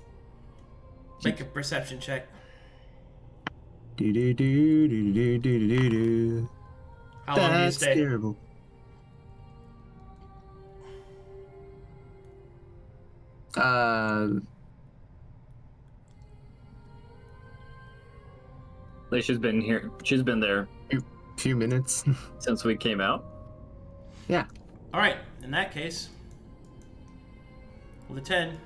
Make a perception check. Do do do do do do do do. How long do you That's stay? terrible. Like she's been here. She's been there Few minutes. since we came out. Yeah. Alright, in that case, with a 10,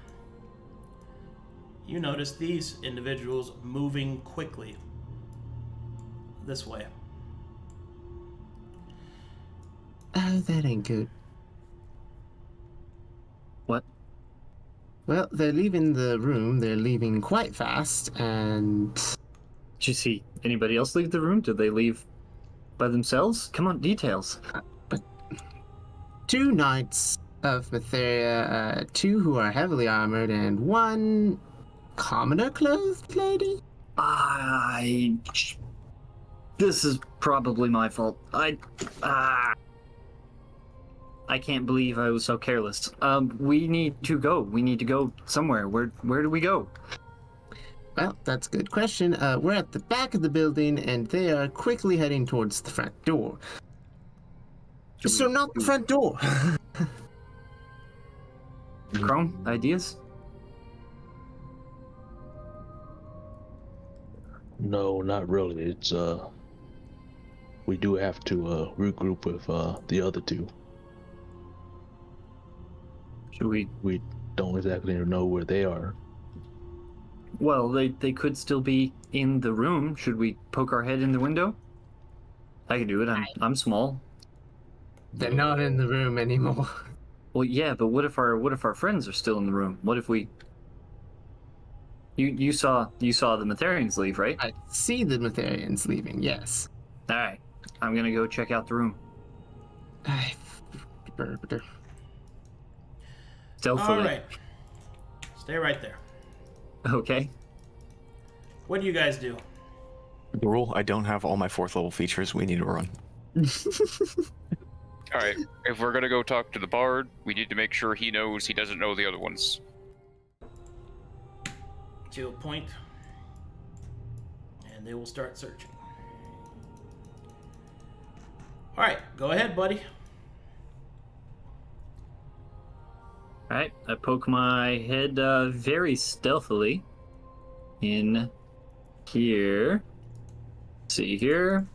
you notice these individuals moving quickly this way. Oh, that ain't good. What? Well, they're leaving the room. They're leaving quite fast, and Did you see anybody else leave the room? Did they leave by themselves? Come on, details. two knights of Matheria, two who are heavily armored, and one commoner clothed lady. This is probably my fault. I can't believe I was so careless. We need to go. We need to go somewhere. Where do we go? Well, that's a good question. We're at the back of the building, and they are quickly heading towards the front door. So not the front door. Chrome, ideas? No, not really. It's we do have to regroup with the other two. Should we? We don't exactly know where they are. Well, they could still be in the room. Should we poke our head in the window? I can do it. I'm small. They're not in the room anymore. Well, yeah, but what if our friends are still in the room? What if we? You saw the Matherians leave, right? I see the Matherians leaving, yes. All right, I'm gonna go check out the room stealthily. All right. Stay right there. Okay. What do you guys do? Gruul, I don't have all my 4th level features. We need to run. All right, if we're gonna go talk to the bard, we need to make sure he knows he doesn't know the other ones. To a point, and they will start searching. All right, go ahead, buddy. All right, I poke my head very stealthily in here. See here.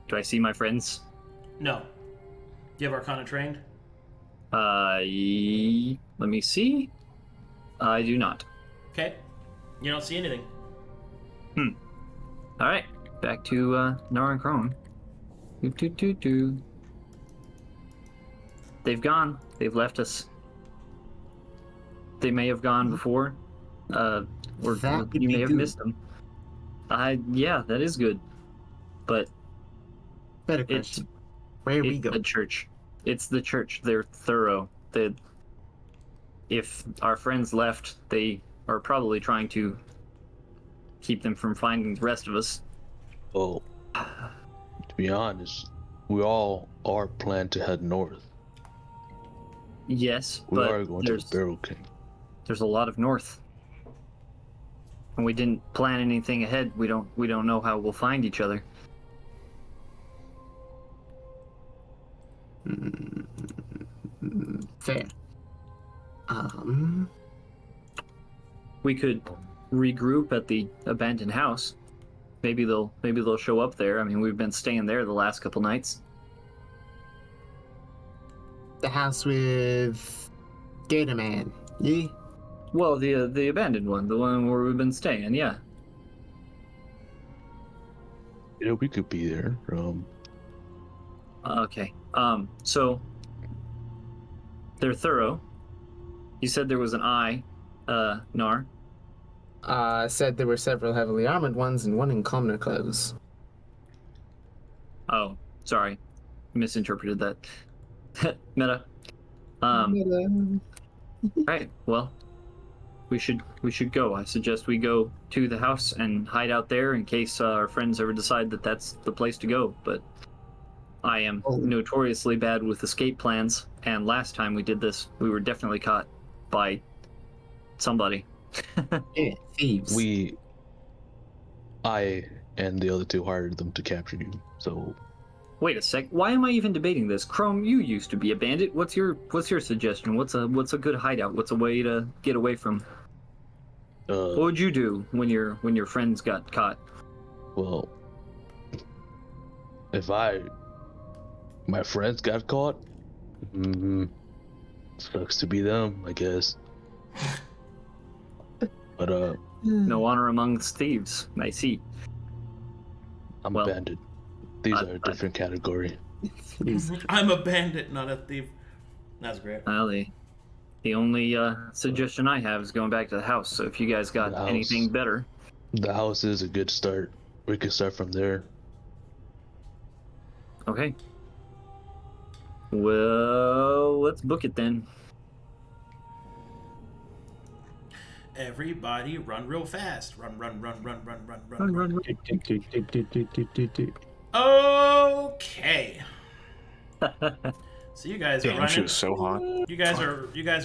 Do I see my friends? No. Do you have Arcana trained? Let me see. I do not. Okay. You don't see anything. All right, back to Knarh and Crone. They've gone. They've left us. They may have gone before, or That would you be may have good. missed them. Yeah, that is good. But Better it's question. Where we it's go? the church. It's the church. They're thorough. If our friends left, they are probably trying to keep them from finding the rest of us. Well, to be honest, we all are planned to head north. Yes, We but are going to the there's Barrel King. a lot of north, and we didn't plan anything ahead. We don't know how we'll find each other. Fair. We could regroup at the abandoned house. Maybe they'll show up there. I mean, we've been staying there the last couple nights. The house with Gator Man. Yeah. Well, the abandoned one, the one where we've been staying. Yeah. You know, we could be there. Okay. So they're thorough. You said there was an eye, Knarh. Said there were several heavily armored ones and one in commoner clothes. Oh, sorry, misinterpreted that. Meta. Right. Well, we should go. I suggest we go to the house and hide out there in case our friends ever decide that that's the place to go. But I am notoriously bad with escape plans, and last time we did this, we were definitely caught by somebody. Yeah, thieves. I and the other two hired them to capture you. So Wait a sec. Why am I even debating this? Chrome, you used to be a bandit. What's your suggestion? What's a good hideout? What's a way to get away from? What would you do when your friends got caught? well, if my friends got caught, sucks to be them, I guess. But No honor amongst thieves. I see. I'm Well, a bandit. These are a different category. I'm a bandit, not a thief. That's great. Well, the only suggestion I have is going back to the house. So if you guys got The house. anything better, The house is a good start. We can start from there. okay. Well, let's book it then. Everybody run real fast. Run. Run. Okay. So you guys are Damn, she running. was so hot. You guys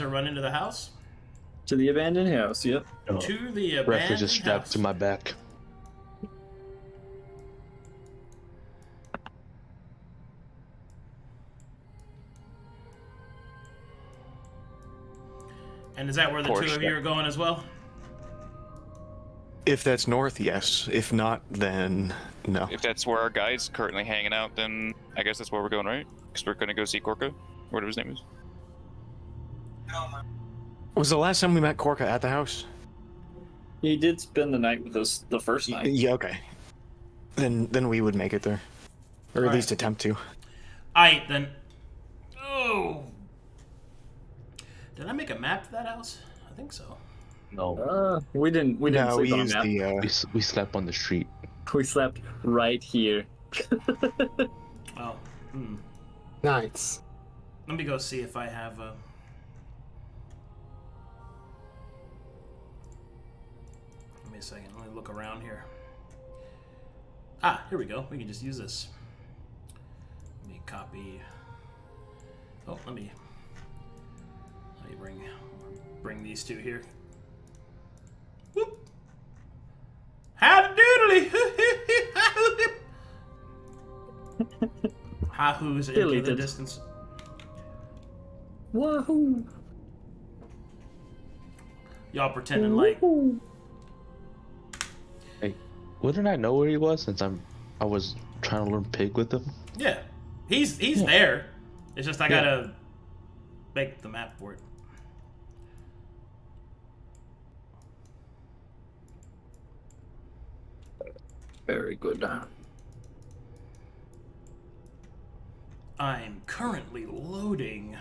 are running to the house. To the abandoned house, yep. To the Rifle abandoned just strapped house. to my back. And is that where the Poor two of you shit. are going as well? If that's north, yes. If not, then no. If that's where our guy's currently hanging out, then I guess that's where we're going, right? Because we're gonna go see Korka, whatever his name is. Was the last time we met Korka at the house? He did spend the night with us the first night. Yeah, okay. Then we would make it there. Or at Alright. least attempt to. Aight, then. Oh. Did I make a map for that house? I think so. No, We didn't No, we sleep on a used map. the we slept on the street. We slept right here. Oh. Nice. Let me go see if I have a. Give me a second. Let me look around here. Ah, here we go. We can just use this. Let me copy. Oh, let me bring these two here. Whoop. Howdy doodly. Ha-hoos into the Deleted. distance. Wahoo! Y'all pretending like Hey, wouldn't I know where he was since I was trying to learn pig with him? yeah, he's there. It's just I gotta make the map for it. Very good. I'm currently loading.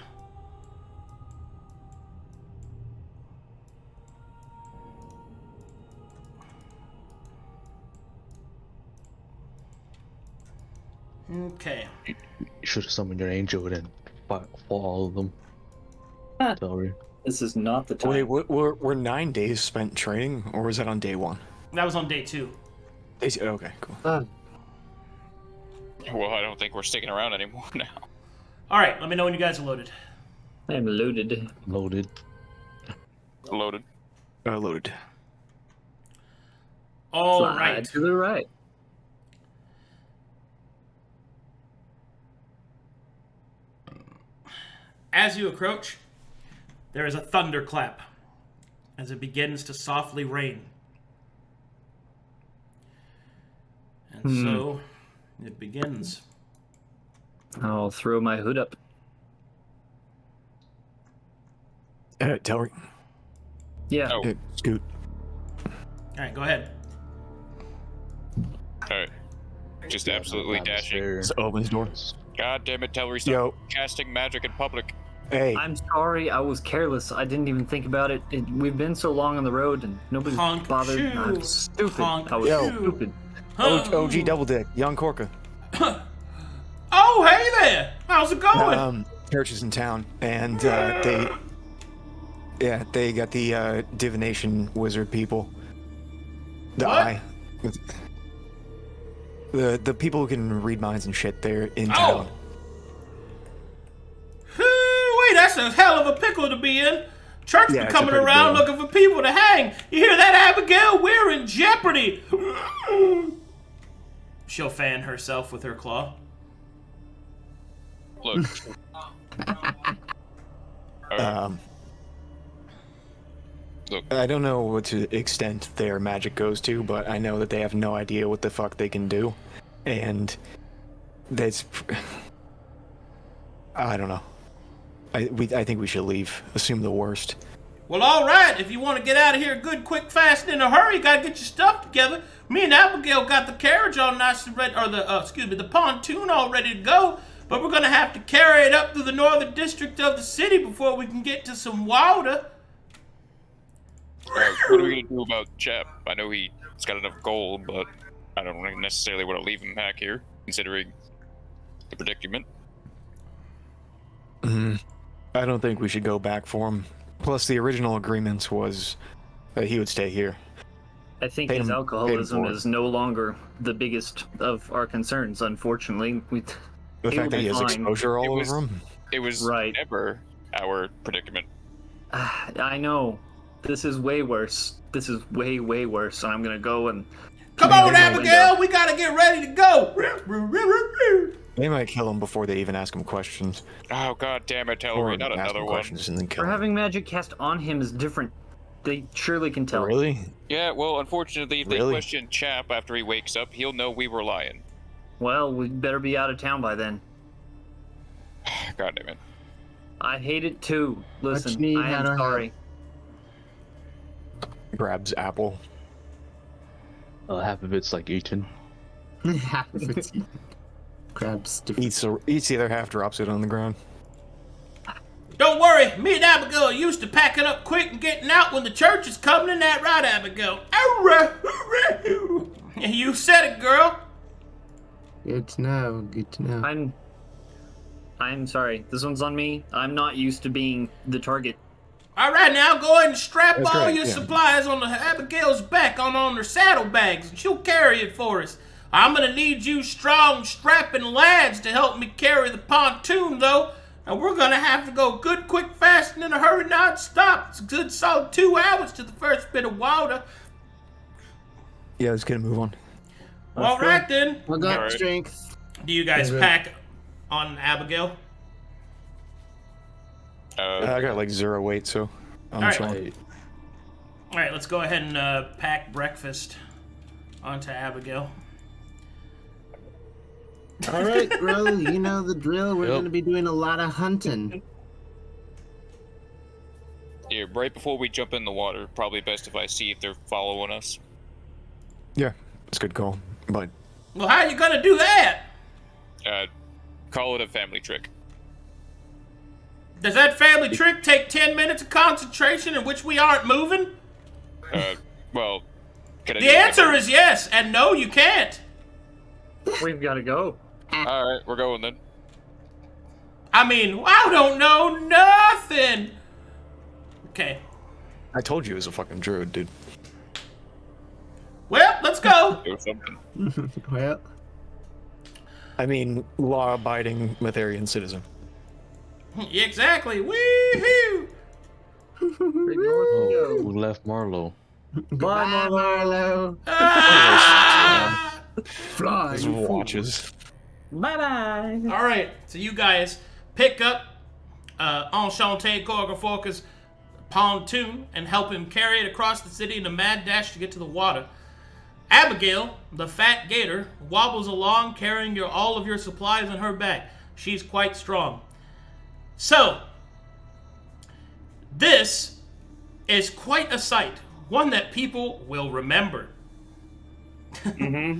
Okay. You should have summoned your angel and fought all of them. Sorry. This is not the time. Wait, were 9 days spent training, or was that on day 1? That was on day 2. Okay, cool. Well, I don't think we're sticking around anymore now. Alright, let me know when you guys are loaded. I'm loaded. Loaded. Loaded. Loaded. Slide Alright. to the right. As you approach, there is a thunderclap as it begins to softly rain. And so it begins. I'll throw my hood up. Telry. Yeah. Oh. Scoot. Alright, go ahead. Alright. Just absolutely dashing. Just open his door. God damn it, Telry, Yo. stop casting magic in public. Hey. I'm sorry, I was careless. I didn't even think about it. We've been so long on the road and nobody's Honk bothered. shoo. I'm stupid. Honk I was Yo. stupid. OG Double Dick, young Korka. Oh, hey there! How's it going? Church is in town, and they got the divination wizard people. The What? eye. The people who can read minds and shit, they're in Oh. town. Wait, that's a hell of a pickle to be in. Church Yeah, be it's a coming pretty around big looking for people to hang. You hear that, Abigail? We're in jeopardy. She'll fan herself with her claw. Look. Look. I don't know what to extent their magic goes to, but I know that they have no idea what the fuck they can do, and that's. I don't know. I think we should leave. Assume the worst. Well, all right. If you want to get out of here good, quick, fast, and in a hurry, you got to get your stuff together. Me and Abigail got the carriage all nice and ready, or the pontoon all ready to go. But we're going to have to carry it up through the northern district of the city before we can get to some water. What are we going to do about Chap? I know he's got enough gold, but I don't necessarily want to leave him back here, considering the predicament. I don't think we should go back for him. Plus, the original agreement was that he would stay here. I think Paid his him alcoholism for it. is no longer the biggest of our concerns, unfortunately. The fact that he has exposure all over him. It was Right. never our predicament. I know. This is way worse. This is way, way worse. And I'm going to go and... Come on, Abigail. We got to get ready to go. They might kill him before they even ask him questions. Oh, god damn it, Or Telry, not ask another him one. questions and then kill Or him. having magic cast on him is different. They surely can tell. Really? Yeah, well, unfortunately, if they Really? question Chap after he wakes up, he'll know we were lying. Well, we better be out of town by then. God damn it. I hate it too. Listen, you need, I am Nara? sorry. Grabs apple. Half of it's like eaten. Half of it's grabs different. Eats the other half, drops it on the ground. Don't worry. Me and Abigail are used to packing up quick and getting out when the church is coming. Isn't that right, Abigail? You said it, girl. Good to know. Good to know. I'm sorry. This one's on me. I'm not used to being the target. All right, now go ahead and strap That's all great, your yeah. supplies on Abigail's back on her saddlebags, and she'll carry it for us. I'm gonna need you strong, strapping lads to help me carry the pontoon, though. And we're gonna have to go good, quick, fast, and in a hurry, non-stop. It's a good solid 2 hours to the first bit of water. Yeah, let's get a move on. All right, then. I got Alright. strength. Do you guys Okay. pack on Abigail? I got like 0 weight, so I'm Alright. chilling. All right, let's go ahead and pack breakfast onto Abigail. All right, Gruul, you know the drill. We're Yep. going to be doing a lot of hunting. Yeah, right before we jump in the water, probably best if I see if they're following us. Yeah, it's a good call. But Well, how are you gonna do that? Call it a family trick. Does that family trick take 10 minutes of concentration in which we aren't moving? Well, can I The answer is yes, and no, you can't. We've got to go. Alright, we're going then. I mean, I don't know nothing. Okay, I told you it was a fucking druid, dude. well, let's go. Do something. Well, I mean, law-abiding Matherian citizen. Exactly. Woohoo! Oh, we left Marlowe. bye, Marlowe. Ah! Fly. His you fool. watches. Bye-bye. All right, so you guys pick up Enchanté Corgaforca's pontoon and help him carry it across the city in a mad dash to get to the water. Abigail, the fat gator, wobbles along carrying all of your supplies on her back. She's quite strong. So, this is quite a sight, one that people will remember. Mm-hmm.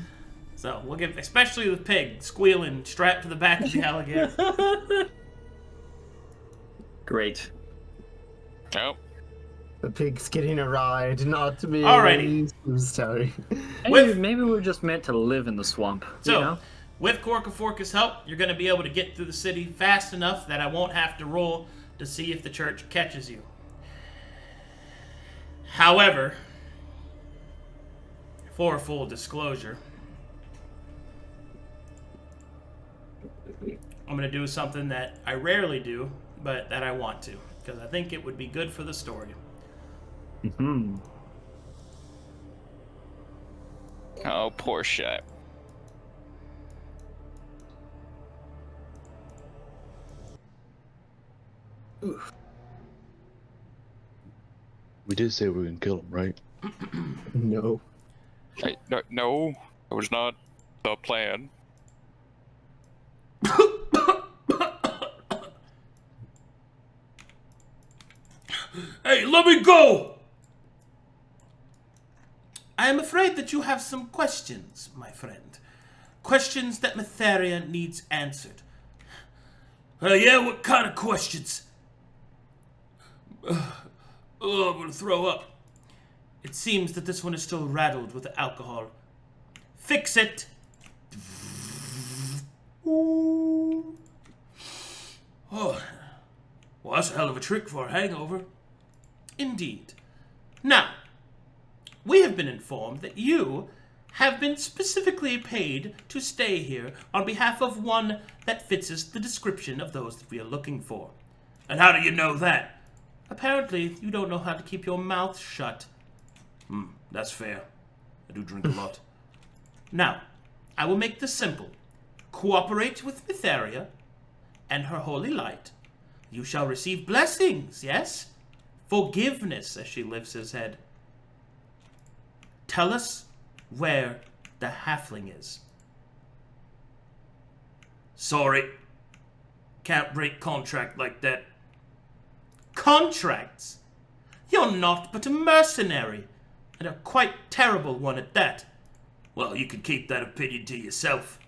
So, we'll give, especially the pig squealing strapped to the back of the alligator. Great. Oh, The pig's getting a ride, not me. Alrighty. I'm sorry. Maybe we're just meant to live in the swamp. So, you know? with Corcaforca's help, you're going to be able to get through the city fast enough that I won't have to roll to see if the church catches you. However, for full disclosure, I'm going to do something that I rarely do, but that I want to, because I think it would be good for the story. Mm-hmm. oh, poor shit. We did say we were gonna kill him, right? No. No, that was not the plan. Hey, let me go! I am afraid that you have some questions, my friend. Questions that Mytheria needs answered. Yeah, what kind of questions? Oh, I'm gonna throw up. It seems that this one is still rattled with alcohol. Fix it! Ooh. Oh, well, that's a hell of a trick for a hangover. Indeed. Now, we have been informed that you have been specifically paid to stay here on behalf of one that fits the description of those that we are looking for. And how do you know that? Apparently, you don't know how to keep your mouth shut. That's fair. I do drink a lot. Now, I will make this simple. Cooperate with Mytheria and her holy light. You shall receive blessings, yes? Forgiveness, as she lifts his head. Tell us where the halfling is. Sorry. Can't break contract like that. Contracts? You're naught but a mercenary, and a quite terrible one at that. Well, you can keep that opinion to yourself.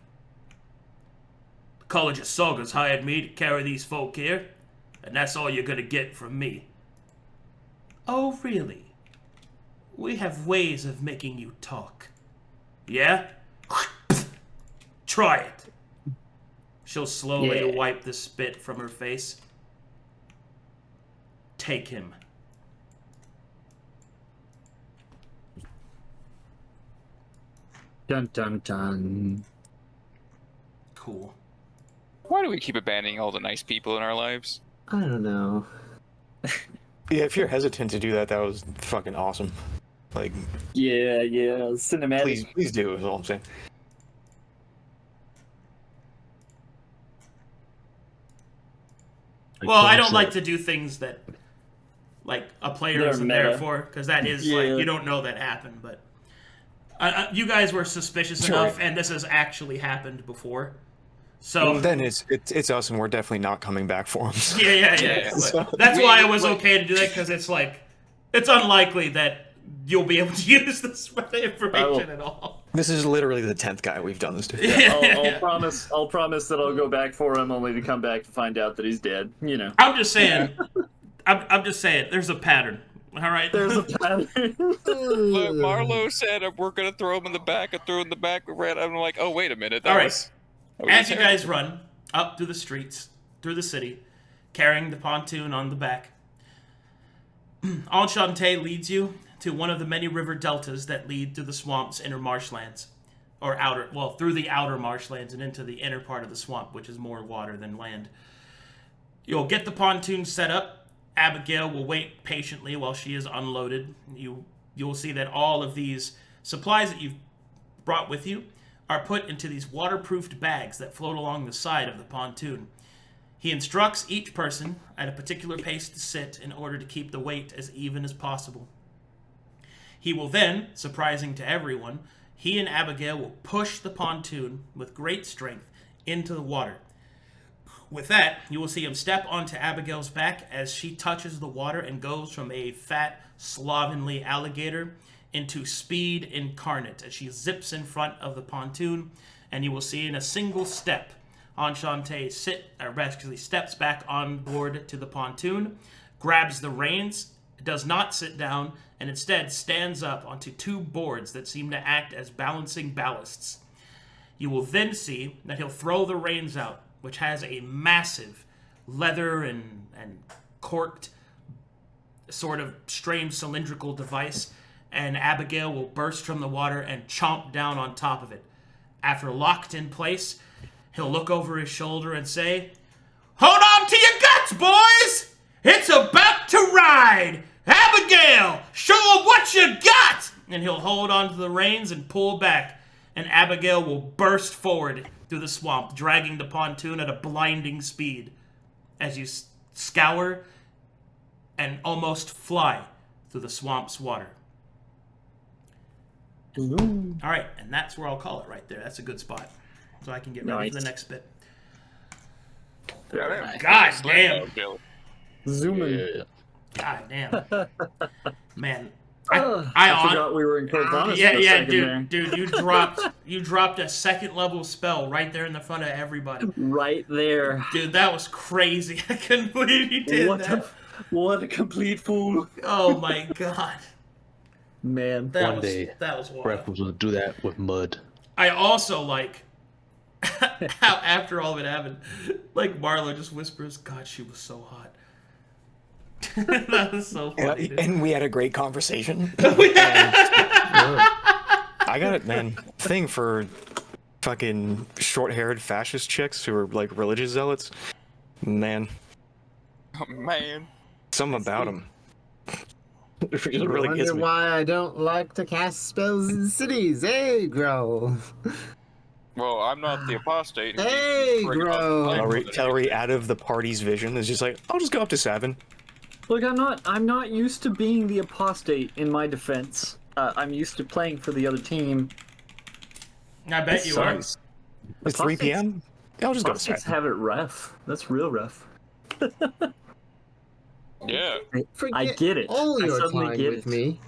The College of Sagas hired me to carry these folk here, and that's all you're gonna get from me. Oh, really? We have ways of making you talk. Yeah? Try it. She'll slowly wipe the spit from her face. Take him. Dun dun dun. Cool. Why do we keep abandoning all the nice people in our lives? I don't know. Yeah, if you're hesitant to do that, that was fucking awesome. Like, Yeah, cinematic. please do, is all I'm saying. Well, I don't like to do things that, like, a player They're isn't there meta. for, because that is, Yeah. like, you don't know that happened, but... you guys were suspicious Sure. enough, and this has actually happened before. So... Well, then it's us, and we're definitely not coming back for him. Yeah. So- That's why it was like- okay to do that, because it's like, it's unlikely that you'll be able to use this information at all. This is literally the 10th guy we've done this to. I'll promise that I'll go back for him, only to come back to find out that he's dead. You know. I'm just saying, I'm just saying, there's a pattern. All right. There's a pattern. Look, Marlowe said we're gonna throw him in the back. I threw him in the back. We ran. I'm like, oh wait a minute. That All right. was As you guys run up through the streets, through the city, carrying the pontoon on the back, Enchante leads you to one of the many river deltas that lead through the swamp's inner marshlands. Through the outer marshlands and into the inner part of the swamp, which is more water than land. You'll get the pontoon set up. Abigail will wait patiently while she is unloaded. You'll see that all of these supplies that you've brought with you are put into these waterproofed bags that float along the side of the pontoon. He instructs each person at a particular pace to sit in order to keep the weight as even as possible. He will then, surprising to everyone, he and Abigail will push the pontoon with great strength into the water. With that, you will see him step onto Abigail's back as she touches the water and goes from a fat, slovenly alligator into speed incarnate as she zips in front of the pontoon, and you will see in a single step, Enchante steps back on board to the pontoon, grabs the reins, does not sit down, and instead stands up onto two boards that seem to act as balancing ballasts. You will then see that he'll throw the reins out, which has a massive leather and corked sort of strange cylindrical device, and Abigail will burst from the water and chomp down on top of it. After locked in place, he'll look over his shoulder and say, "Hold on to your guts, boys! It's about to ride! Abigail, show 'em what you got!" And he'll hold on to the reins and pull back, and Abigail will burst forward through the swamp, dragging the pontoon at a blinding speed as you scour and almost fly through the swamp's water. All right, and that's where I'll call it right there. That's a good spot. So I can get ready for the next bit. Yeah, God damn. Zooming. God damn. Man. I I forgot we were in Cortana yeah, for a yeah, second there. dude, you dropped a second level spell right there in the front of everybody. Right there. Dude, that was crazy. I couldn't believe you did that. What a complete fool. Oh my god. Man. One day, that was wild. Breath will do that with mud. I also like how after all of it happened, like Marlowe just whispers, "God, she was so hot." That was so funny. Dude. And we had a great conversation. I got it, man. Thing for fucking short-haired fascist chicks who are like religious zealots. Man. Oh, man. Something about them. I wonder why I don't like to cast spells in cities. Hey, Gruul. Well, I'm not the apostate. Hey, Gruul. Telry out of the party's vision is just like, I'll just go up to 7. Look, I'm not used to being the apostate in my defense. I'm used to playing for the other team. I bet you are. It's 3 p.m. I'll just go to 7. Apostates have it rough. That's real rough. Yeah. I get it. All I your suddenly time get with it. me.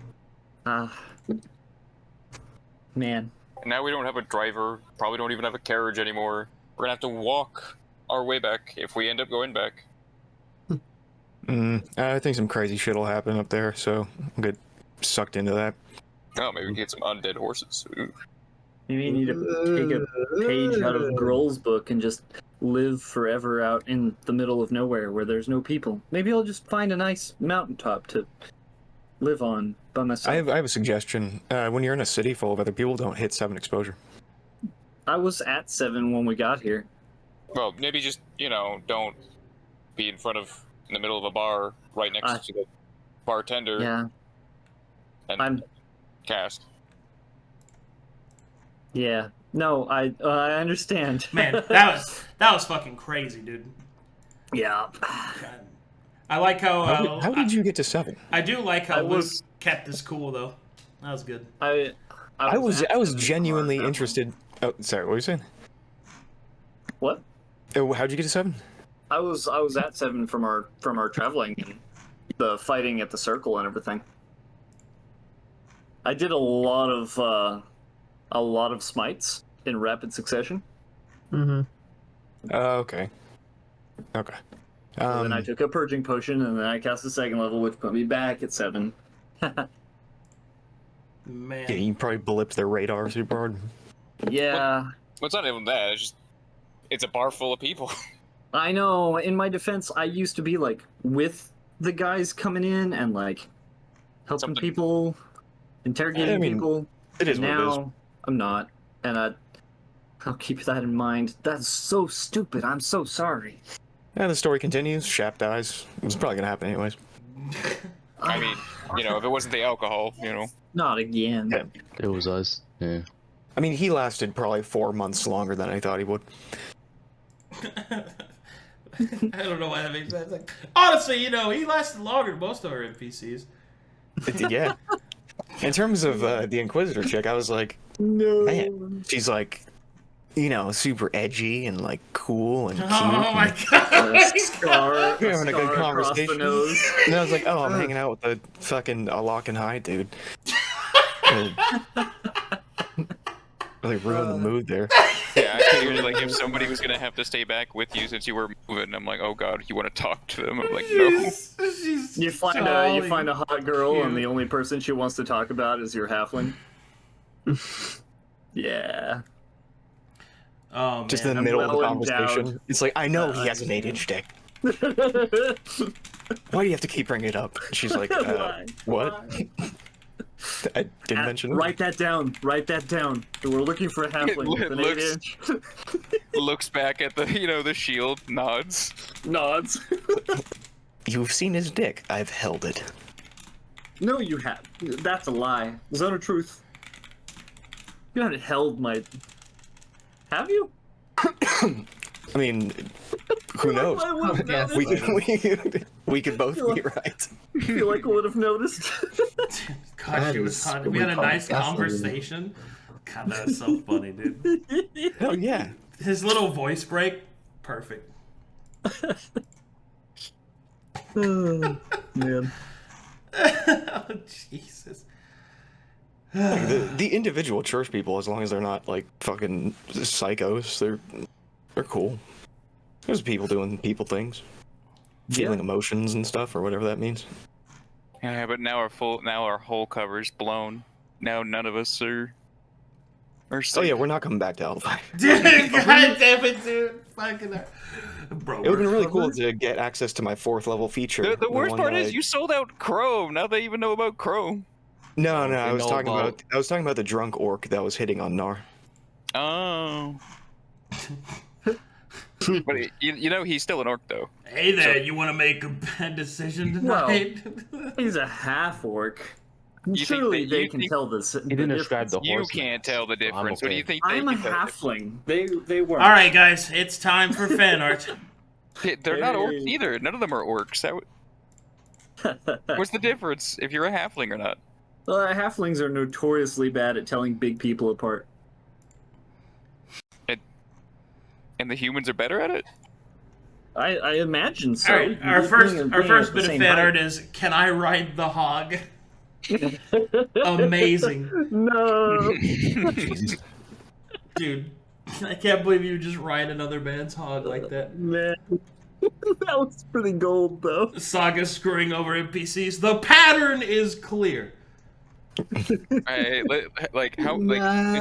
Man. Now we don't have a driver. Probably don't even have a carriage anymore. We're gonna have to walk our way back if we end up going back. I think some crazy shit will happen up there, so I'll get sucked into that. Oh, maybe we can get some undead horses. Ooh. Maybe you need to take a page out of Gruul's book and just live forever out in the middle of nowhere where there's no people. Maybe I'll just find a nice mountaintop to live on by myself. I have a suggestion. When you're in a city full of other people, don't hit 7 exposure. I was at 7 when we got here. Well, maybe just, don't be in the middle of a bar right next to the bartender. Yeah. And cast. Yeah. No, I understand. Man, that was fucking crazy, dude. Yeah. God. I like how. How did you get to 7? I do like how Luke kept this cool though. That was good. I was genuinely interested. Oh, sorry. What were you saying? What? Oh, how'd you get to 7? I was at 7 from our traveling and the fighting at the circle and everything. I did a lot of smites in rapid succession. Mm-hmm. Okay. Okay. And then I took a purging potion, and then I cast the 2nd level, which put me back at 7. Man. Yeah, you probably blipped their radar super hard. Yeah. Well, it's not even that. It's a bar full of people. I know. In my defense, I used to be like with the guys coming in and like helping people, interrogating people. It is now, what it is. I'm not, and I'll keep that in mind. That's so stupid. I'm so sorry. Yeah, the story continues. Shap dies. It's probably gonna happen anyways. I mean, if it wasn't the alcohol, Not again. Yeah. It was us. Yeah. I mean, he lasted probably 4 months longer than I thought he would. I don't know why that makes sense. Like, honestly, he lasted longer than most of our NPCs. Yeah. In terms of the Inquisitor chick, I was like, No. man, she's like, super edgy and like cool and cute. Oh my god! Scar, We're having a good scar across the conversation. nose. And I was like, oh, I'm hanging out with the fucking lock and hide dude. Really ruined the mood there. Yeah, I figured like if somebody was gonna have to stay back with you since you were moving, I'm like, oh god, you want to talk to them? I'm like, no. You find a hot girl, and the only person she wants to talk about is your halfling. Yeah. Oh, Just man. in the middle of the well conversation. endowed. It's like, I know he has an 8-inch dick. Why do you have to keep bringing it up? And she's like, what? I didn't mention it. Write that down. Write that down. We're looking for a halfling with an Looks- 8-inch. Looks back at the the shield, nods. Nods. You've seen his dick. I've held it. No, you have. That's a lie. Is that a truth? You haven't held my. Have you? I mean, who knows? I would have Yes. noticed. We could both be right. I feel like I would have noticed. God, That she was is hot. what We we had a call nice gasoline. conversation. God, that was so funny, dude. Oh yeah. His little voice break, perfect. Man. Oh, Jesus. Like, the individual church people, as long as they're not like fucking psychos, they're cool. There's people doing people things, feeling emotions and stuff, or whatever that means. Yeah, but now our whole cover's blown. Now none of us are Oh safe. yeah, we're not coming back to Alpha. Dude, god damn it, dude. Fucking bro. It would have been really cool to get access to my 4th level feature. The worst one part that is you sold out Chrome. Now they even know about Chrome. No, I They was know talking about- about the drunk orc that was hitting on Knarh. Oh. But you know he's still an orc though. Hey there, you want to make a bad decision tonight? He's a half orc. You think Surely that- they you can think- tell this. He didn't describe the You horse. can't tell the difference. What do you think? I'm a can tell the halfling. They weren't. All right, guys, it's time for fan art. difference? They're not orcs Hey. either. None of them are orcs. What's the difference if you're a halfling or not? Well, halflings are notoriously bad at telling big people apart. And the humans are better at it? I imagine so. All right, our first bit of fan art is, can I ride the hog? Amazing. No. Dude, I can't believe you just ride another man's hog like that. Man. That was pretty gold, though. Sagas screwing over NPCs. The pattern is clear. There's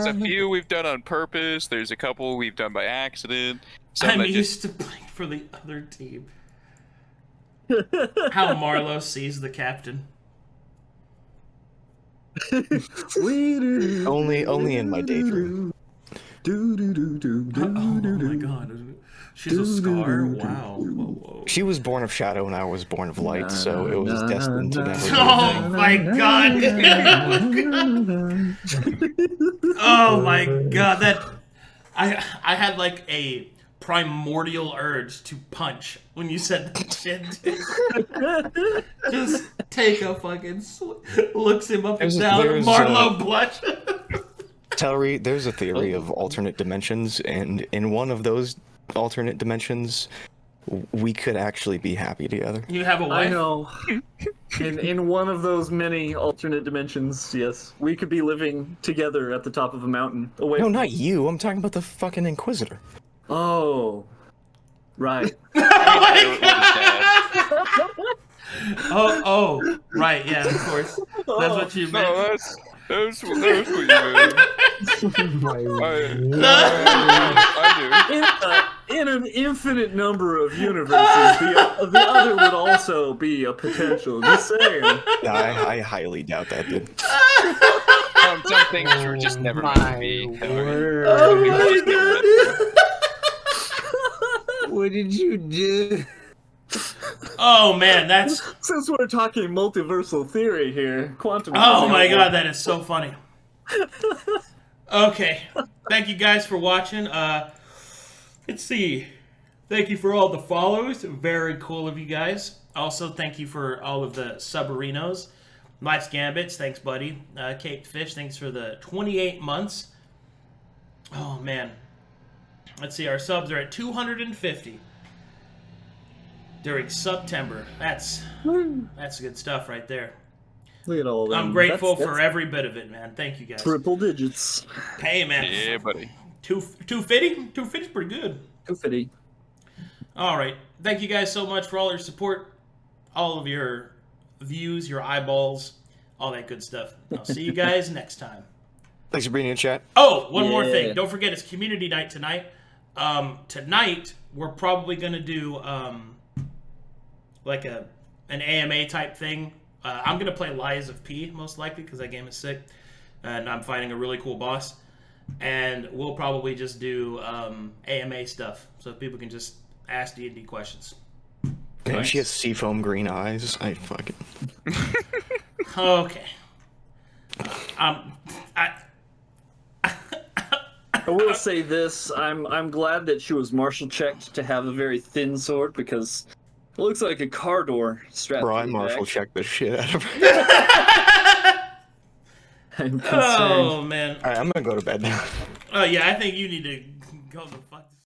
a few we've done on purpose. There's a couple we've done by accident. Some I'm that used to playing for the other team. How Marlowe sees the captain. Only in my daydream. Oh my god. She's a scar? Wow. Whoa. She was born of shadow and I was born of light, so it was destined to never be a Oh thing. my god. Oh my god. That I had like a primordial urge to punch when you said that shit. Just take a fucking looks him up and down. there's, Marlowe blush. Telry, there's a theory of alternate dimensions, and in one of those alternate dimensions, we could actually be happy together. You have a I wife? know. In one of those many alternate dimensions, yes, we could be living together at the top of a mountain. Away No, from... not you. I'm talking about the fucking Inquisitor. Oh. Right. Oh, right, yeah, of course. That's what you meant. No, that's what you meant. I In an infinite number of universes, the other would also be a potential. Just saying. I highly doubt that, dude. do. Some things were just never meant to be. Oh my god! What did you do? Oh man, that's Since we're talking multiversal theory here, quantum. oh physics- my god, that is so funny. Okay, thank you guys for watching. Let's see. Thank you for all the follows. Very cool of you guys. Also, thank you for all of the subarinos. Life's Gambits, thanks, buddy. Kate Fish, thanks for the 28 months. Oh man. Let's see, our subs are at 250 during September. That's good stuff right there. Look at all that. I'm grateful for every bit of it, man. Thank you guys. triple digits. Hey, man. Yeah, buddy. 250? 250's pretty good. 250. All right. Thank you guys so much for all your support, all of your views, your eyeballs, all that good stuff. I'll see you guys next time. Thanks for being in chat. Oh, one more Yeah. thing. Don't forget, it's community night tonight. Tonight, we're probably going to do like an AMA type thing. I'm going to play Lies of P, most likely, because that game is sick. And I'm fighting a really cool boss. And we'll probably just do AMA stuff, so people can just ask D&D questions. Man, she has seafoam green eyes. I fucking... Okay. I will say this: I'm glad that she was martial checked to have a very thin sword because it looks like a car door strapped. Bro, I to the martial back. checked the shit out of her. I'm concerned. Oh, man. Alright, I'm gonna go to bed now. Oh, yeah, I think you need to go to